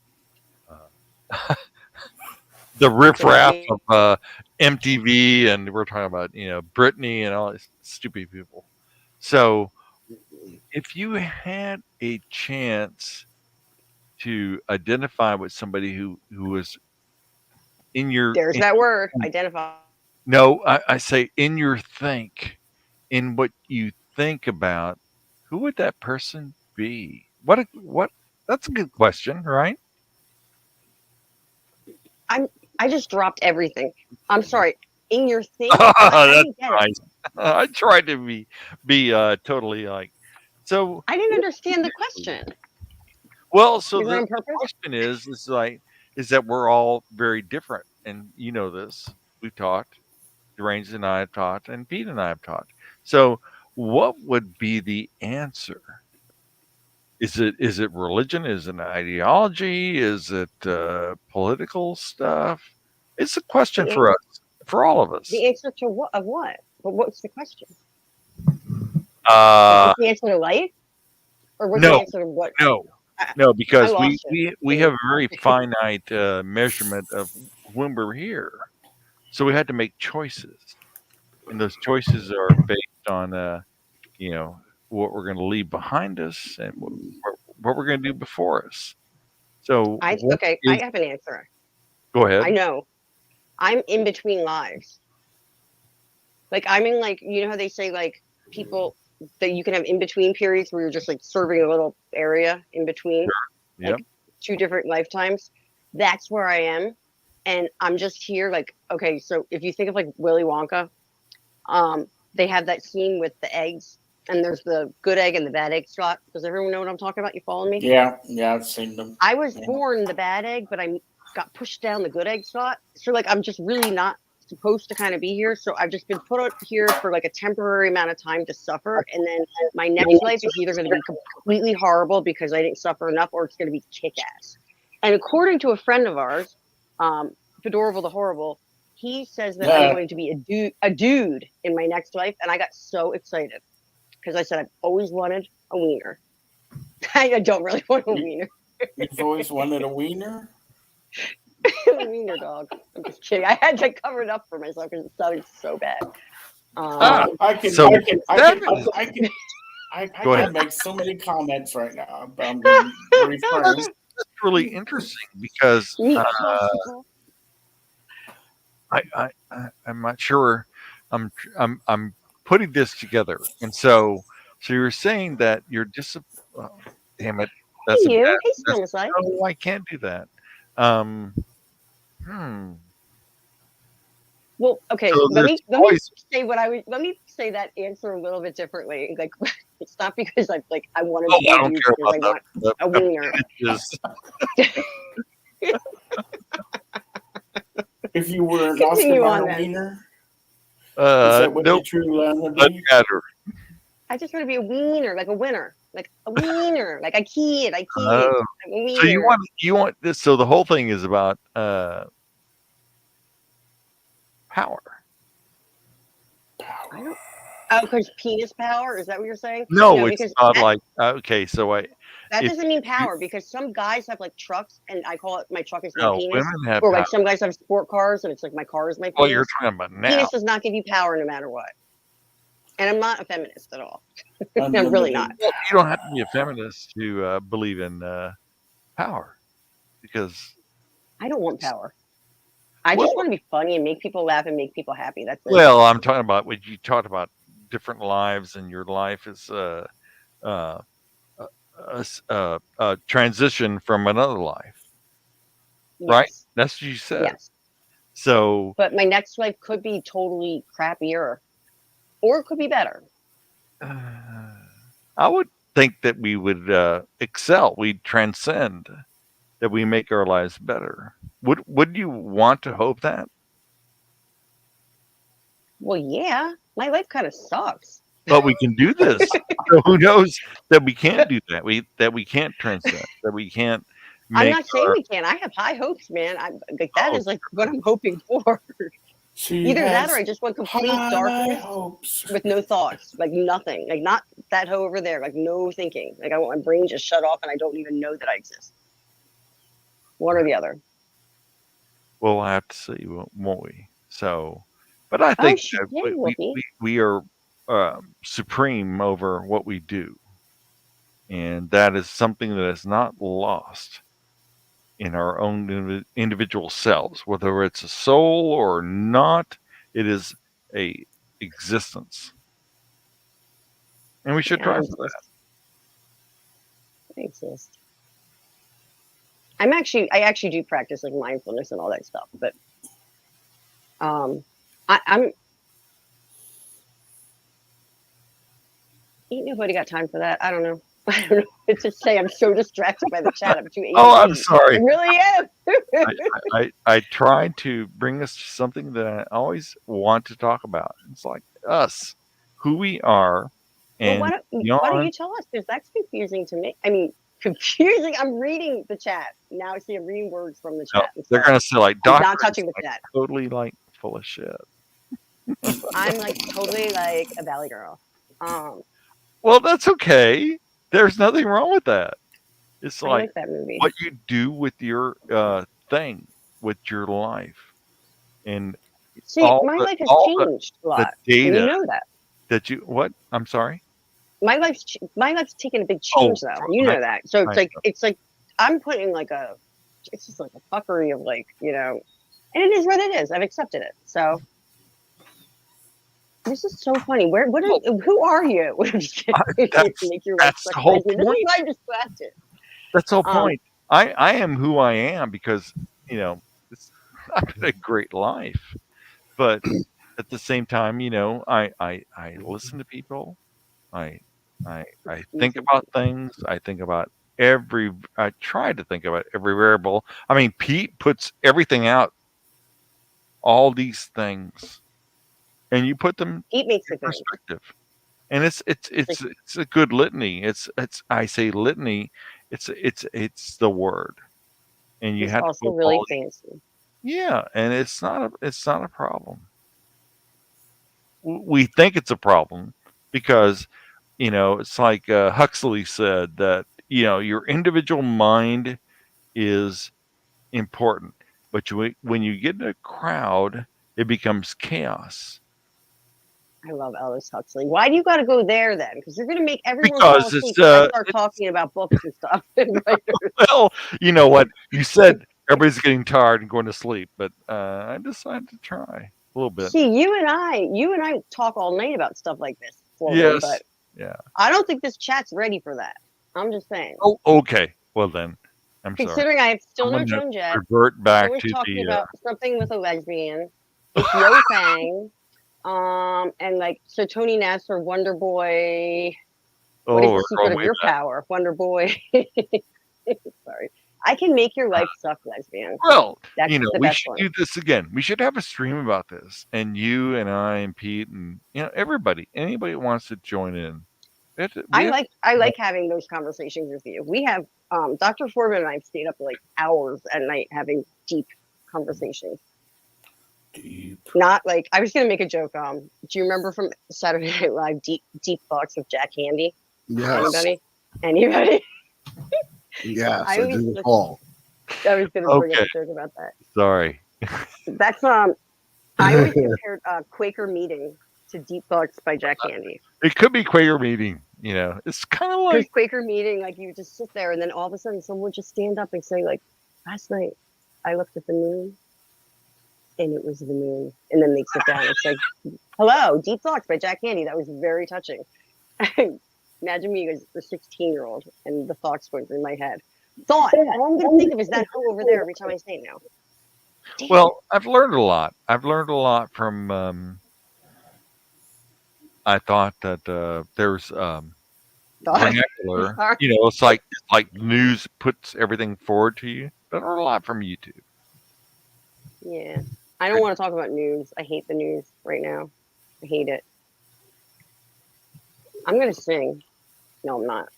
riffraff of MTV, and we're talking about Britney and all these stupid people. So if you had a chance to identify with somebody who was in your there's that word, identify. No, I say in your think, in what you think about, who would that person be? What? That's a good question, right? I just dropped everything. I'm sorry. In your think, That's nice. I tried to be totally like. So I didn't understand the question. Well, so Is that the on purpose? question is that we're all very different, and you know this. We've talked. Deranged and I have talked, and Pete and I have talked. So, what would be the answer? Is it religion? Is it an ideology? Is it political stuff? It's a question for us, for all of us. The answer to what? Of what? But what's the question? What's the answer to life, or what's no, the answer to what? no, because we have a very finite measurement of when we're here, so we had to make choices, and those choices are based on what we're going to leave behind us and what we're going to do before us. So I have an answer. Go ahead. I know. I'm in between lives. Like I'm in you know how they say like people that you can have in between periods where you're just like serving a little area in between, Yep. like 2 different lifetimes. That's where I am, and I'm just here. Like okay, so if you think of like Willy Wonka, they have that scene with the eggs, and there's the good egg and the bad egg shot. Does everyone know what I'm talking about? You following me? Yeah, I've seen them. I was born the bad egg, but I got pushed down the good egg slot. So like I'm just really not supposed to kind of be here. So I've just been put out here for like a temporary amount of time to suffer. And then my next life is either going to be completely horrible because I didn't suffer enough, or it's going to be kick ass. And according to a friend of ours, Fedorable the Horrible, he says that I'm going to be a dude in my next life. And I got so excited because I said I've always wanted a wiener. I don't really want a wiener. You've always wanted a wiener? A wiener dog. I'm just kidding. I had to cover it up for myself because it sounded so bad. I can make so many comments right now. But I'm going to refrain. That's really interesting because I'm not sure. I'm putting this together, and so So you're saying that you're just, damn it, Hey, that's a bad. you. Hey, That's, Smells Like. no, I can't do that. Hmm. Well, okay. So Let there's me always. say what I would. Let me say that answer a little bit differently. Like, it's not because I wanted Oh, to be I don't huge care because I about want the a wiener. appendages. If you were an Continue Oscar on, Mayer then. wiener, is that what Nope. you truly want to Doesn't be? matter. I just want to be a wiener, like a winner, like a wiener, like a kid, like Oh. a wiener. So you want this? So the whole thing is about power. I don't. Oh, because penis power? Is that what you're saying? No, it's because not like okay. So that if doesn't mean you, power because some guys have like trucks, and I call it my truck is my no, penis. women have Or power. like some guys have sport cars, and it's like my car is my Well, you're penis. talking about now. Penis does not give you power no matter what. And I'm not a feminist at all. I'm really not. Well, you don't have to be a feminist to believe in power, because I don't want power. I just want to be funny and make people laugh and make people happy. That's it. well, I'm talking about what you talked about, different lives, and your life is a transition from another life, right? Yes. That's what you said. Yes. So, But my next life could be totally crappier, or it could be better. I would think that we would excel, we'd transcend, that we make our lives better. Would you want to hope that? Well, yeah, my life kind of sucks. But we can do this. So who knows that we can't do that? We can't transcend. That we can't I'm make. not saying we can. I have high hopes, man. That is like what I'm hoping for. Either that or I just want complete darkness with no thoughts, like nothing, like not that hoe over there, like no thinking. Like I want my brain just shut off and I don't even know that I exist. One or the other. We'll have to see, won't we? So, but I think that we are supreme over what we do, and that is something that is not lost in our own individual selves, whether it's a soul or not. It is a existence, and we should try for that. I exist. I actually do practice like mindfulness and all that stuff, but I'm ain't nobody got time for that. I don't know. I don't know what to say. I'm so distracted by the chat. I'm too angry. Oh, I'm sorry. I really am. I tried to bring us to something that I always want to talk about. It's like us, who we are, and why don't you tell us? Because that's confusing to me. I mean, confusing. I'm reading the chat now. See, I'm reading words from the chat. They're gonna say like, I'm not touching the chat. Totally like full of shit. I'm like totally like a valley girl. Well, that's okay. There's nothing wrong with that. It's like that movie. What you do with your thing, with your life, and see, my life has changed a lot. The data, and you know that you what? I'm sorry. My life's taken a big change though. You know that. So it's like I'm putting like it's just like a fuckery of like and it is what it is. I've accepted it. So. This is so funny. Who are you? That's the whole point. That's the whole point. I am who I am because it's not been a great life, but at the same time, I listen to people. I think about things. I try to think about every variable. I mean, Pete puts everything out, all these things, and you put them in perspective. And it's a good litany. I say litany. It's the word, and you have also really fancy. Yeah, and it's not a problem. We think it's a problem because it's like Huxley said that your individual mind is important, but when you get in a crowd, it becomes chaos. I love Aldous Huxley. Why do you got to go there then? Because you're going to make everyone fall asleep. I start talking about books and stuff. Well, you know what you said. Everybody's getting tired and going to sleep, but I decided to try a little bit. See, you and I talk all night about stuff like this. Yes, but Yeah. I don't think this chat's ready for that. I'm just saying. Oh, okay. Well then, I'm sorry. Considering I have still I'm no gonna Joan yet. revert back Someone's to talking the. about something with a lesbian. It's Yo Fang. And like, so Tony Ness or Wonder Boy. What is Oh, the we're secret going of way your back. power, Wonder Boy? Sorry. I can make your life suck, lesbian. Well, That's the we best should one. do this again. We should have a stream about this, and you and I and Pete and everybody, anybody that wants to join in. I like having those conversations with you. We have Dr. Foreman and I have stayed up like hours at night having deep conversations. Not like, I was gonna make a joke. Do you remember from Saturday Night Live, Deep Thoughts with Jack Handy? Yes. Anybody? Yes, I do recall. I was gonna bring up a joke about that. Sorry. That's I always compared Quaker Meeting to Deep Thoughts by Jack Handy. It could be Quaker Meeting. It's kind of like Because Quaker Meeting, like you just sit there, and then all of a sudden someone would just stand up and say, like, last night I looked at the moon, and it was the moon. And then they sit down and it's like, hello, Deep Thoughts by Jack Handy. That was very touching. Imagine me as a 16-year-old and the thoughts going through my head. All I'm going to think of is that hoe over there every time I say it now. Damn. Well, I've learned a lot. I've learned a lot from. I thought that there's vernacular. It's like news puts everything forward to you. But I learned a lot from YouTube. Yeah, I don't want to talk about news. I hate the news right now. I hate it. I'm going to sing. No, I'm not.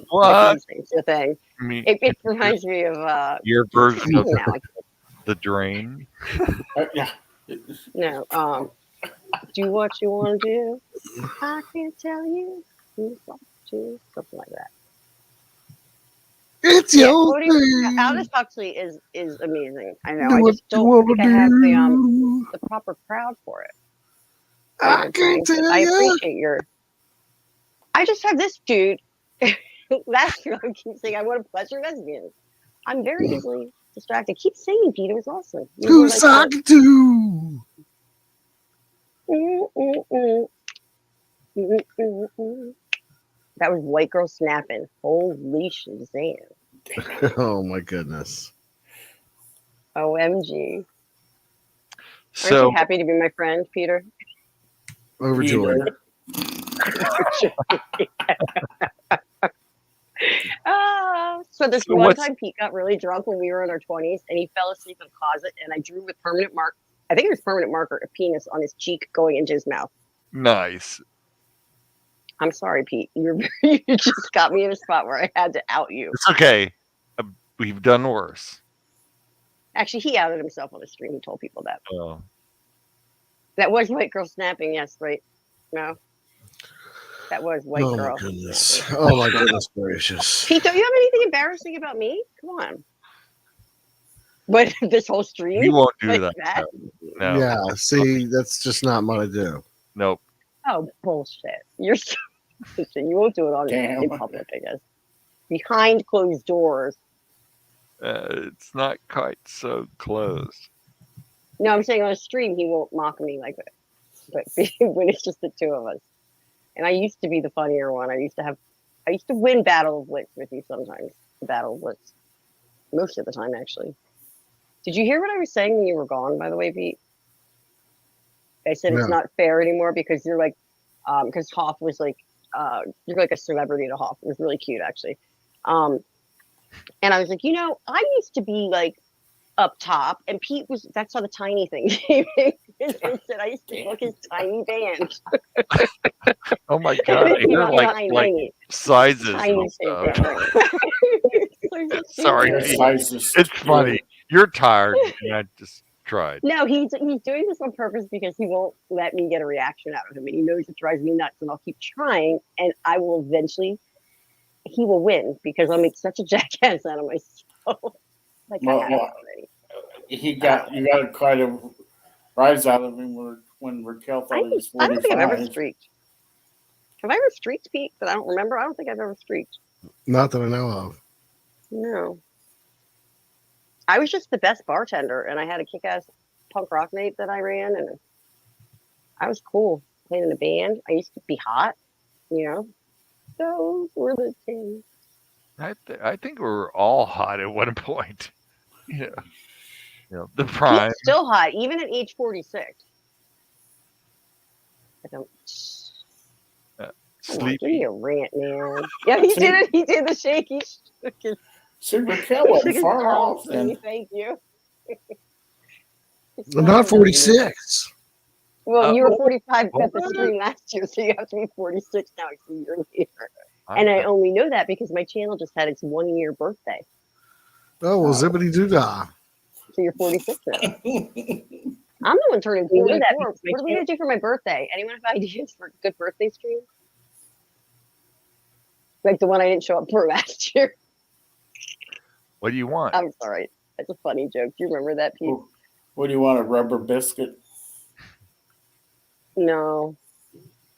What? It's the thing. I mean, It reminds me of your version of now. the drain. Yeah. No. Do what you want to do. I can't tell you. Something like that. It's your thing. Aldous Huxley is amazing. I know. I just don't think I have the proper crowd for it. I can't tell you. I appreciate your. I just have this dude. Last year I keep saying I want to pleasure lesbians. I'm very easily distracted. Keep singing, Peter. It was awesome. Who's talking to? That was White Girl Snapping. Holy Shazam. Oh my goodness. OMG. So, aren't you happy to be my friend, Peter? Overjoyed. So this one time Pete got really drunk when we were in our 20s and he fell asleep in the closet and I drew with permanent mark. I think it was permanent marker, a penis on his cheek going into his mouth. Nice. I'm sorry, Pete. You just got me in a spot where I had to out you. It's okay. We've done worse. Actually, he outed himself on the stream. He told people that. Oh. That was White Girl Snapping. Yes, right. No. That was White Girl. Oh, my goodness. Oh, my goodness gracious. Pete, don't you have anything embarrassing about me? Come on. But this whole stream? You won't do like that. No. Yeah, see, that's just not what I do. Nope. Oh, bullshit. You're so you won't do it in public, I guess. Behind closed doors. It's not quite so close. No, I'm saying on a stream he won't mock me like that. But when it's just the two of us. And I used to be the funnier one. I used to win Battle of Wits with you sometimes. The Battle of Wits. Most of the time, actually. Did you hear what I was saying when you were gone, by the way, Pete? I said it's not fair anymore because you're like, because Hoff was like, you're like a celebrity to Hoff. It was really cute, actually. And I was like, I used to be like up top, and Pete was, that's how the tiny thing came in. I said, I used to book his tiny band. Oh my God. I hear like sizes and stuff. Sorry. It's funny. You're tired. And I just tried. No, he's doing this on purpose because he won't let me get a reaction out of him. And he knows it drives me nuts. And I'll keep trying. And I will eventually, he will win because I'll make such a jackass out of myself. Like I have already. You got quite a rise out of him when Raquel thought he was 45. I don't think I've ever streaked. Have I ever streaked, Pete? That I don't remember. I don't think I've ever streaked. Not that I know of. No. I was just the best bartender, and I had a kick-ass punk rock night that I ran, and I was cool. Playing in a band. I used to be hot, Those were the days. I think we were all hot at one point. Yeah. The He's prime. still hot, even at age 46. I don't. Come on, give me a rant, man. Yeah, he did it. He did the shake. He shook his, See, Raquel wasn't his far balls off to me. then. Thank you. I'm not 46. Well, you were 45 at the what? stream last year, so you have to be 46 now. It's a year later. And I only know that because my channel just had its 1-year birthday. Oh, well, zippity doo dah. So you're 46 now. I'm the one turning 44. What are we going to do for my birthday? Anyone have ideas for a good birthday stream? Like the one I didn't show up for last year. What do you want? I'm sorry. That's a funny joke. Do you remember that, Pete? What do you want, a rubber biscuit? No.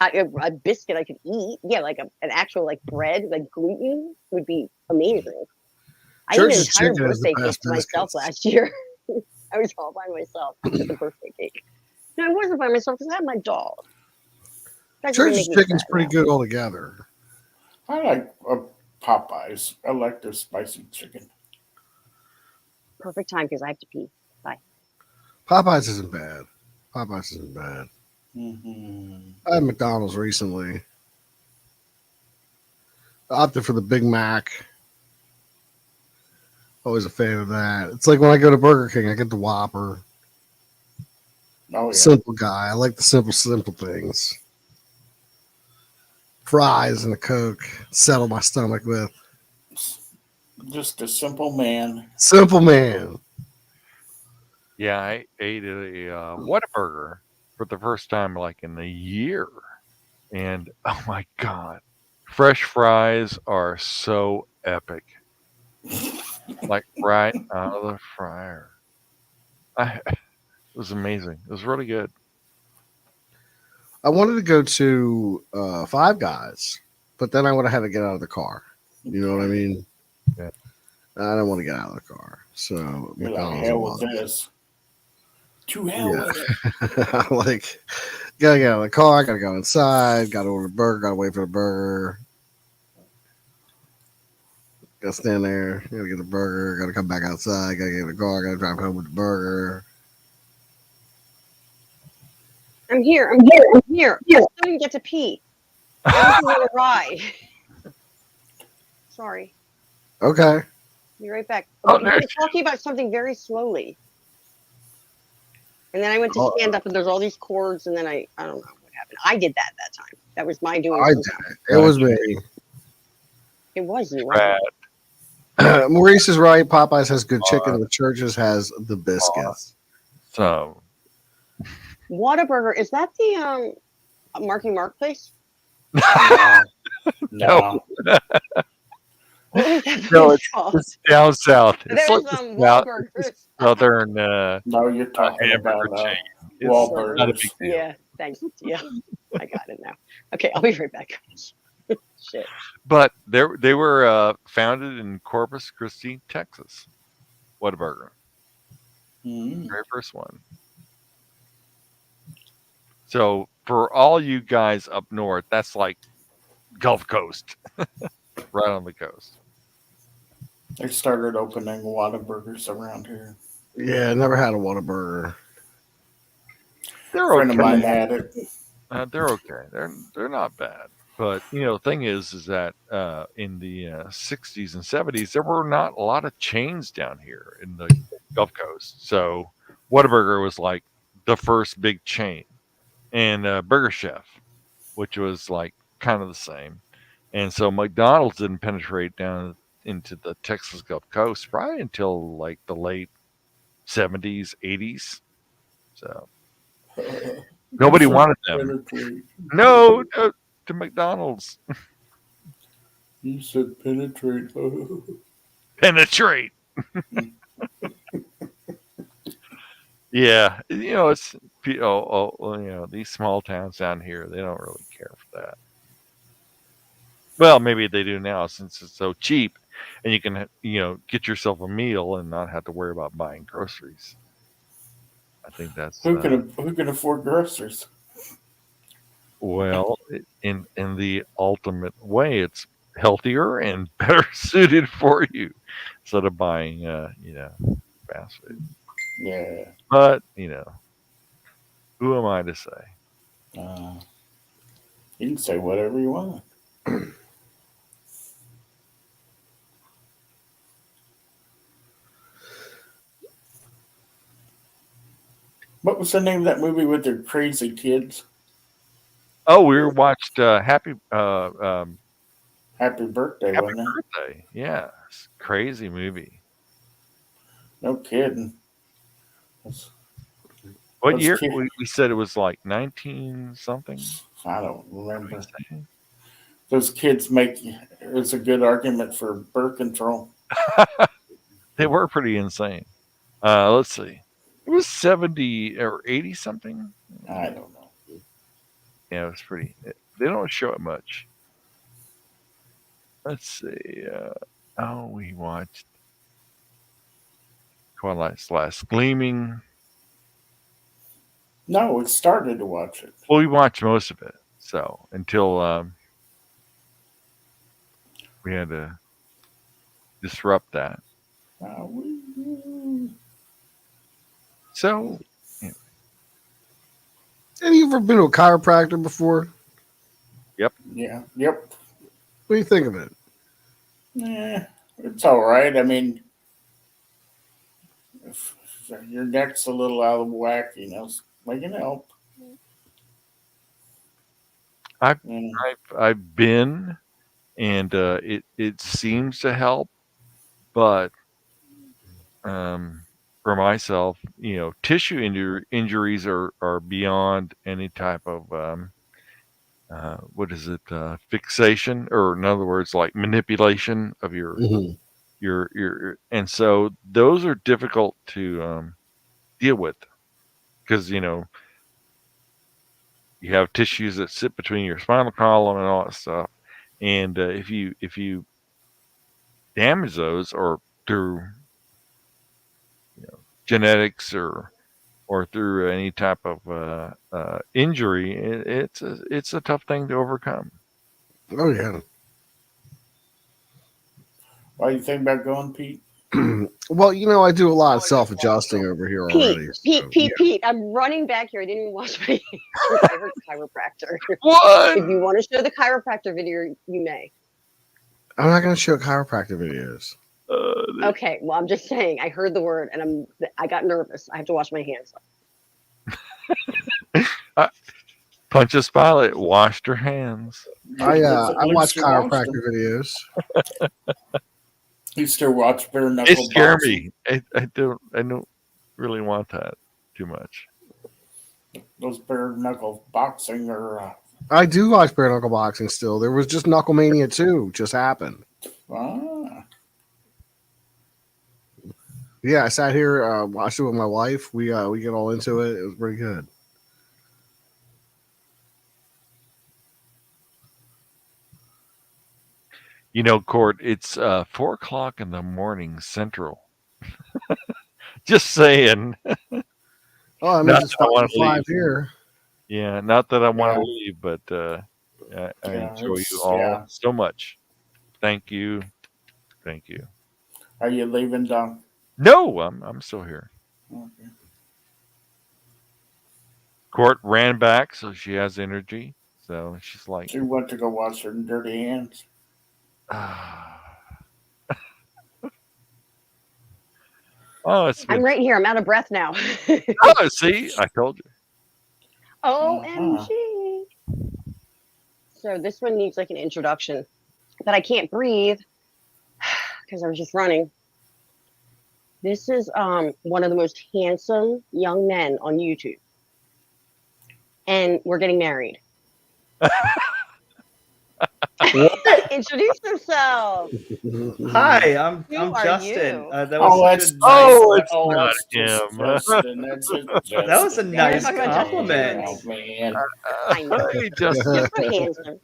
A biscuit I could eat. Yeah, like an actual like bread, like gluten would be amazing. I ate an Church's entire chicken is the birthday cake best to myself biscuits. last year. I was all by myself with the birthday cake. No, I wasn't by myself because I had my dog. That's gonna Church's make me chicken's sad pretty now. good altogether. I like Popeyes. I like their spicy chicken. Perfect time because I have to pee. Bye. Popeyes isn't bad. Popeyes isn't bad. Mm-hmm. I had McDonald's recently. I opted for the Big Mac. Always a fan of that. It's like when I go to Burger King, I get the Whopper. Oh, yeah. Simple guy. I like the simple things. Fries and a Coke. Settle my stomach with. Just a simple man. Simple man. Yeah, I ate a Whataburger for the first time like in a year. And oh my God, fresh fries are so epic. Like right out of the fryer. It was amazing. It was really good. I wanted to go to Five Guys, but then I would have had to get out of the car. You know what I mean? Yeah. I don't want to get out of the car. So You're like, McDonald's hell was. with this. To hell with it. Like, gotta get out of the car, gotta go inside, gotta order a burger, gotta wait for the burger. Gotta stand there, gotta get the burger, gotta come back outside, gotta get in the car, gotta drive home with the burger. I'm here. I still didn't get to pee. I was on a ride. Sorry. Okay. Be right back. Oh, You've been talking about something very slowly. And then I went to stand up and there's all these cords and then I don't know what happened. I did that time. That was my doing. I did it. It was me. It was you. Maurice is right. Popeyes has good chicken. The Church's has the biscuits. So Whataburger, is that the Marky Mark place? No. What is that no, place called? it's down south. It's There's like Wahlburgers. southern No, you're talking hamburger about chain. It's Wahlburgers. not a big deal. Yeah, thanks. Yeah, I got it now. Okay, I'll be right back. Shit. But they were founded in Corpus Christi, Texas. Whataburger. Very first one. So for all you guys up north, that's like Gulf Coast. Right on the coast. They started opening Whataburgers around here. Yeah, I never had a Whataburger. They're A friend of okay. mine had it. They're okay. They're not bad. But the thing is that in the 60s and 70s, there were not a lot of chains down here in the Gulf Coast. So Whataburger was like the first big chain, and Burger Chef, which was like kind of the same. And so McDonald's didn't penetrate down into the Texas Gulf Coast probably until like the late 70s, 80s. So nobody wanted them. No, to McDonald's. You said penetrate. Penetrate. Yeah, it's these small towns down here, they don't really care for that. Well, maybe they do now since it's so cheap, and you can get yourself a meal and not have to worry about buying groceries. I think that's who can afford groceries. Well, in the ultimate way, it's healthier and better suited for you instead of buying, fast food. Yeah. But who am I to say? You can say whatever you want. What was the name of that movie with their crazy kids? Oh, we watched Happy Happy Birthday, Happy wasn't it? Birthday. Yeah, crazy movie. No kidding. What year? We said it was like 19 something. I don't remember. Those kids it's a good argument for birth control. They were pretty insane. Let's see. It was 70 or 80 something. I don't know. Yeah, it was pretty. They don't show it much. Let's see. We watched Twilight's Last Gleaming. No, we started to watch it. Well, we watched most of it. So until we had to disrupt that. So, have you ever been to a chiropractor before? Yep. Yeah. Yep. What do you think of it? It's all right. I mean, if your neck's a little out of whack, they can help. I've been, and it seems to help, but for myself, tissue injuries are beyond any type of what is it, fixation, or in other words, like manipulation of your and so those are difficult to deal with because you have tissues that sit between your spinal column and all that stuff, and if you damage those or through genetics or through any type of injury, it's a tough thing to overcome. Oh yeah. Why do you think about going, Pete? Well, I do a lot of self-adjusting over here already. Pete, I'm running back here. I didn't even wash my hands. I heard chiropractor. What? If you want to show the chiropractor video, you may. I'm not going to show chiropractor videos. Okay, well, I'm just saying. I heard the word, and I got nervous. I have to wash my hands. Pontius Pilate washed her hands. I watch chiropractor videos. You still watch bare knuckle It scares boxing? me. I don't really want that too much. Those bare knuckle boxing or I do watch bare knuckle boxing still. There was just Knucklemania 2 just happened. Yeah, I sat here, watched it with my wife. We get all into it. It was pretty good. Court, it's 4:00 in the morning Central. Just saying. Oh, I mean, it's 5 here. Yeah, not that I want to leave, but I enjoy you all so much. Thank you. Are you leaving, Don? No, I'm still here. Okay. Court ran back, so she has energy. So she's like, she went to go wash her dirty hands. I'm right here. I'm out of breath now. Oh, see, I told you. OMG. So this one needs like an introduction, but I can't breathe because I was just running. This is one of the most handsome young men on YouTube, and we're getting married. Introduce yourself. Hi, I'm Who are Justin. you? That was not him. That was a nice compliment. Oh, man. I know. Hey, He's Justin. so handsome.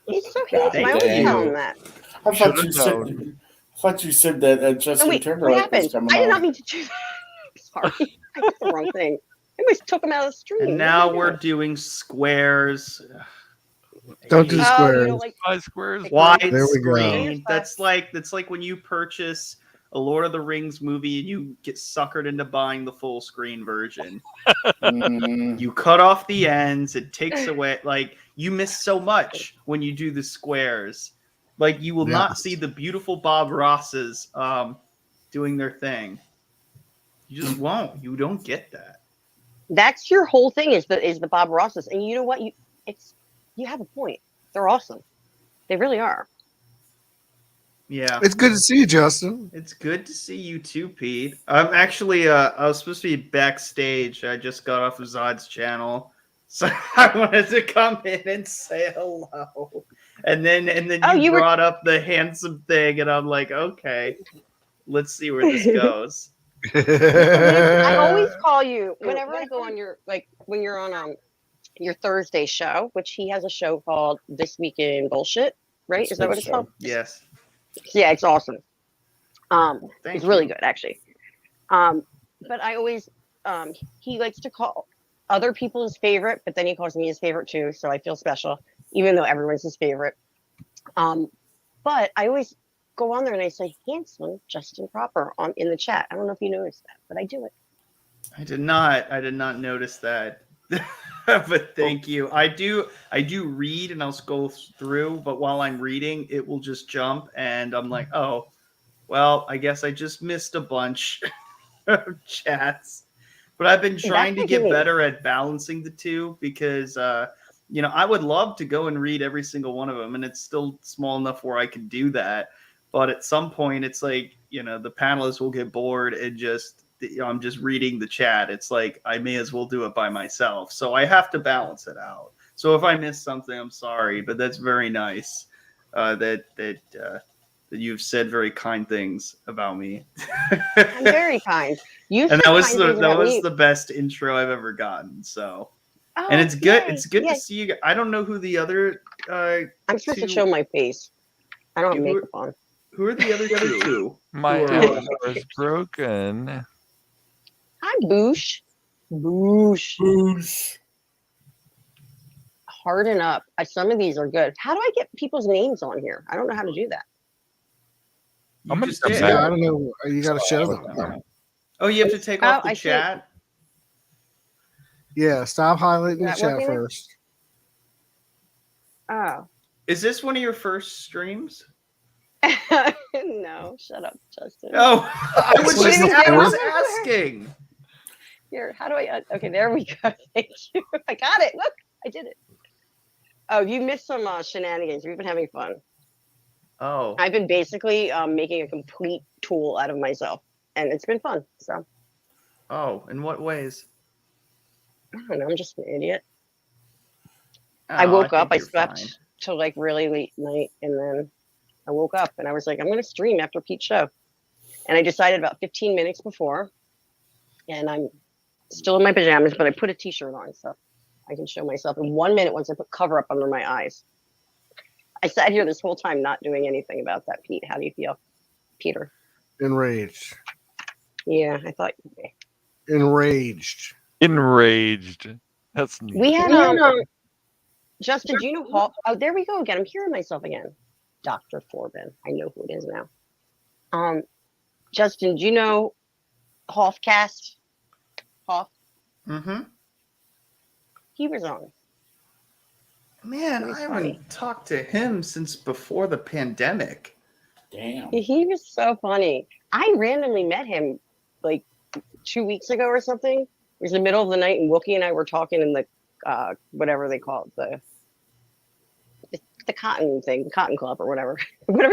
He's so handsome. I always tell him that. I thought you said that Justin What Timberlake happened? was coming I did on. not mean to do that. Sorry, I did the wrong thing. I always took them out of the stream. And now we're doing squares. Don't do squares. You don't like squares. Wide There we go. screen. That's like when you purchase a Lord of the Rings movie and you get suckered into buying the full screen version. You cut off the ends. It takes away, like, you miss so much when you do the squares. Like, you will not see the beautiful Bob Rosses doing their thing. You just won't. You don't get that. That's your whole thing is the Bob Rosses. And you know what? You have a point. They're awesome. They really are. Yeah. It's good to see you, Justin. It's good to see you too, Pete. I'm actually I was supposed to be backstage. I just got off of Zod's channel. So I wanted to come in and say hello. And then you brought up the handsome thing and I'm like, okay, let's see where this goes. I always call you whenever I go on your, like, when you're on your Thursday show, which he has a show called This Week in Bullshit, right? Is that what it's called? Yes. Yeah, it's awesome. Thank It's really you. good, actually. But I always he likes to call other people his favorite, but then he calls me his favorite too, so I feel special, even though everyone's his favorite. But I always go on there and I say handsome Justin Proper in the chat. I don't know if you noticed that, but I do it. I did not notice that. But thank you. I do read and I'll scroll through, but while I'm reading, it will just jump and I'm like, oh, well, I guess I just missed a bunch of chats. But I've been trying to get better at balancing the two because I would love to go and read every single one of them, and it's still small enough where I can do that. But at some point, it's like, the panelists will get bored and just, I'm just reading the chat. It's like, I may as well do it by myself. So I have to balance it out. So if I miss something, I'm sorry, but that's very nice that you've said very kind things about me. I'm very kind. And that was the best intro I've ever gotten. So, and it's good. Yay. It's good to see you. I don't know who the other. I'm supposed to show my face. I don't have makeup on. Who are the other two? My arrow is broken. Hi, Boosh. Boosh. Harden up. Some of these are good. How do I get people's names on here? I don't know how to do that. I don't know. You got to show them. Oh, you have to take off the chat? Yeah, stop highlighting the chat first. Oh. Is this one of your first streams? No, shut up, Justin. Oh, I was asking. Here, how do I? Okay, there we go. Thank you. I got it. Look, I did it. Oh, you missed some shenanigans. We've been having fun. Oh. I've been basically making a complete tool out of myself, and it's been fun. So. Oh, in what ways? I don't know. I'm just an idiot. Oh, I woke up. I slept till like really late night, and then I woke up and I was like, I'm going to stream after Pete's show. And I decided about 15 minutes before, and I'm still in my pajamas, but I put a t-shirt on so I can show myself in 1 minute once I put cover up under my eyes. I sat here this whole time not doing anything about that, Pete. How do you feel, Peter? Enraged. Yeah, I thought you'd be. Enraged. That's neat. We had Justin, do you know Hall? Oh, there we go again. I'm hearing myself again. Dr. Forbin. I know who it is now. Justin, do you know Hoffcast? Hoff? Mm-hmm. He was on. Man, I haven't talked to him since before the pandemic. Damn. He was so funny. I randomly met him like 2 weeks ago or something. It was the middle of the night, and Wookie and I were talking in the whatever they call it, the cotton thing, cotton club or whatever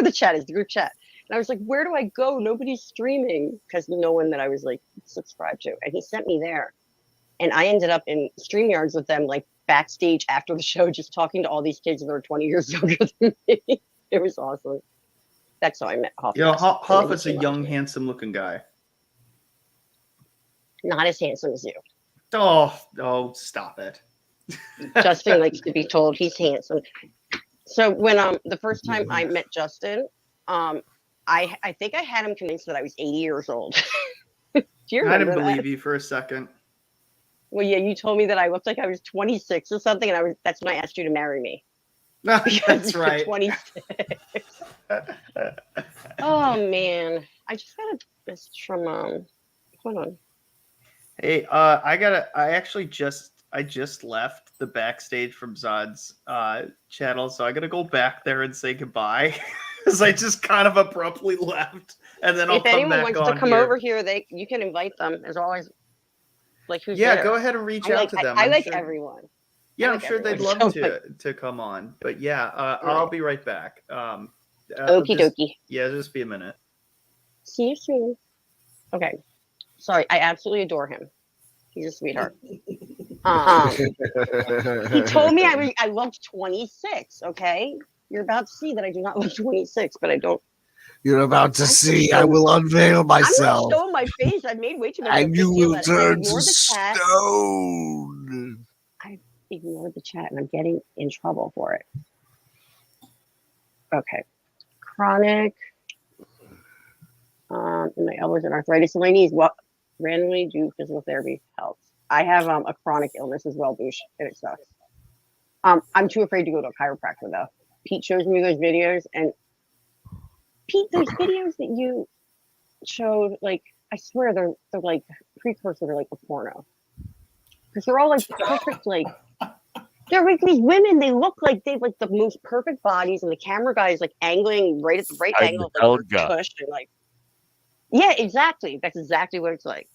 the chat is, the group chat. And I was like, where do I go? Nobody's streaming, because no one that I was like subscribed to. And he sent me there. And I ended up in StreamYards with them, like backstage after the show, just talking to all these kids that are 20 years younger than me. It was awesome. That's how I met Hoff. Hoff is a young, handsome looking guy. Not as handsome as you. Oh, stop it. Justin likes to be told he's handsome. So when the first time I met Justin, I think I had him convinced that I was 80 years old. Do you remember I didn't that? believe you for a second. Well, yeah, you told me that I looked like I was 26 or something, and that's when I asked you to marry me. That's right. 26. Oh man, I just got a message from hold on. Hey, I just left the backstage from Zod's channel, so I gotta go back there and say goodbye because I just kind of abruptly left, and then I'll If come anyone back wants on to come here. over here, you can invite them as always. Like who's Yeah, there? go ahead and reach out to them. I I'm like sure, everyone. Yeah, like I'm sure they'd everyone. love So, to come on. But yeah, I'll be right back. Okie Just, dokie. yeah, just be a minute. See you soon. Okay. Sorry, I absolutely adore him. He's a sweetheart. He told me I looked 26. Okay, you're about to see that I do not look 26, but I don't. You're about to see. I will unveil myself. I'm not showing my face. I made way too much. And you will turn to the chat. stone. I ignored the chat, and I'm getting in trouble for it. Okay, chronic. And my elbows and arthritis in my knees. What randomly do physical therapy helps? I have a chronic illness as well, Boosh, and it sucks. I'm too afraid to go to a chiropractor though. Pete shows me those videos, and Pete, those videos that you showed, like I swear they're like precursor to like a porno, because they're all like perfect, like they're like these women. They look like they've like the most perfect bodies, and the camera guy is like angling right at the right angle of like their tush, and like yeah, exactly. That's exactly what it's like.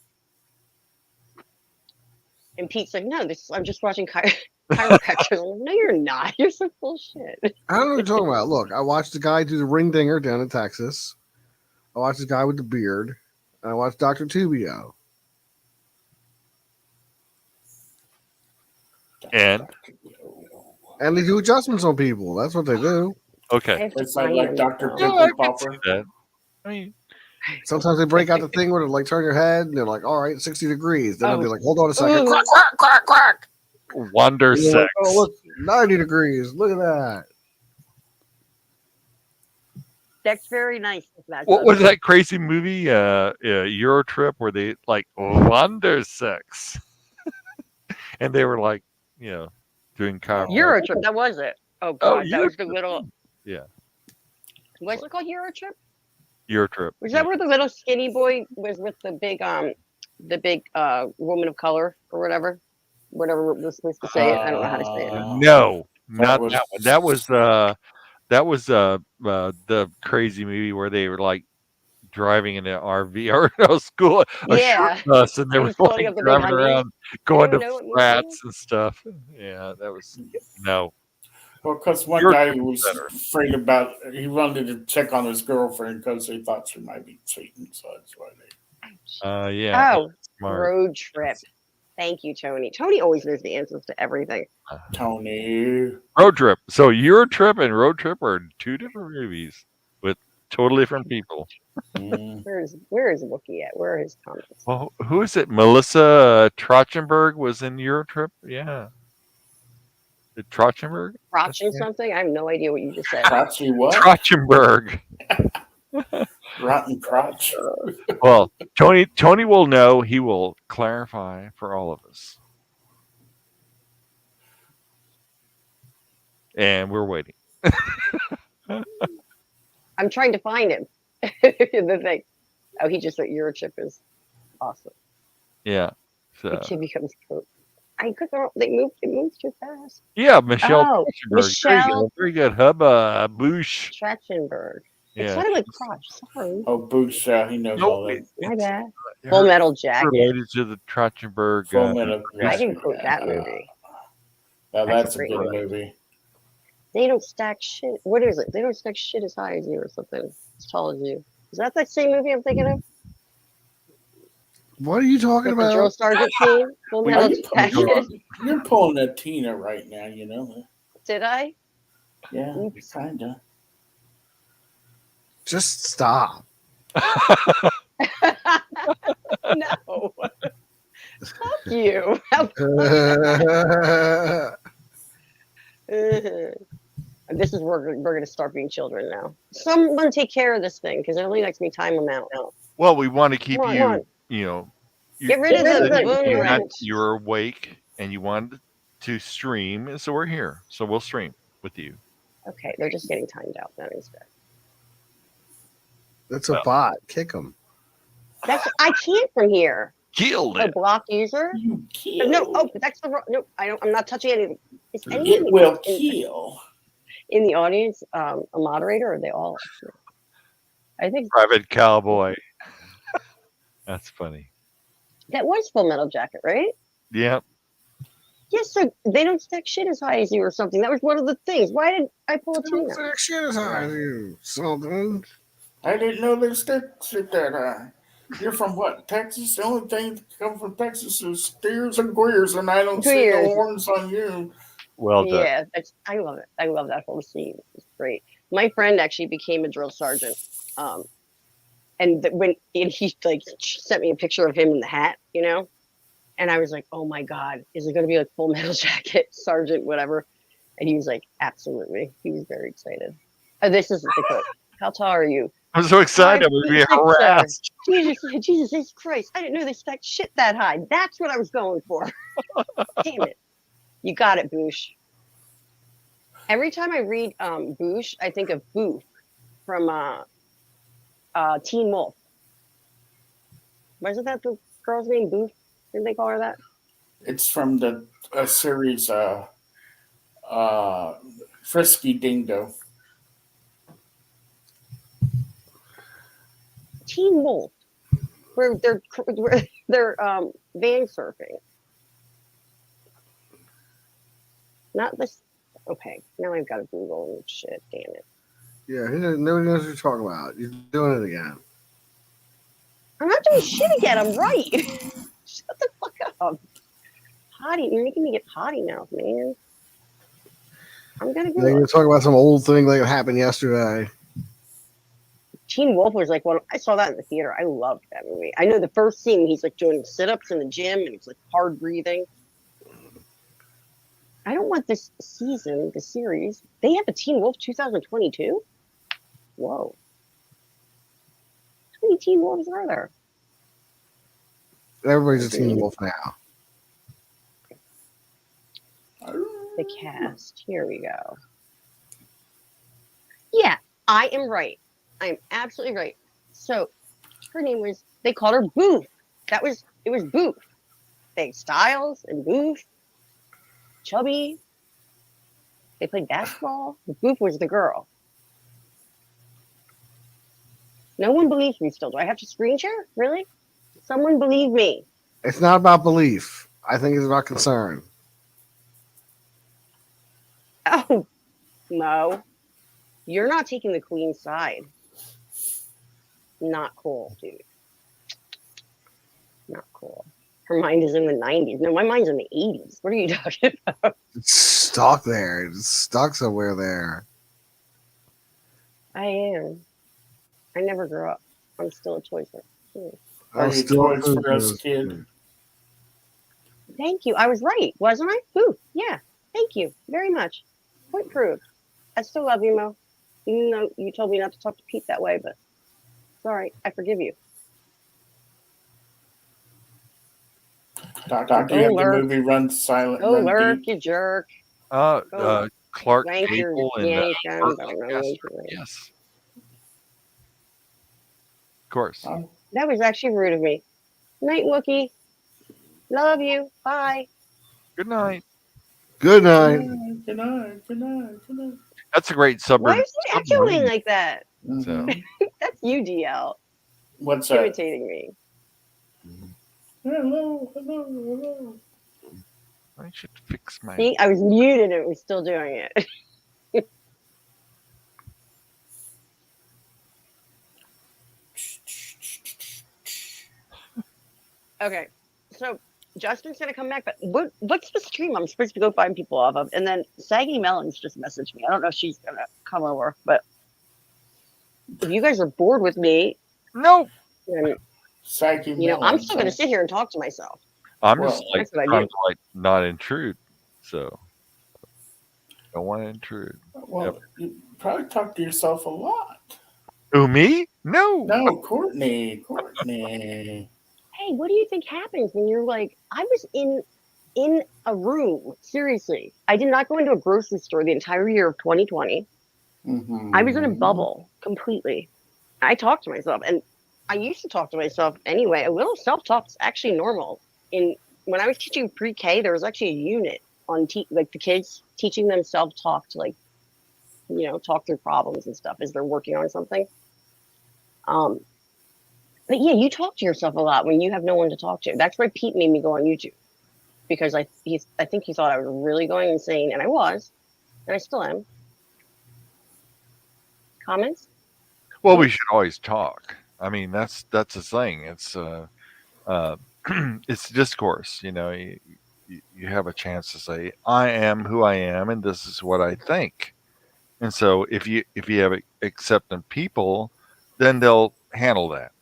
And Pete's like, no, I'm just watching chiropractors. I'm like, no, you're not. You're so bullshit. I don't know what you're talking about. Look, I watched the guy do the ring dinger down in Texas. I watched this guy with the beard. And I watched Dr. Tubio. And they do adjustments on people. That's what they do. Okay. It's like Dr. Pimple Popper. I mean, sometimes they break out the thing where they like turn your head and they're like, all right, 60 degrees. Then they'll be like, hold on a second. Quack, quack, quack, quack. Wonder sex. Like, oh, look, 90 degrees. Look at that. That's very nice. What was that crazy movie, Euro Trip, where they like wonder sex, and they were like, doing chiropractic. Euro Trip. That was it. Oh god, that was the Trip. little. Yeah. What's it called? Euro Trip. Euro Trip. Was that where the little skinny boy was with the big woman of color or whatever we're supposed to say it? I don't know how to say it. No, not that one. That was the crazy movie where they were like driving in an RV or a school, short bus, and they were like driving around, going to flats and stuff. Yeah, that was no. Well, because one guy was afraid about, he wanted to check on his girlfriend because he thought she might be cheating, so that's why they. Yeah. Oh, road trip. Thank you, Tony. Tony always knows the answers to everything. Tony. Road Trip. So Euro Trip and Road Trip are two different movies with totally different people. Where is Wookie at? Where are his comments? Well, who is it? Melissa Trachtenberg was in Euro Trip. Yeah. Trachtenberg? Trotching something? I have no idea what you just said. Trotching what? Trachtenberg. Rotten crotch. Well, Tony will know. He will clarify for all of us. And we're waiting. I'm trying to find him. The thing. Oh, he just said Euro Trip is awesome. Yeah. So The kid becomes cool. It moves too fast. yeah, Michelle. Oh, Michelle. Very good. Hubba Boosh. Trachtenberg. It Yeah. sounded like crotch. Sorry. Oh, Boosh, he knows all that. My bad. Full Metal Jacket. Related to the Trachtenberg. Full Metal I didn't quote that movie. Now that's a good movie. They don't stack shit. What is it? They don't stack shit as high as you or something. As tall as you. Is that same movie I'm thinking of? What are you talking With about? the drill sergeant scene? Full Metal Jacket. You're pulling a Tina right now, you know. Did I? Yeah, kinda. Just stop. No. Fuck you. This is where we're going to start being children now. Someone take care of this thing because it only makes me time them out. Well, we want to keep you Get rid of the bone wrench. You're awake and you wanted to stream, so we're here. So we'll stream with you. Okay, they're just getting timed out. That is good. That's a bot. Kick them. I can't from here. Killed it. A block user. No. Oh, that's the wrong. No, I'm not touching anything. Is anyone It will kill. In the audience, a moderator, or are they all? I think Private Cowboy. That's funny. That was Full Metal Jacket, right? Yep. Yes, so they don't stack shit as high as you or something. That was one of the things. Why did I pull a Tina? Stack shit as high as you. Something. I didn't know they stack shit that high. You're from what, Texas? The only thing that come from Texas is steers and queers, and I don't see the horns on you. Well done. Yeah, I love it. I love that whole scene. It's great. My friend actually became a drill sergeant. And he like sent me a picture of him in the hat, you know, and I was like, oh my God, is it going to be like Full Metal Jacket, Sergeant, whatever? And he was like, absolutely. He was very excited. This is the quote. How tall are you? I'm so excited. I'm going to be harassed. Jesus Christ. I didn't know they stacked shit that high. That's what I was going for. Damn it. You got it, Boosh. Every time I read Boosh, I think of Boof from Teen Wolf. Wasn't that the girl's name, Boof? Didn't they call her that? It's from the series Frisky Dingo. Teen Wolf, where they're van surfing. Not this. Okay, now I've got to Google and shit. Damn it. Yeah, nobody knows what you're talking about. You're doing it again. I'm not doing shit again. I'm right. Shut the fuck up. Potty, you're making me get potty mouth, man. I'm gonna go. You're gonna talk about some old thing that happened yesterday. Teen Wolf was like one. I saw that in the theater. I loved that movie. I know the first scene. He's like doing sit-ups in the gym, and he's like hard breathing. I don't want this season, the series. They have a Teen Wolf 2022. Whoa. How many Teen Wolves are there? Everybody's a Teen Wolf now. The cast. Here we go. Yeah, I am right. I'm absolutely right. So her name was, they called her Boof. It was Boof. They had Styles and Boof. Chubby. They played basketball. Boof was the girl. No one believes me still. Do I have to screen share? Really? Someone believe me. It's not about belief. I think it's about concern. Oh, Mo. You're not taking the queen's side. Not cool, dude. Not cool. Her mind is in the 90s. No, my mind's in the 80s. What are you talking about? It's stuck there. It's stuck somewhere there. I am. I never grew up. I'm still a Toys R Us. Are you Toys for Us kid? Thank you. I was right, wasn't I? Ooh, yeah. Thank you very much. Point proved. I still love you, Mo. Even though you told me not to talk to Pete that way, but it's all right. I forgive you. Doctor, you have the movie Run Silent. Go lurk, you jerk. Clark Yank Gable your and yes. Of course. That was actually rude of me. Night, Wookie. Love you. Bye. Good night. Good night. Good night. Good night. Good night. That's a great suburb. Why is he echoing like that? So. That's you, DL. What's that? Imitating me. Hello. I should fix my. See, I was muted and it was still doing it. Okay, so Justin's gonna come back, but what's the stream I'm supposed to go find people off of? And then Saggy Melons just messaged me. I don't know if she's gonna come over, but if you guys are bored with me, no, then, Saggy Melons, I'm still gonna sit here and talk to myself. I'm just like trying to not intrude, so don't want to intrude. Well, you probably talk to yourself a lot. Who, me? No, Courtney. hey, what do you think happens when you're like, I was in a room, seriously. I did not go into a grocery store the entire year of 2020. I was in a bubble completely. I talked to myself, and I used to talk to myself anyway. A little self-talk is actually normal. When I was teaching pre-K, there was actually a unit on like the kids teaching them self-talk to, like, talk through problems and stuff as they're working on something. But yeah, you talk to yourself a lot when you have no one to talk to. That's why Pete made me go on YouTube, because I think he thought I was really going insane, and I was, and I still am. Comments? Well, we should always talk. I mean, that's the thing. It's it's discourse. You have a chance to say, "I am who I am, and this is what I think." And so, if you have accepting people, then they'll handle that.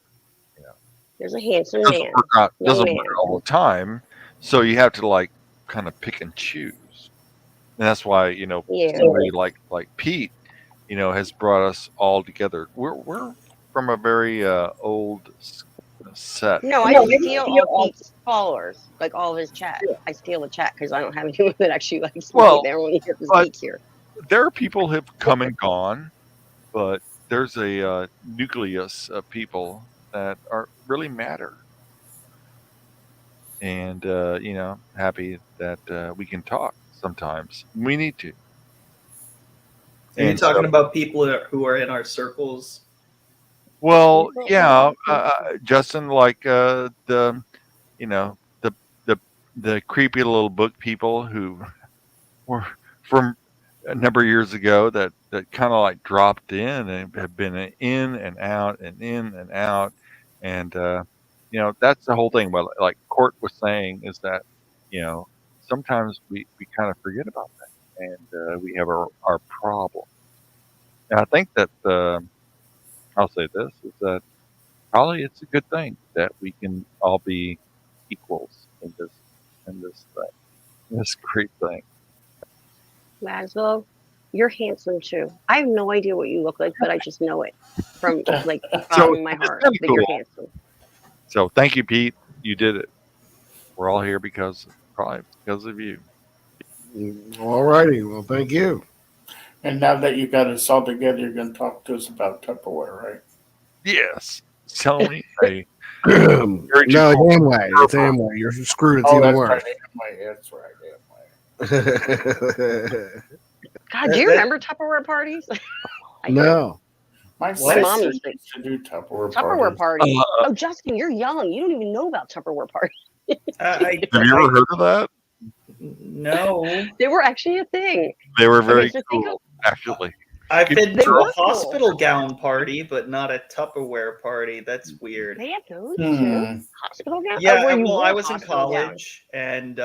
There's a handsome Doesn't man. work all the time. So you have to, like, kind of pick and choose. And that's why somebody like Pete, has brought us all together. We're from a very old set. No, I steal all Pete's followers, like all of his chat. I steal the chat because I don't have anyone that actually likes me. They only hear the speak here. There are people who have come and gone, but there's a nucleus of people that really matter. And happy that we can talk sometimes. We need to. Are you talking about people who are in our circles? Well, yeah, Justin, like the creepy little book people who were from a number of years ago that kind of like dropped in and have been in and out and in and out, and that's the whole thing. But like Court was saying, is that sometimes we kind of forget about that, and we have our problem. And I think that I'll say this is that probably it's a good thing that we can all be equals in this thing, this great thing. Laszlo, you're handsome too. I have no idea what you look like, but I just know it from like from my heart that you're handsome. So thank you, Pete. You did it. We're all here probably because of you. All righty. Well, thank you. And now that you got us all together, you're going to talk to us about Tupperware, right? Yes. Tell me. No, it's Amway. It's Amway. You're screwed. It's even worse. Right. That's right. God, do you remember Tupperware parties? No. My mom used to do Tupperware parties. Oh, Justin, you're young. You don't even know about Tupperware parties. Have you ever heard of that? No. They were actually a thing. They were very cool, actually. I've been to a hospital gown party, but not a Tupperware party. That's weird. They have those too? Hospital gown? Yeah, I was in college, and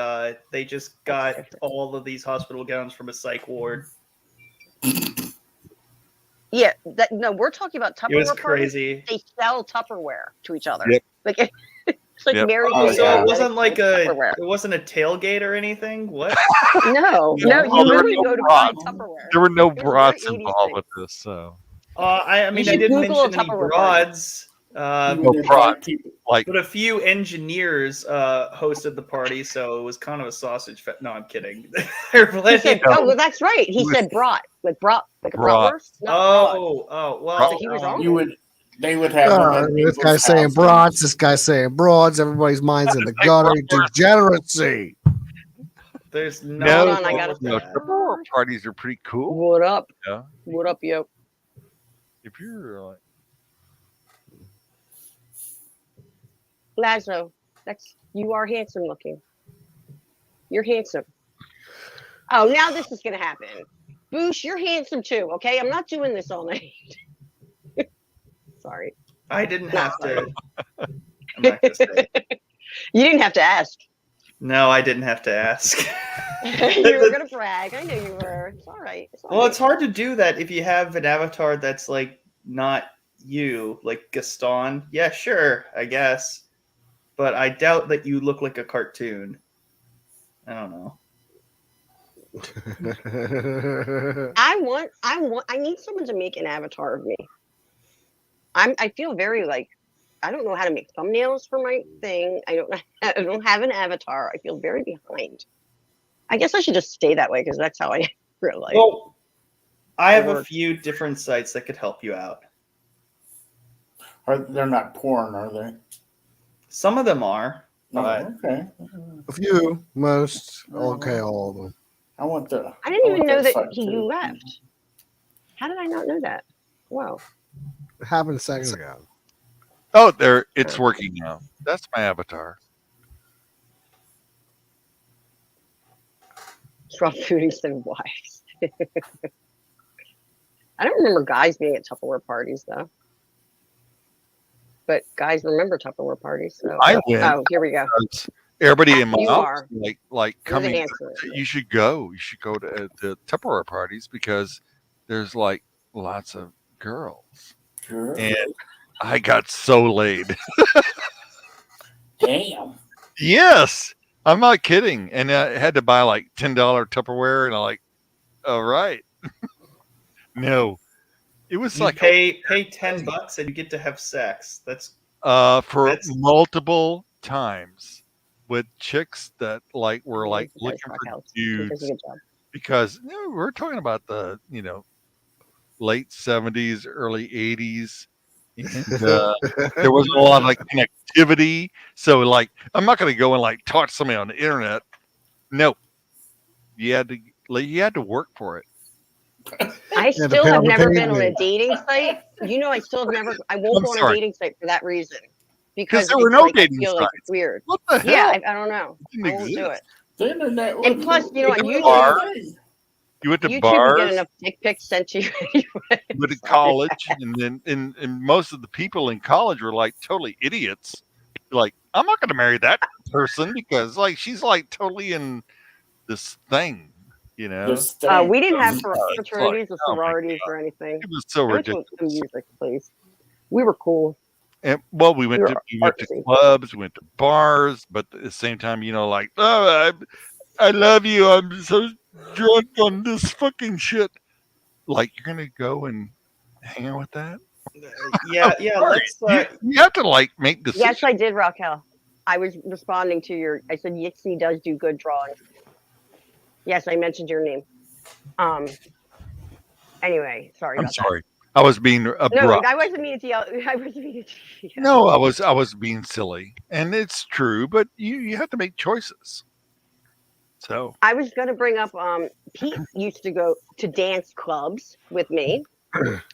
they just got all of these hospital gowns from a psych ward. Yeah, no, we're talking about Tupperware. It was parties. crazy. They sell Tupperware to each other. Yep. Like it's like Mary. So it wasn't like it wasn't a tailgate or anything. What? No, you literally go to buy Tupperware. There were no broads involved with this, so. I mean, I didn't mention any broads. No broads. But a few engineers hosted the party, so it was kind of a sausage fest. No, I'm kidding. He said, well, that's right. He said brat, like a bratwurst. Well, so he was wrong. They would have. This guy's saying brats. This guy's saying broads. Everybody's mind's in the gutter. Degeneracy. There's no. I got parties are pretty cool. What up? Yeah. What up, yo? If you're like Laszlo, you are handsome looking. You're handsome. Oh, now this is gonna happen. Boosh, you're handsome too. Okay, I'm not doing this all night. Sorry. I didn't have to. I'm not gonna say. You didn't have to ask. No, I didn't have to ask. You were gonna brag. I knew you were. It's all right. Well, it's hard to do that if you have an avatar that's like not you, like Gaston. Yeah, sure, I guess. But I doubt that you look like a cartoon. I don't know. I need someone to make an avatar of me. I feel very like I don't know how to make thumbnails for my thing. I don't have an avatar. I feel very behind. I guess I should just stay that way because that's how I realize. Well, I have a few different sites that could help you out. They're not porn, are they? Some of them are. But okay. A few, most. Okay, all of them. I want the. I didn't even know that he left. How did I not know that? Wow. It happened seconds ago. Oh, there! It's working now. That's my avatar. Raw food instead of wives. I don't remember guys being at Tupperware parties though. But guys remember Tupperware parties. So. I win. Oh, here we go. Everybody in my You house are. like You're the coming. answer. You should go. You should go to the Tupperware parties because there's like lots of girls, and I got so laid. Damn. Yes, I'm not kidding. And I had to buy like $10 Tupperware, and I'm like, all right. No, it was you like pay $10 and you get to have sex. That's multiple times with chicks that like were like looking for dudes because we're talking about the late 70s, early 80s. And, there wasn't a lot of like connectivity, so like I'm not going to go and like talk to somebody on the internet. No, you had to work for it. I still have never been on a dating site. I still have never. I won't go on a dating site for that reason because there were no dating I feel sites. like it's weird. What the hell? Yeah, I don't know. I won't do it. The internet. And plus, on YouTube, you went to YouTube bars. You get enough dick pics sent to you. You went to college, and then and most of the people in college were like totally idiots. Like, I'm not going to marry that person because like she's like totally in this thing. We didn't have fraternities or sororities or anything. It was so ridiculous. The music, please. We were cool. And we went to clubs, we went to bars, but at the same time, like, oh, I love you. I'm so drunk on this fucking shit. Like, you're gonna go and hang out with that? Yeah. You have to like make decisions. Yes, I did, Raquel. I was responding to I said Yixi does do good drawing. Yes, I mentioned your name. Anyway, sorry. I'm sorry. I was being abrupt. No, I wasn't meaning to yell. I wasn't meaning to yell. No, I was being silly, and it's true. But you have to make choices. So I was going to bring up. Pete used to go to dance clubs with me.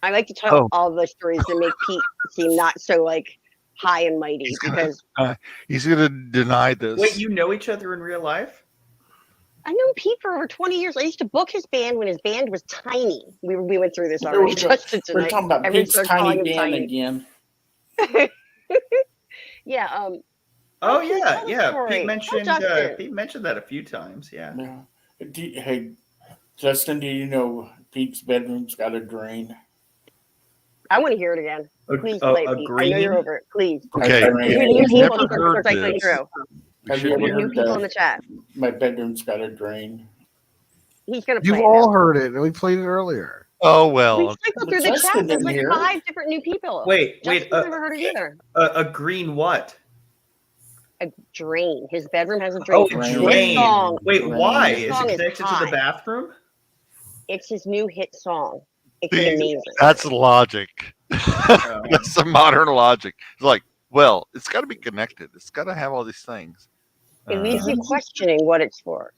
I like to tell all the stories that make Pete seem not so like high and mighty he's gonna deny this. Wait, you know each other in real life? I known Pete for over 20 years. I used to book his band when his band was tiny. We went through this already. We're talking about Pete's Tiny Band again. Yeah. Oh yeah. Pete mentioned that a few times. Yeah. Hey, Justin, do you know Pete's bedroom's got a drain? I want to hear it again. Please play it, Pete. I know you're over it. Please. Okay. Have you ever new heard people in the chat? My bedroom's got a drain. He's gonna play. You've all heard it, and we played it earlier. Oh well. We cycled through the chat. There's like 5 different new people. Wait. Justin's never heard it either. A green what? A drain. His bedroom has a drain. Oh, a drain. Wait, why? Is it connected to the bathroom? It's his new hit song. It's amazing. That's logic. That's the modern logic. It's like, well, it's got to be connected. It's got to have all these things. It leaves you questioning what it's for.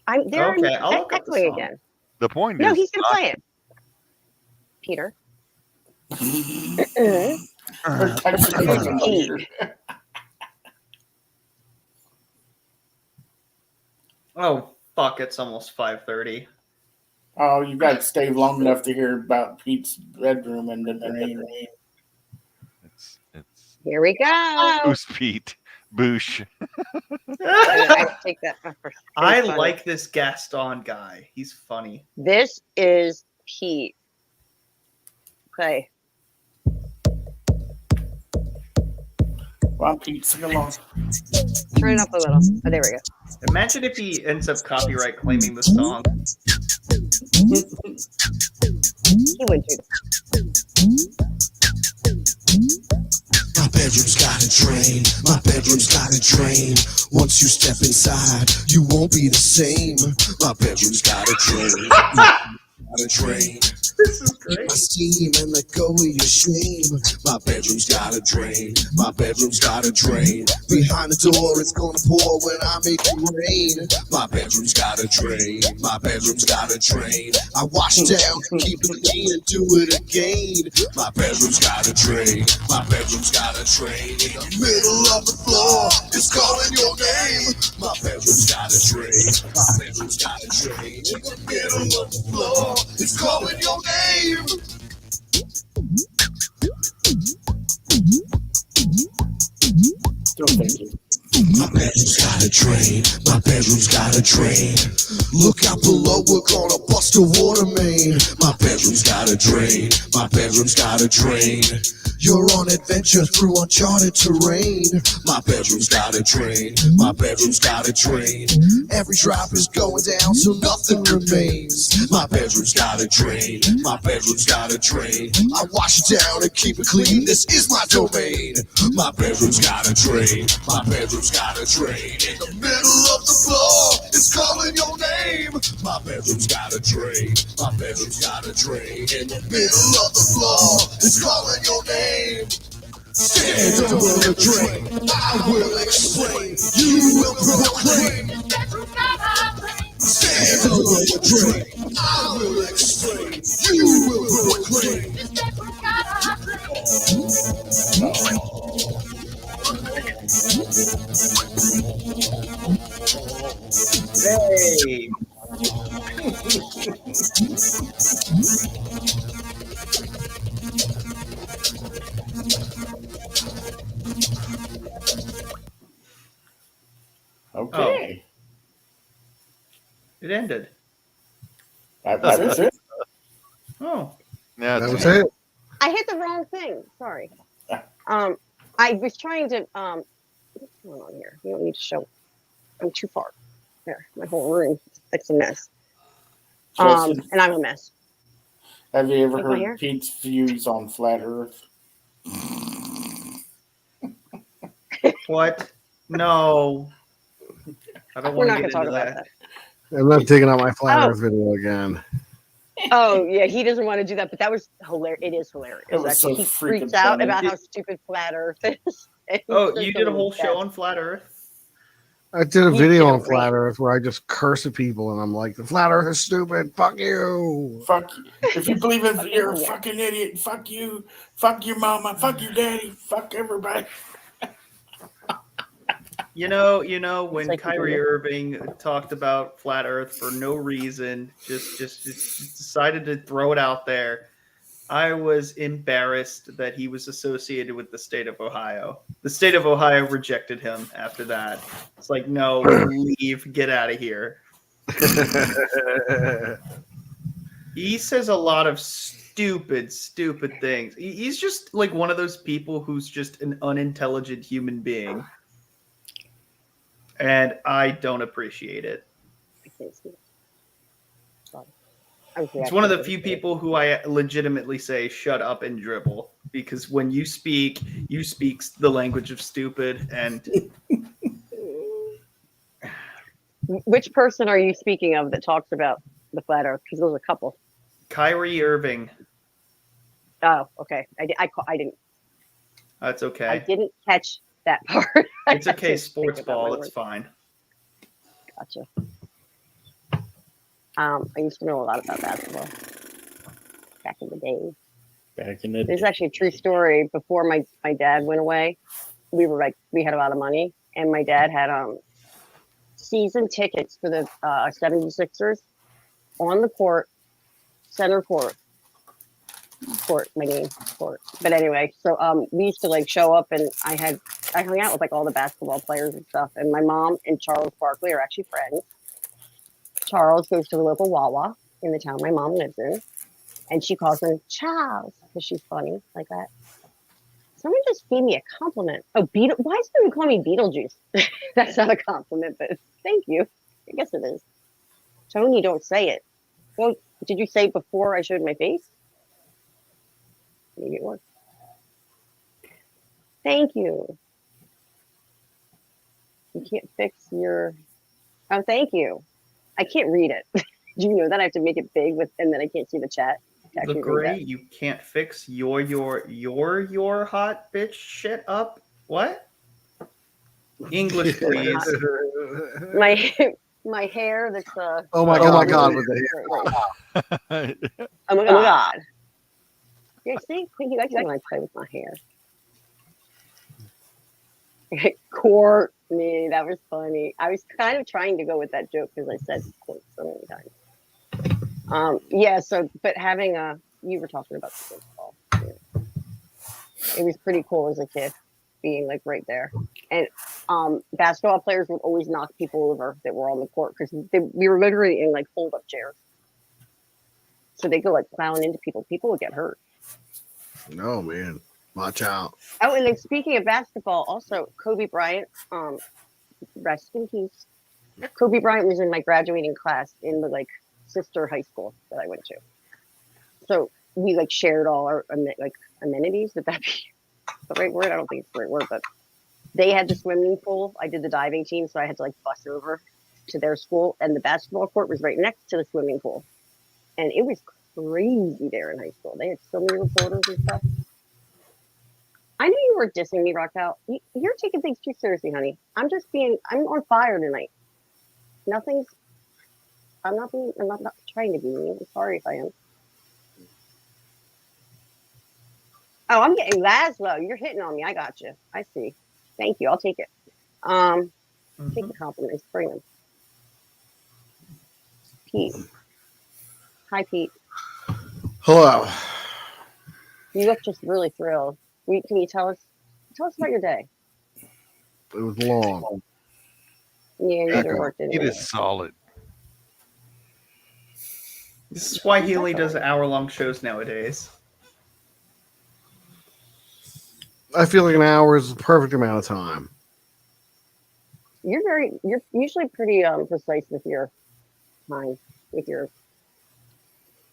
I'm there. Okay, I'll look up the song again. The point No, is, he's gonna play it. Peter. Oh fuck! It's almost 5:30. Oh, you got to stay long enough to hear about Pete's bedroom and the drain. Here we go. Who's Pete? Boosh. I take that first. I like this Gaston guy. He's funny. This is Pete. Okay. Well, Pete, sing along. Turn it up a little. Oh, there we go. Imagine if he ends up copyright claiming the song. He would do that. My bedroom's got a drain. My bedroom's got a drain. Once you step inside, you won't be the same. My bedroom's got a drain. Got a drain. This is great. My steam and let go of your shame. My bedroom's got a drain. My bedroom's got a drain. Behind the door, it's gonna pour when I make it rain. My bedroom's got a drain. My bedroom's got a drain. I wash down, keep it clean, and do it again. My bedroom's got a drain. My bedroom's got a drain. In the middle of the floor, it's calling your name. My bedroom's got a drain. My bedroom's got a drain. In the middle of the floor, it's calling your name. My bedroom's got a drain. My bedroom's got a drain. Look out below, we're gonna bust a water main. My bedroom's got a drain. My bedroom's got a drain. You're on adventure through uncharted terrain. My bedroom's got a drain. My bedroom's got a drain. Every drop is going down, so nothing remains. My bedroom's got a drain. My bedroom's got a drain. I wash it down and keep it clean. This is my domain. My bedroom's got a drain. My bedroom's got a drain. In the middle of the floor, it's calling your name. My bedroom's got a drain. My bedroom's got a drain. In the middle of the floor, it's calling your name. Stand over the drain. I will explain. You will proclaim. Stand over the drain. I will explain. You will proclaim. Hey. Okay. It ended. That's it. Oh. Yeah, That was it. I hit the wrong thing. Sorry. I was trying to what's going on here? You don't need to show. I'm too far. There, my whole room. It's a mess. Justin, And I'm a mess. have you ever Take my hair? heard Pete's views on flat Earth? What? No. I don't We're want not to going get to talk into about that. that. I'm not taking out my flat Oh. Earth video again. Oh yeah, he doesn't want to do that, but that was hilarious. It is hilarious. It was so Actually, he freaking freaks out funny. about how stupid flat Earth is. Oh, you did a whole show on flat Earth? I did a He video did a on flat rant. Earth where I just curse at people and I'm like, the flat Earth is stupid. Fuck you. Fuck you. If you believe in you're a fucking idiot. Fuck you. Fuck your mama. Fuck your daddy. Fuck everybody. You know, when like Kyrie you. Irving talked about flat Earth for no reason, just decided to throw it out there. I was embarrassed that he was associated with the state of Ohio. The state of Ohio rejected him after that. It's like, no, leave, get out of here. He says a lot of stupid things. He's just like one of those people who's just an unintelligent human being. And I don't appreciate it. It's one of the few people who I legitimately say shut up and dribble, because when you speak the language of stupid. And Which person are you speaking of that talks about the flat Earth? Because there's a couple. Kyrie Irving. Oh, okay. I didn't. That's okay. I didn't catch that part. It's okay. Sports ball. It's fine. Gotcha. I used to know a lot about basketball back in the day. There's actually a true story. Before my dad went away, we had a lot of money, and my dad had season tickets for the 76ers on the court, center court. But anyway, so we used to show up, and I hung out with all the basketball players and stuff. And my mom and Charles Barkley are actually friends. Charles goes to the local Wawa in the town my mom lives in, and she calls him Charles because she's funny like that. Someone just gave me a compliment. Oh, why is someone calling me Beetlejuice? That's not a compliment, but thank you. I guess it is. Tony, don't say it. Well, did you say it before I showed my face? Maybe it worked. Thank you. You can't fix your. Oh, thank you. I can't read it. Do you know that I have to make it big and then I can't see the chat? The gray, you can't fix your hot bitch shit up. What? English, please. my hair. That's Oh my god! With the hair. Oh my god! Yeah, see, you actually want to play with my hair. Courtney, that was funny. I was kind of trying to go with that joke because I said court so many times. Yeah. So, but having you were talking about the baseball. Yeah. It was pretty cool as a kid, being like right there. And basketball players would always knock people over that were on the court because we were literally in like fold up chairs. So they go like plowing into people. People would get hurt. No, man. Watch out. Oh, and then speaking of basketball, also Kobe Bryant, rest in peace. Kobe Bryant was in my graduating class in the like sister high school that I went to. So we like shared all our like amenities. Would that be the right word? I don't think it's the right word, but they had the swimming pool. I did the diving team, so I had to like bus over to their school, and the basketball court was right next to the swimming pool. And it was crazy there in high school. They had so many reporters and stuff. I knew you were dissing me, Raquel. You're taking things too seriously, honey. I'm on fire tonight. I'm not trying to be mean. I'm sorry if I am. Oh, I'm getting Laszlo. You're hitting on me. I got you. I see. Thank you. I'll take it. Take the compliments. Bring them. Pete. Hi, Pete. Hello. You look just really thrilled. Can you tell us about your day? It was long. Yeah, you did work, didn't you? It is solid. This is why he only does hour-long shows nowadays. I feel like an hour is the perfect amount of time. You're usually pretty precise with your time, with your.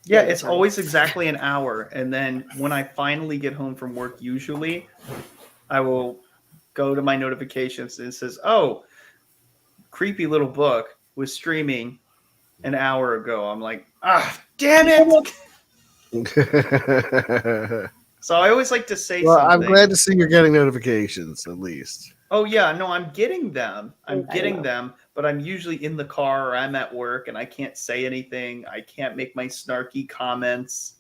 Yeah, it's always exactly an hour. And then when I finally get home from work, usually I will go to my notifications and it says, oh, Creepy Little Book was streaming an hour ago. I'm like, damn it. So I always like to say something. I'm glad to see you're getting notifications at least. Oh, yeah. No, I'm getting them. But I'm usually in the car or I'm at work and I can't say anything. I can't make my snarky comments.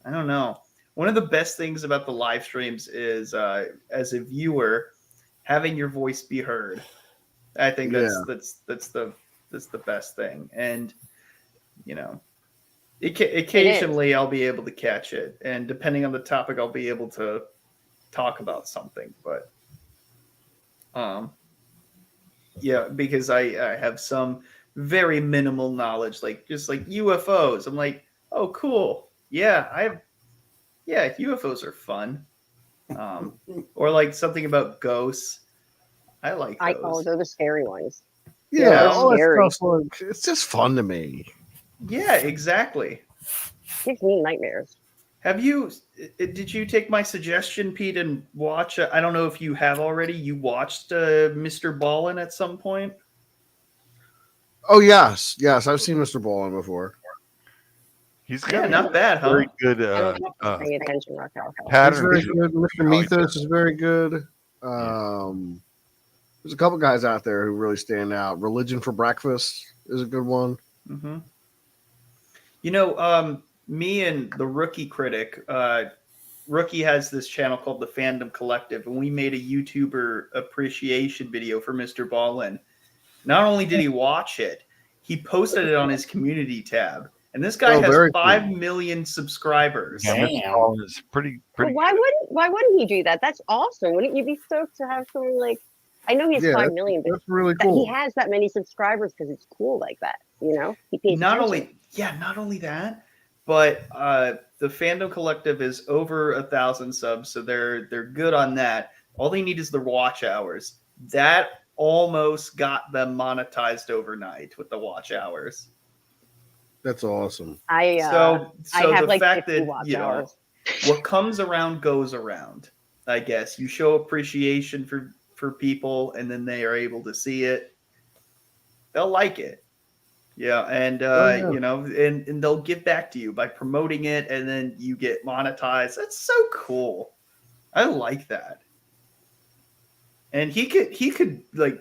I don't know. One of the best things about the live streams is, as a viewer, having your voice be heard. I think that's the best thing. And, you know, occasionally I'll be able to catch it. And depending on the topic, I'll be able to talk about something. But yeah, because I have some very minimal knowledge, like just like UFOs. I'm like, oh, cool. Yeah, UFOs are fun. Or like something about ghosts. I like those. They're the scary ones. Yeah, all that stuff. It's just fun to me. Yeah, exactly. Gives me nightmares. Did you take my suggestion, Pete, and watch? I don't know if you have already. You watched Mr. Ballin at some point? Oh, yes. Yes, I've seen Mr. Ballin before. He's not bad, huh? Very good. Paying attention, He's very good. Mr. Mythos is very good. There's a couple guys out there who really stand out. Religion for Breakfast is a good one. Mm-hmm. You know, me and the Rookie Critic, Rookie has this channel called the Fandom Collective, and we made a YouTuber appreciation video for Mr. Ballin. Not only did he watch it, he posted it on his community tab. And this guy has 5 million subscribers. Yeah, Mr. Ballin is pretty. Well, why wouldn't he do that? That's awesome. Wouldn't you be stoked to have someone like? I know he has 5 million, but that's really cool. He has that many subscribers because it's cool like that. You know, he pays not only that, but the Fandom Collective is over 1,000 subs, so they're good on that. All they need is the watch hours. That almost got them monetized overnight with the watch hours. That's awesome. I have the like fact 50 that watch hours. What comes around goes around. I guess you show appreciation for people, and then they are able to see it. They'll like it. Yeah, and you know, and they'll give back to you by promoting it, and then you get monetized. That's so cool. I like that. And he could like,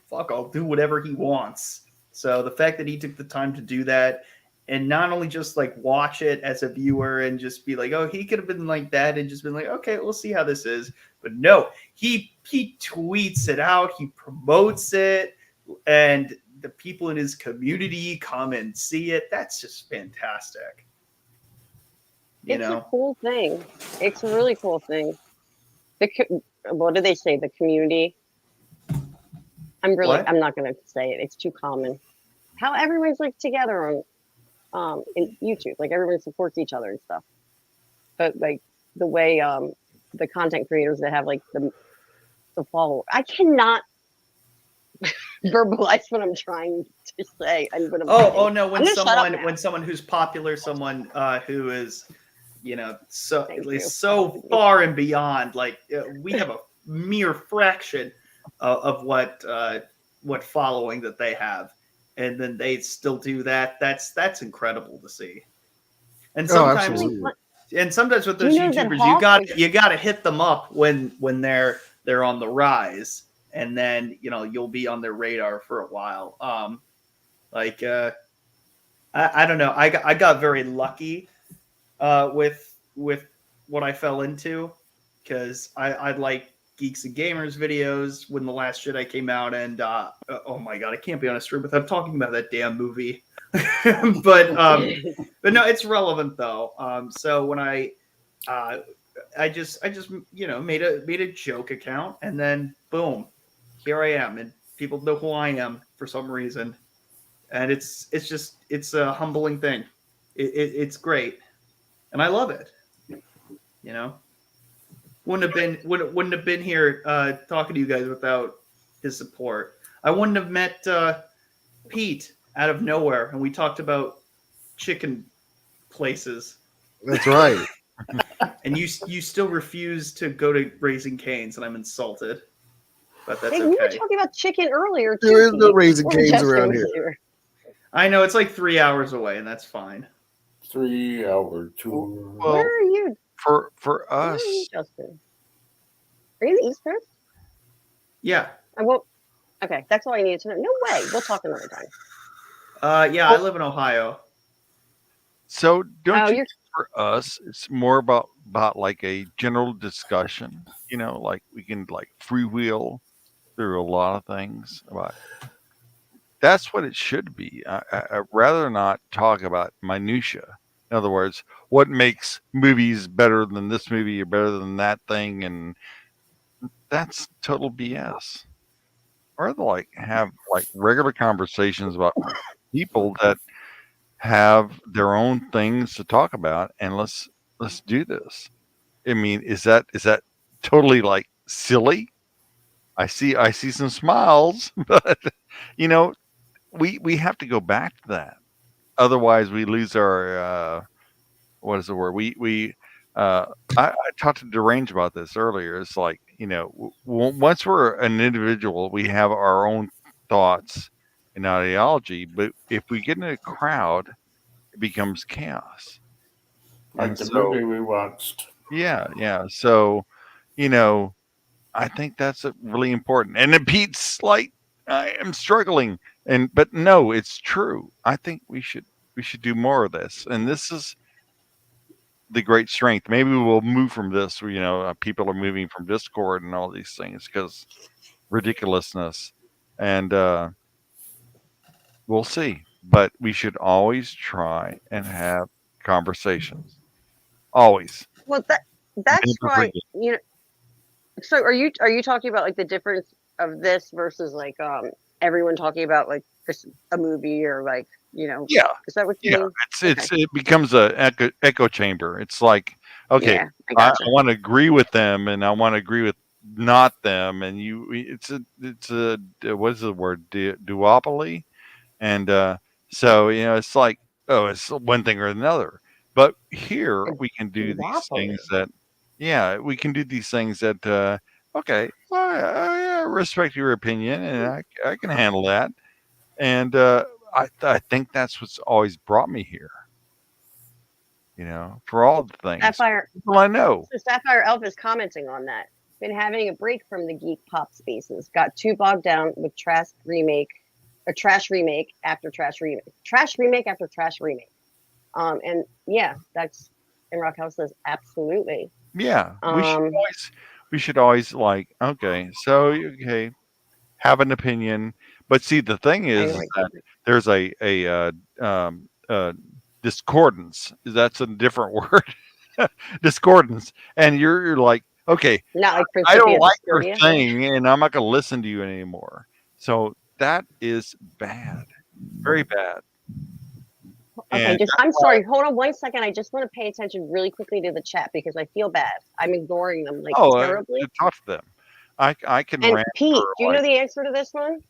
fuck, I'll do whatever he wants. So the fact that he took the time to do that, and not only just like watch it as a viewer and just be like, oh, he could have been like that and just been like, okay, we'll see how this is. But no, he tweets it out, he promotes it, and the people in his community come and see it. That's just fantastic. It's a cool thing. It's a really cool thing. What do they say? The community. I'm not going to say it. It's too common. How everyone's like together on in YouTube, like everyone supports each other and stuff. But like the way the content creators that have like the follow, I cannot verbalize what I'm trying to say. Oh no! When someone who's popular, someone who is, you know, so far and beyond, like we have a mere fraction of what following that they have, and then they still do that. That's incredible to see. And sometimes, with those YouTubers, you got to hit them up when they're on the rise, and then you'll be on their radar for a while. I don't know. I got very lucky with what I fell into, because I like Geeks and Gamers videos when the last Jedi came out, and oh my god, I can't be on a stream without talking about that damn movie. but no, it's relevant though. So when I just made a joke account, and then boom, here I am, and people know who I am for some reason, and it's a humbling thing. It's great, and I love it. Wouldn't have been here talking to you guys without his support. I wouldn't have met Pete out of nowhere, and we talked about chicken places. That's right. And you still refuse to go to Raising Cane's, and I'm insulted. But that's okay. We were talking about chicken earlier. There is no Raising Cane's around here. I know, it's like 3 hours away, and that's fine. 3 hour tour. Well, where are you? For us, where are you, Justin? Are you the East Coast? Yeah. Okay, that's all I needed to know. No way. We'll talk another time. Yeah, I live in Ohio. So don't you think for us, it's more about like a general discussion, like we can like freewheel through a lot of things. That's what it should be. I'd rather not talk about minutia. In other words, what makes movies better than this movie or better than that thing, and that's total BS. Or like have like regular conversations about people that have their own things to talk about, and let's do this. I mean, is that totally like silly? I see some smiles, but we have to go back to that. Otherwise, we lose our what is the word? I talked to Derange about this earlier. It's like once we're an individual, we have our own thoughts and ideology. But if we get in a crowd, it becomes chaos. Like the movie we watched. Yeah. So, I think that's really important. And then Pete's like, I am struggling, but no, it's true. I think we should do more of this, and this is the great strength. Maybe we'll move from this. People are moving from Discord and all these things because ridiculousness, and we'll see. But we should always try and have conversations. Always. Well, that's right. So are you talking about like the difference of this versus like everyone talking about like a movie or like Yeah. Is that what you mean? It becomes a echo chamber. It's like, okay, I want to agree with them and I want to agree with not them, and it's a what is the word, duopoly, and so it's like, oh, it's one thing or another. But here we can do these things that Yeah, we can do these things that. Okay, I respect your opinion, and I can handle that. And I think that's what's always brought me here. For all the things. Sapphire. Well, I know. So Sapphire Elf is commenting on that. Been having a break from the geek pop spaces. Got too bogged down with trash remake after trash remake. And yeah, that's. And Raquel says absolutely. Yeah, we should always like, okay, so have an opinion, but see, the thing is that there's a discordance. That's a different word. Discordance, and you're like, okay, not like I don't like your thing, and I'm not going to listen to you anymore. So that is bad, very bad. Okay, I'm sorry. Hold on 1 second. I just want to pay attention really quickly to the chat because I feel bad. I'm ignoring them terribly. Talk to them. I can. And Pete, do you know the answer to this one?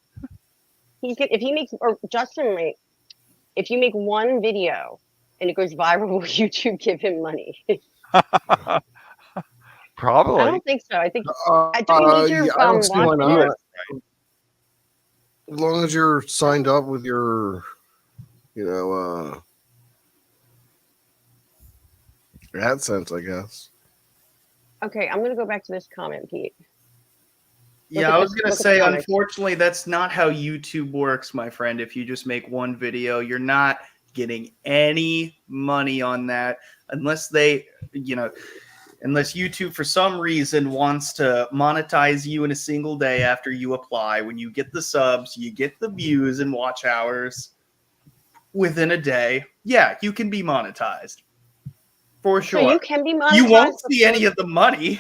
If he makes, or Justin, if you make one video and it goes viral, will YouTube give him money? Probably. I don't think so. I think I don't need your I don't see why not. Videos. As long as you're signed up with your, AdSense, I guess. Okay, I'm gonna go back to this comment, Pete. Yeah, I was going to say, unfortunately, that's not how YouTube works, my friend. If you just make one video, you're not getting any money on that unless unless YouTube, for some reason, wants to monetize you in a single day after you apply. When you get the subs, you get the views and watch hours within a day. Yeah, you can be monetized. For sure. So you can be monetized. You won't see any of the money.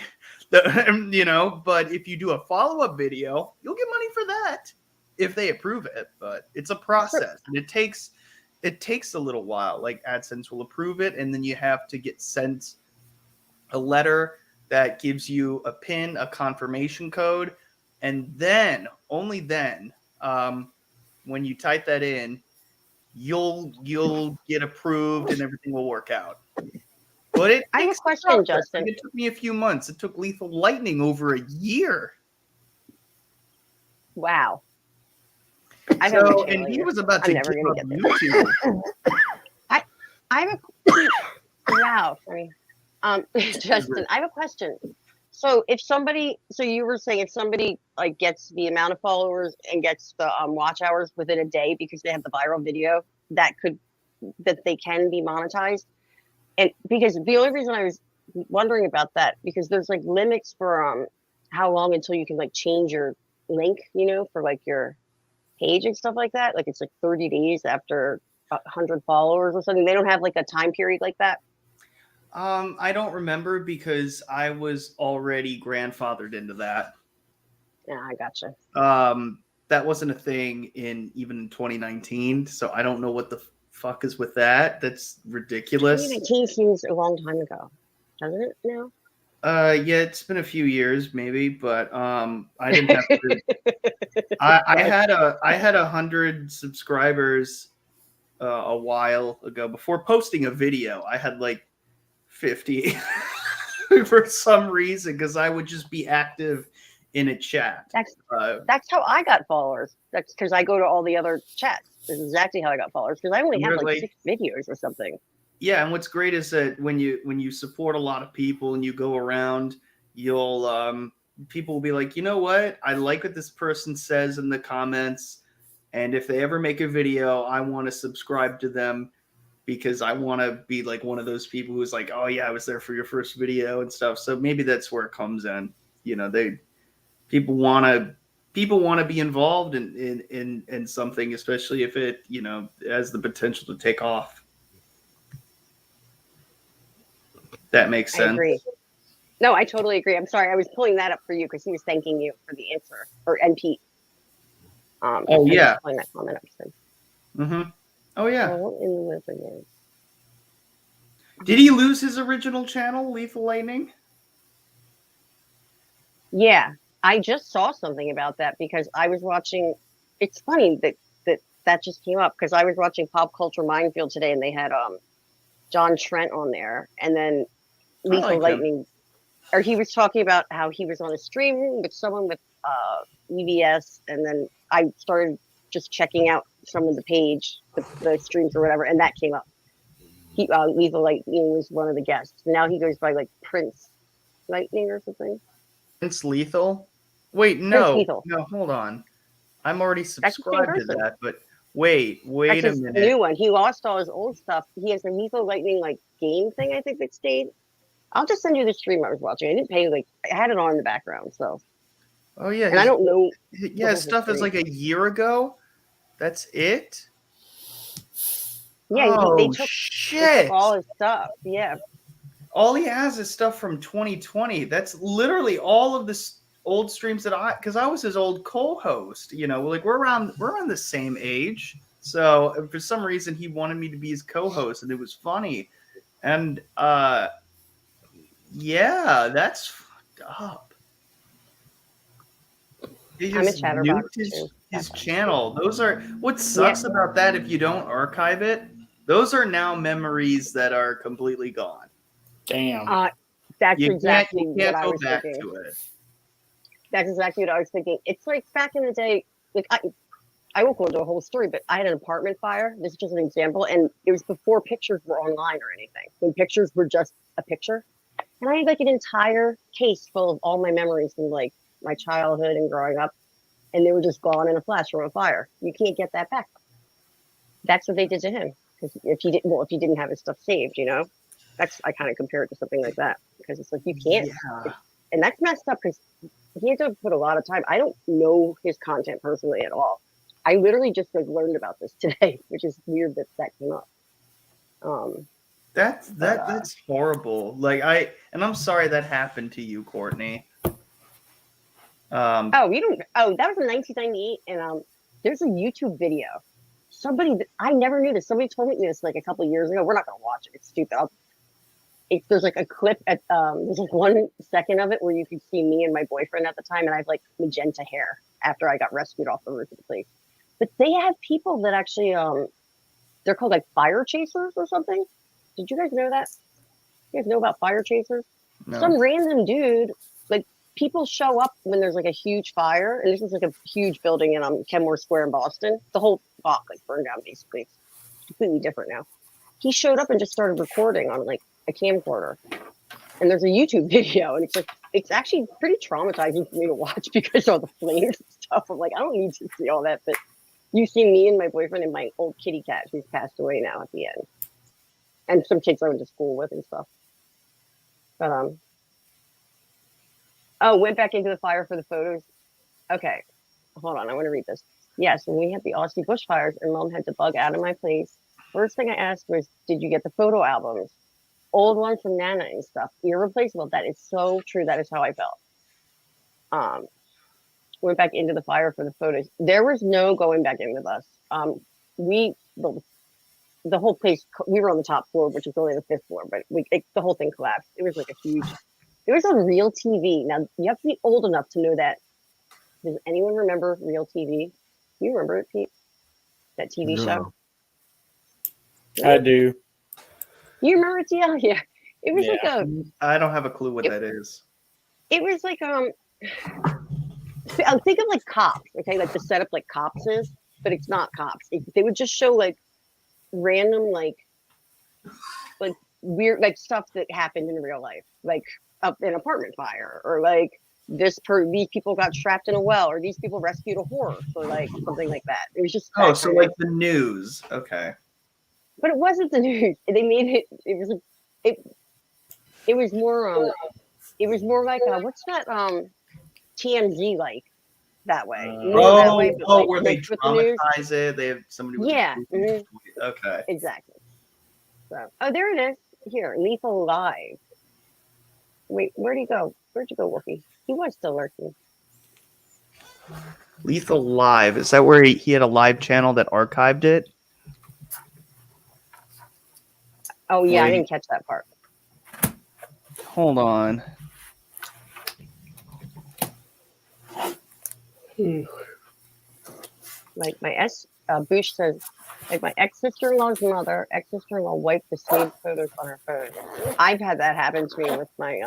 But if you do a follow-up video, you'll get money for that if they approve it. But it's a process, and it takes a little while. Like AdSense will approve it, and then you have to get sent a letter that gives you a PIN, a confirmation code, and then only then, when you type that in, you'll get approved, and everything will work out. But I have a question, Justin. It took me a few months. It took Lethal Lightning over a year. Wow. And he was about to give up YouTube. I have a wow. Justin, I have a question. So you were saying if somebody gets the amount of followers and gets the watch hours within a day because they have the viral video, that they can be monetized. And because the only reason I was wondering about that, because there's limits for how long until you can change your link, for your page and stuff like that. It's 30 days after 100 followers or something. They don't have a time period like that. I don't remember because I was already grandfathered into that. Yeah, I gotcha. That wasn't a thing even in 2019, so I don't know what the fuck is with that. That's ridiculous. 2019 seems a long time ago, doesn't it now? Yeah, it's been a few years maybe, but I didn't have to. I had 100 subscribers a while ago. Before posting a video, I had 50 for some reason because I would just be active in a chat. That's how I got followers. That's because I go to all the other chats. That's exactly how I got followers because I only have 6 videos or something. Yeah, and what's great is that when you support a lot of people and you go around, you'll people will be like, you know what? I like what this person says in the comments, and if they ever make a video, I want to subscribe to them because I want to be one of those people who's like, oh yeah, I was there for your first video and stuff. So maybe that's where it comes in. People want to be involved in something, especially if it has the potential to take off. That makes sense. I agree. No, I totally agree. I'm sorry, I was pulling that up for you because he was thanking you for the answer, Pete. Oh yeah, pulling that comment up. So. Mm-hmm. Oh yeah. Oh, did he lose his original channel, Lethal Lightning? Yeah, I just saw something about that because I was watching. It's funny that just came up because I was watching Pop Culture Minefield today, and they had John Trent on there, and then Lethal Lightning or he was talking about how he was on a stream with someone with EVS, and then I started just checking out some of the page, the streams or whatever, and that came up. He Lethal Lightning was one of the guests. Now he goes by like Prince Lightning or something. Prince Lethal? Wait, no, no, hold on. I'm already subscribed to that, but wait That's a his minute. new one. He lost all his old stuff. He has a Lethal Lightning like game thing, I think, that stayed. I'll just send you the stream I was watching. I didn't pay, like, I had it on in the background, so. Oh yeah, and I don't know. Yeah, his stuff is like a year ago. That's it. Yeah, oh they took all his stuff. Yeah. All he has is stuff from 2020. That's literally all of this old streams that because I was his old co-host. You know, like we're around the same age. So for some reason he wanted me to be his co-host, and it was funny. And yeah, that's fucked up. He just nuked his channel. Those are what sucks about that. If you don't archive it, those are now memories that are completely gone. Damn. That's you exactly can't what I go was back thinking. to it. That's exactly what I was thinking. It's like back in the day, like I won't go into a whole story, but I had an apartment fire. This is just an example, and it was before pictures were online or anything. When pictures were just a picture, and I had like an entire case full of all my memories from like my childhood and growing up, and they were just gone in a flash from a fire. You can't get that back. That's what they did to him. Because if he didn't have his stuff saved, you know, I kind of compare it to something like that, because it's like you can't, and that's messed up because he had to put a lot of time. I don't know his content personally at all. I literally just like learned about this today, which is weird that came up. That's horrible. Like I'm sorry that happened to you, Courtney. That was in 1998, and there's a YouTube video. I never knew this. Somebody told me this like a couple of years ago. We're not gonna watch it. It's stupid. There's like a clip at there's like 1 second of it where you could see me and my boyfriend at the time, and I have like magenta hair after I got rescued off the roof of the place. But they have people that actually they're called like fire chasers or something. Did you guys know that? You guys know about fire chasers? No. Some random dude, like people show up when there's like a huge fire, and this is like a huge building in Kenmore Square in Boston. The whole block like burned down basically. It's completely different now. He showed up and just started recording on like a camcorder, and there's a YouTube video, and it's actually pretty traumatizing for me to watch because of all the flames and stuff. I'm like, I don't need to see all that, but you see me and my boyfriend and my old kitty cat who's passed away now at the end, and some kids I went to school with and stuff. But went back into the fire for the photos. Okay, hold on, I want to read this. Yes, when we had the Aussie bushfires and Mom had to bug out of my place, first thing I asked was, did you get the photo albums? Old ones from Nana and stuff. Irreplaceable. That is so true. That is how I felt. Went back into the fire for the photos. There was no going back in with us. The whole place, we were on the top floor, which is only the 5th floor, but the whole thing collapsed. It was like a huge, it was on Real TV. Now, you have to be old enough to know that. Does anyone remember Real TV? You remember it, Pete? That TV show? I do. You remember it, TL? Yeah. It was like I don't have a clue what that is. It was like think of like Cops, okay? Like the setup like Cops is, but it's not Cops. They would just show like random like weird like stuff that happened in real life, like an apartment fire, or like these people got trapped in a well, or these people rescued a horse, or like something like that. It was just so like the news. Okay. But it wasn't the news. They made it. It was more. It was more like what's that? TMZ like that way. Where they dramatize it. They have somebody. With Okay. Exactly. So, there it is. Here, Lethal Live. Wait, where'd he go? Where'd you go, Wolfie? He was still lurking. Lethal Live. Is that where he had a live channel that archived it? Oh yeah, I didn't catch that part. Hold on. Like my Boosh says, like my ex-sister-in-law's mother, ex-sister-in-law wiped the saved photos on her phone. I've had that happen to me with my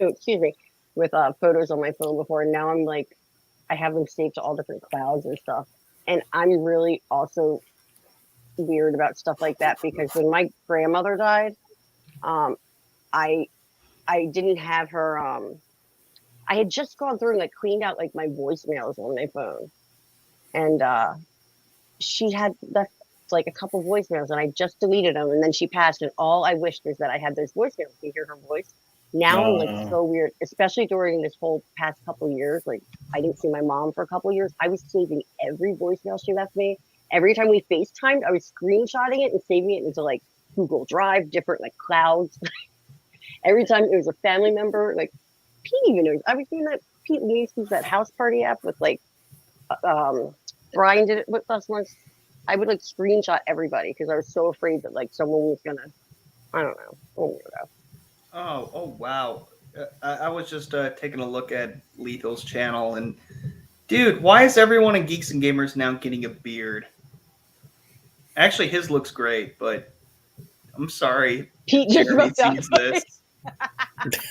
excuse me, with photos on my phone before. And now I'm like, I have them saved to all different clouds and stuff. And I'm really also weird about stuff like that because when my grandmother died, um, I I didn't have her. I had just gone through and like cleaned out like my voicemails on my phone, and she had left like a couple voicemails, and I just deleted them, and then she passed, and all I wished was that I had those voicemails to hear her voice. Now I'm like so weird, especially during this whole past couple years. Like I didn't see my mom for a couple years. I was saving every voicemail she left me. Every time we FaceTimed, I was screenshotting it and saving it into like Google Drive, different like clouds. Every time it was a family member, like Pete even knows. I was doing that. Pete uses that house party app with like, Brian did it with us once. I would like screenshot everybody because I was so afraid that like someone was gonna, I don't know. Oh, wow. I was just taking a look at Lethal's channel, and dude, why is everyone in Geeks and Gamers now getting a beard? Actually, his looks great, but I'm sorry, Pete Jeremy sees this.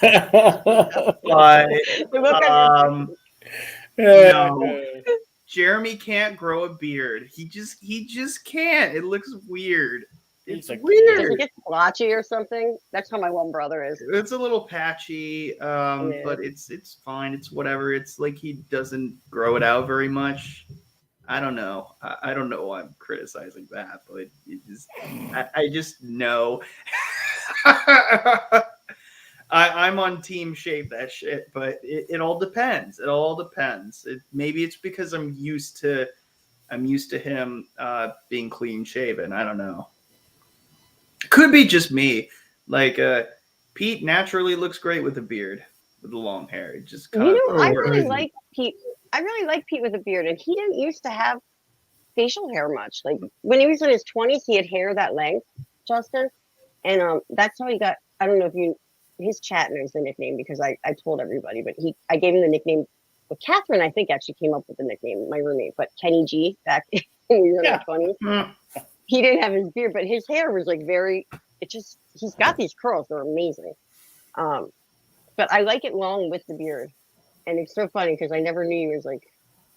But no, Jeremy can't grow a beard. He just can't. It looks weird. It's weird. Does it get blotchy or something? That's how my one brother is. It's a little patchy, but it's fine. It's whatever. It's like he doesn't grow it out very much. I don't know. I don't know why I'm criticizing that, but I just know. I'm on team shave that shit, but it all depends. It all depends. Maybe it's because I'm used to him being clean shaven. I don't know. Could be just me. Like Pete naturally looks great with a beard, with the long hair. It just kind of. I really like Pete. I really like Pete with a beard, and he didn't used to have facial hair much. Like when he was in his 20s, he had hair that length, Justin, and that's how he got. I don't know if his chat knows the nickname because I told everybody, but I gave him the nickname. But Catherine, I think, actually came up with the nickname, my roommate. But Kenny G back when we were in our 20s, he didn't have his beard, but his hair was like very. He's got these curls; they're amazing. But I like it long with the beard, and it's so funny because I never knew you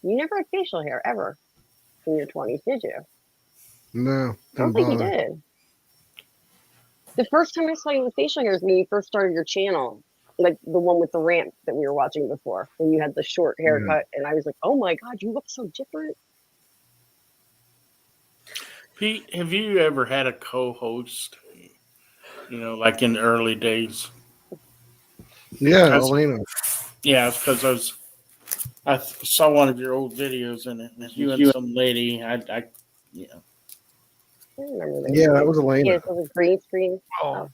never had facial hair ever in your 20s, did you? No, I don't think you did. The first time I saw you with facial hair is when you first started your channel, like the one with the ramp that we were watching before, when you had the short haircut, and I was like, "Oh my god, you look so different." Pete, have you ever had a co-host? Like in the early days. Yeah, Elena. Yeah, it's because I saw one of your old videos in it, and you and some lady. I remember that. Yeah, that was Elena. Yeah, it was green screen. Oh.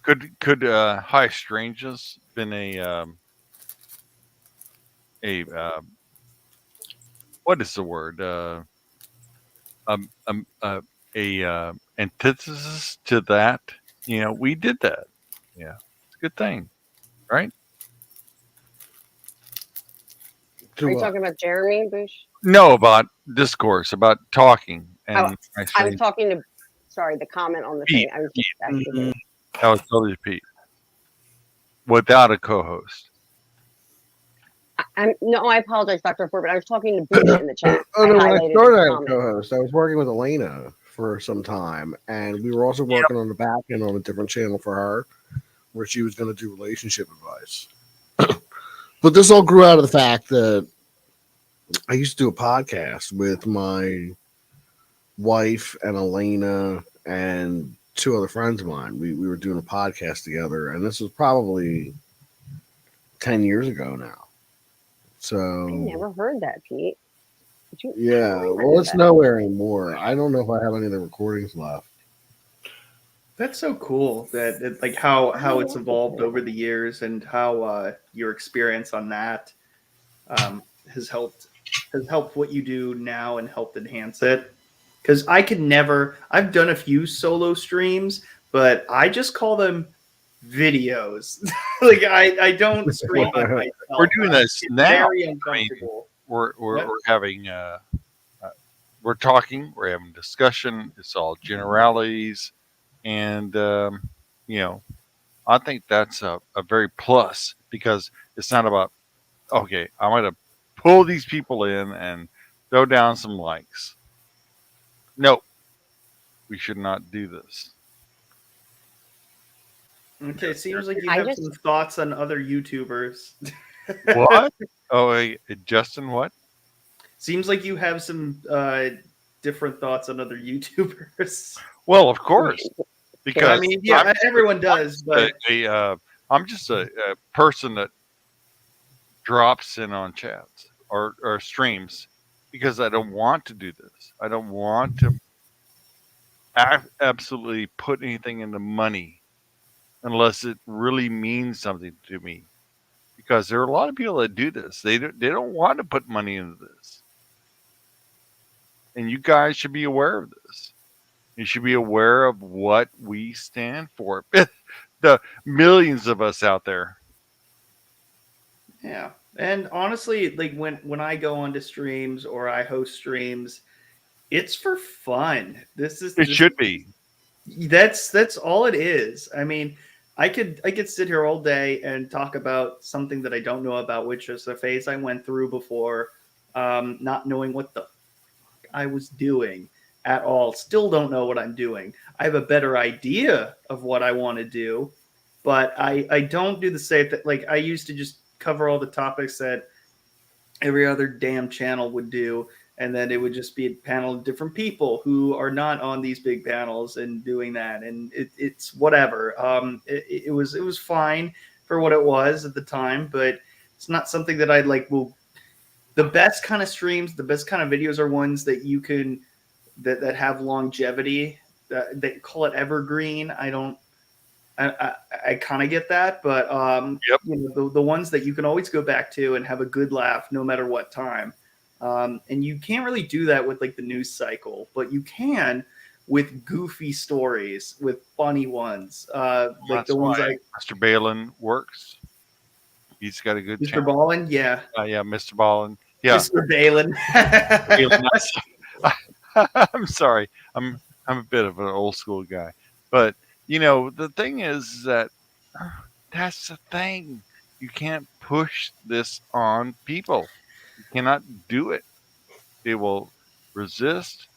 Could High Strangeness been a what is the word? A antithesis to that? We did that. Yeah, it's a good thing, right? Are you talking about Jeremy Bush? No, about discourse, about talking. And I was talking to, the comment on the Pete. thing. I was just asking him. That was totally Pete. Without a co-host. No, I apologize, Dr. Ford, but I was talking to Bush in the chat. When I started as a co-host, I was working with Elena for some time, and we were also working on the back end on a different channel for her, where she was going to do relationship advice. But this all grew out of the fact that I used to do a podcast with my wife and Elena and two other friends of mine. We were doing a podcast together, and this was probably 10 years ago now. So I never heard that, Pete. Yeah, well, it's nowhere anymore. I don't know if I have any of the recordings left. That's so cool that like how it's evolved over the years and how your experience on that has helped what you do now and helped enhance it. Because I could never. I've done a few solo streams, but I just call them videos. Like I don't stream on myself. We're doing this now. Very uncomfortable. We're having we're talking. We're having discussion. It's all generalities, and I think that's a very plus because it's not about, okay, I'm going to pull these people in and throw down some likes. No, we should not do this. Okay, seems like you have some thoughts on other YouTubers. What? Oh, Justin, what? Seems like you have some different thoughts on other YouTubers. Well, of course, because I mean, yeah, everyone does. But I'm just a person that drops in on chats or streams because I don't want to do this. I don't want to absolutely put anything into money unless it really means something to me. Because there are a lot of people that do this. They don't want to put money into this. And you guys should be aware of this. You should be aware of what we stand for. The millions of us out there. Yeah. And honestly, like when I go onto streams or I host streams, it's for fun. It should be. That's all it is. I mean, I could sit here all day and talk about something that I don't know about, which is a phase I went through before, not knowing what the fuck I was doing at all. Still don't know what I'm doing. I have a better idea of what I want to do, but I don't do the same thing. Like I used to just cover all the topics that every other damn channel would do, and then it would just be a panel of different people who are not on these big panels and doing that, and it's whatever. It was fine for what it was at the time, but it's not something that I like. Will the best kind of streams, the best kind of videos are ones that you can that have longevity. They call it evergreen. I kind of get that, but you know, the ones that you can always go back to and have a good laugh no matter what time. And you can't really do that with like the news cycle, but you can with goofy stories, with funny ones. Like That's the ones why like Mr. Balin works. He's got a good Mr. channel. Balin, yeah. Yeah, Mr. Balin. Yeah. Mr. Balin. I'm sorry. I'm a bit of an old school guy. But you know, the thing is that that's the thing. You can't push this on people. You cannot do it. They will resist.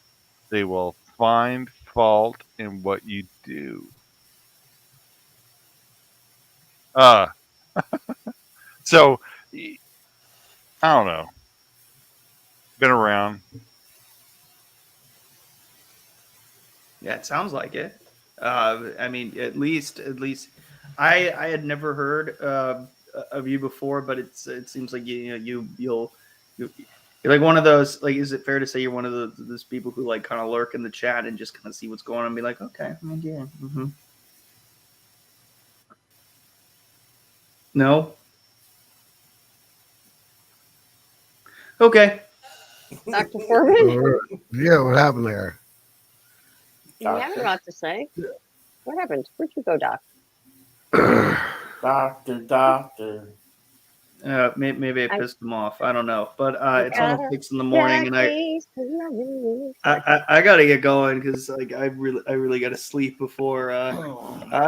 They will find fault in what you do. So I don't know. Been around. Yeah, it sounds like it. I mean, at least I had never heard of you before, but it seems like you're like one of those. Like, is it fair to say you're one of those people who like kind of lurk in the chat and just kind of see what's going on and be like, okay, I mean, yeah, mm-hmm. No. Okay. Dr. Foreman? Yeah, what happened there? You have a lot to say. What happened? Where'd you go, Doc? Doctor. Maybe I pissed him off. I don't know, but it's almost 6 in the morning, and I gotta get going because like I really gotta sleep before. I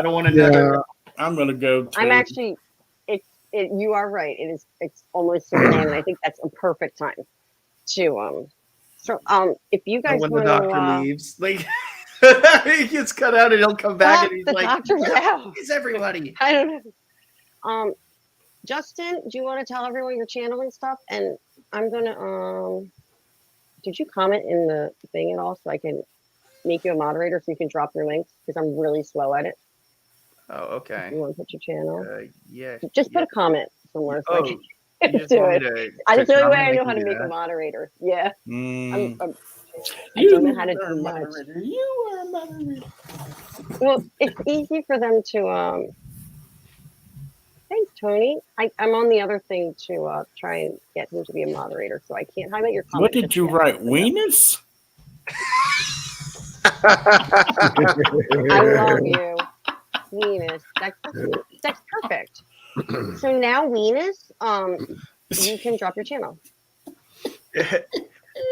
don't want to. Yeah, I'm gonna go. Too. I'm actually. You are right. It's almost 6 a.m. and I think that's a perfect time to So if you guys when want the doctor leaves, like he gets cut out and he'll come back and he's the like, doctor's out. Is everybody? I don't know. Justin, do you want to tell everyone your channel and stuff? And I'm gonna did you comment in the thing at all so I can make you a moderator so you can drop your links because I'm really slow at it. Oh, okay. You want to put your channel? Yeah. Just put a comment somewhere so I can you just do want it. me to That's the only way comment? I know can how to do make that. a moderator. Yeah. I You don't know how to are do a much. moderator. You are a moderator. Well, it's easy for them to thanks, Tony. I'm on the other thing to try and get him to be a moderator, so I can't highlight your comment. What did you write? Weenus? I love you, Venus. That's perfect. So now, Venus, you can drop your channel.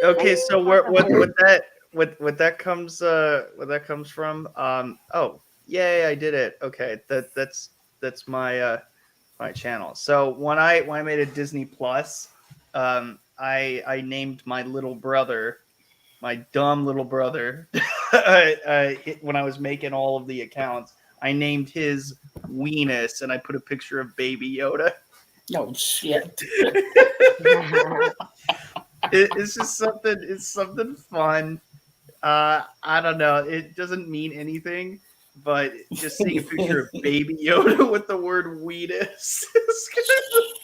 Okay, so what that comes from? Oh, yay! I did it. Okay, that's that's my my channel. So when I made a Disney Plus, I named my little brother, my dumb little brother, when I was making all of the accounts, I named his Weenus, and I put a picture of Baby Yoda. No shit. It's just something. It's something fun. I don't know. It doesn't mean anything, but just seeing a picture of Baby Yoda with the word "weenus,"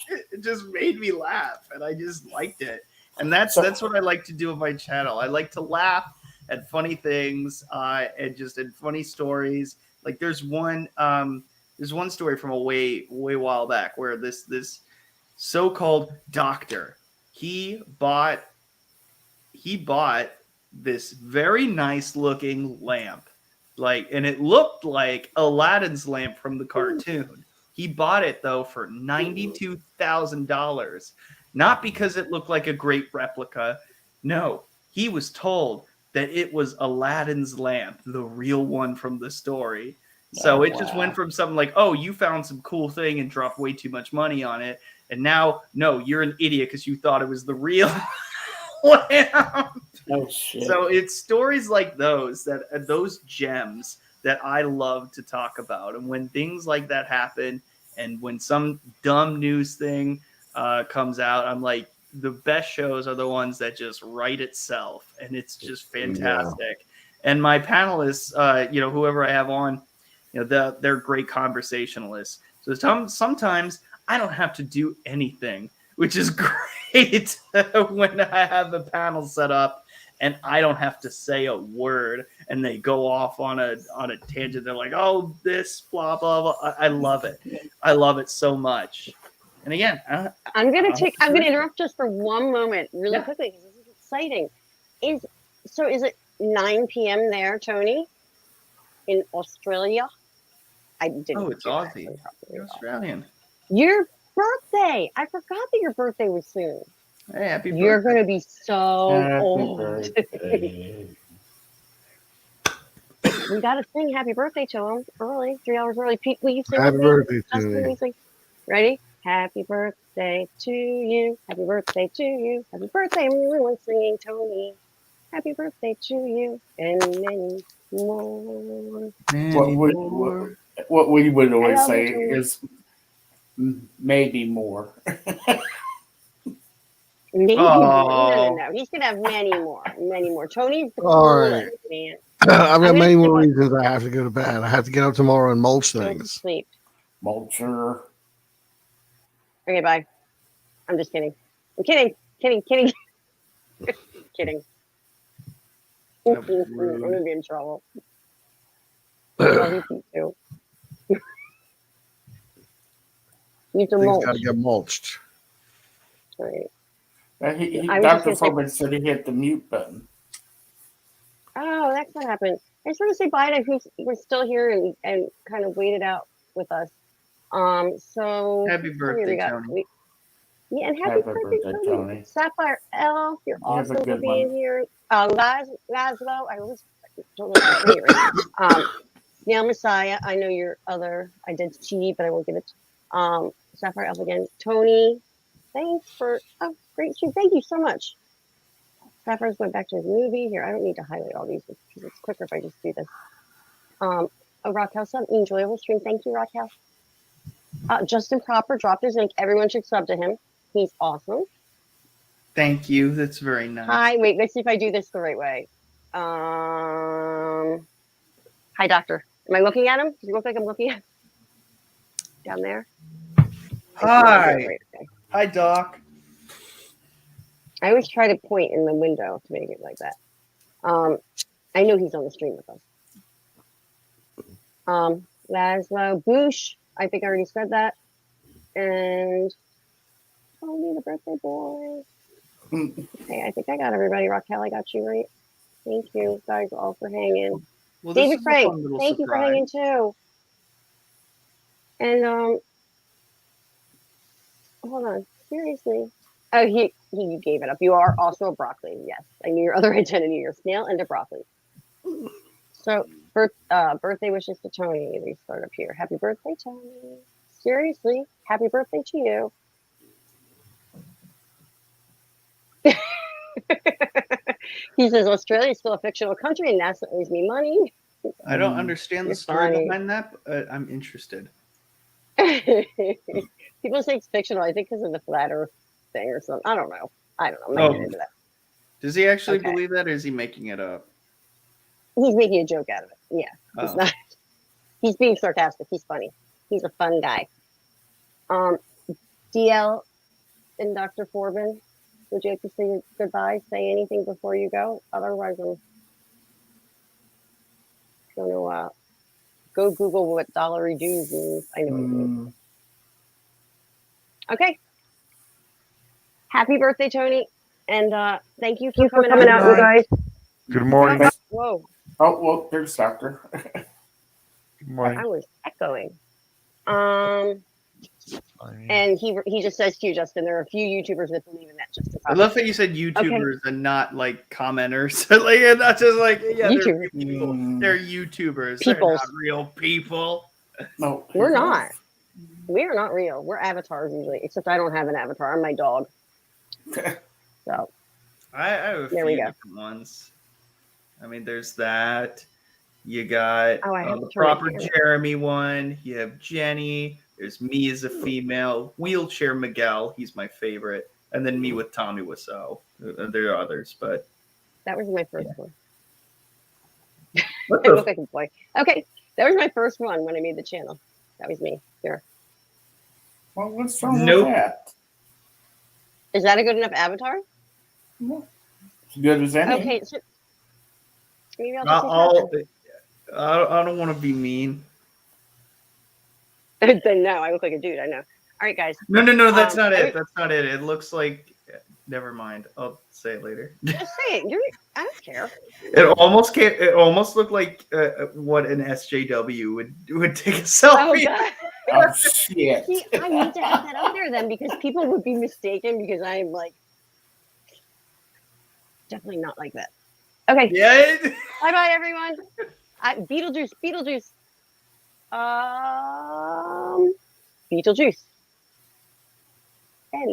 it just made me laugh, and I just liked it. And that's what I like to do on my channel. I like to laugh at funny things, and just at funny stories. Like there's one story from a way while back where this so-called doctor bought this very nice looking lamp, and it looked like Aladdin's lamp from the cartoon. He bought it though for $92,000, not because it looked like a great replica. No, he was told that it was Aladdin's lamp, the real one from the story. So it just went from something like, oh, you found some cool thing and dropped way too much money on it, and now, no, you're an idiot because you thought it was the real lamp. Oh, shit. So it's stories like those gems that I love to talk about. And when things like that happen, and when some dumb news thing comes out, I'm like, the best shows are the ones that just write itself, and it's just fantastic. Yeah. And my panelists, whoever I have on, they're great conversationalists. So sometimes I don't have to do anything, which is great when I have the panel set up and I don't have to say a word, and they go off on a tangent. They're like, "Oh, this blah blah blah." I love it. I love it so much. And again, I'm gonna interrupt just for one moment, really quickly, because this is exciting. Is it 9 p.m. there, Tony, in Australia? I didn't. Oh, it's Aussie. You're Australian. Your birthday! I forgot that your birthday was soon. Hey, happy birthday. You're gonna be so Happy old. birthday. We gotta sing happy birthday to him early, 3 hours early. Pete, will you sing? Happy birthday to me. Ready? Happy birthday to you. Happy birthday to you. Happy birthday, everyone singing Tony. Happy birthday to you and many more. What we would always say is maybe more. Maybe more. No. He's gonna have many more. Tony's the coolest, man. I've got many more reasons I have to go to bed. I have to get up tomorrow and mulch things. Sleep. Mulcher. Okay, bye. I'm just kidding. I'm kidding. Kidding. I'm gonna be in trouble. You need to mulch. Got to get mulched. Right. Dr. Foreman said he hit the mute button. Oh, that's what happened. I just want to say bye to who was still here and kind of waited out with us. So happy birthday, Tony. Yeah, and happy birthday, Tony. Sapphire Elf, you're awesome for being here. Laszlo, I always don't know if I say it right. Neil Messiah, I know your other identity, but I won't give it. Sapphire Elf again. Tony, thanks for great show. Thank you so much. Sapphire's going back to his movie here. I don't need to highlight all these because it's quicker if I just do this. Raquel sub, enjoyable stream. Thank you, Raquel. Justin Proper dropped his link. Everyone should sub to him. He's awesome. Thank you. That's very nice. Hi. Wait, let's see if I do this the right way. Hi, doctor. Am I looking at him? Does he look like I'm looking at him? Down there? Hi. Right, okay. Hi, Doc. I always try to point in the window to make it like that. I know he's on the stream with us. Laszlo, Boosh, I think I already said that. And Tony, the birthday boy. Okay, I think I got everybody. Raquel, I got you right. Thank you guys all for hanging. Well, David Frank, thank you for hanging too. And hold on, seriously. Oh, you gave it up. You are also a broccoli. Yes, I knew your other identity. You're a snail and a broccoli. So Birthday wishes to Tony. They start up here. Happy birthday, Tony. Seriously, happy birthday to you. He says Australia is still a fictional country and NASA owes me money. I don't understand the story funny. behind that, but I'm interested. People say it's fictional. I think because of the flat Earth thing or something. I don't know. I'm not getting into that. Does he actually believe that, or is he making it up? He's making a joke out of it. Yeah, he's Oh. not. He's being sarcastic. He's funny. He's a fun guy. DL and Dr. Forbin, would you like to say goodbye? Say anything before you go? Otherwise, I'm going to go Google what dollary dues means. I know what it means. Okay. Happy birthday, Tony. And thank you for coming out, you guys. Good morning. Whoa. Oh, well, there's Doctor. Good morning. I was echoing. And he just says to you, Justin, there are a few YouTubers that believe in that. Just I love that you said YouTubers and not like commenters. Like, not just like, yeah, they're people. They're YouTubers. They're not real people. No, we're not. We are not real. We're avatars usually, except I don't have an avatar. I'm my dog. So I have a few different ones. I mean, there's that. You got the proper Jeremy one. You have Jenny. There's me as a female. Wheelchair Miguel. He's my favorite. And then me with Tommy Wiseau. There are others, but that was my first one. I look like a boy. Okay, that was my first one when I made the channel. That was me. Here. Well, what's wrong with that? Is that a good enough avatar? As good as any. Okay, so maybe I don't want to be mean. Then no, I look like a dude. I know. All right, guys. No, that's not it. That's not it. It looks like. Never mind. I'll say it later. Just say it. I don't care. It almost looked like what an SJW would take a selfie. Oh, God. Oh, shit. See, I need to have that up there then because people would be mistaken because I'm like definitely not like that. Okay. Yeah. Bye, everyone. Beetlejuice. Beetlejuice.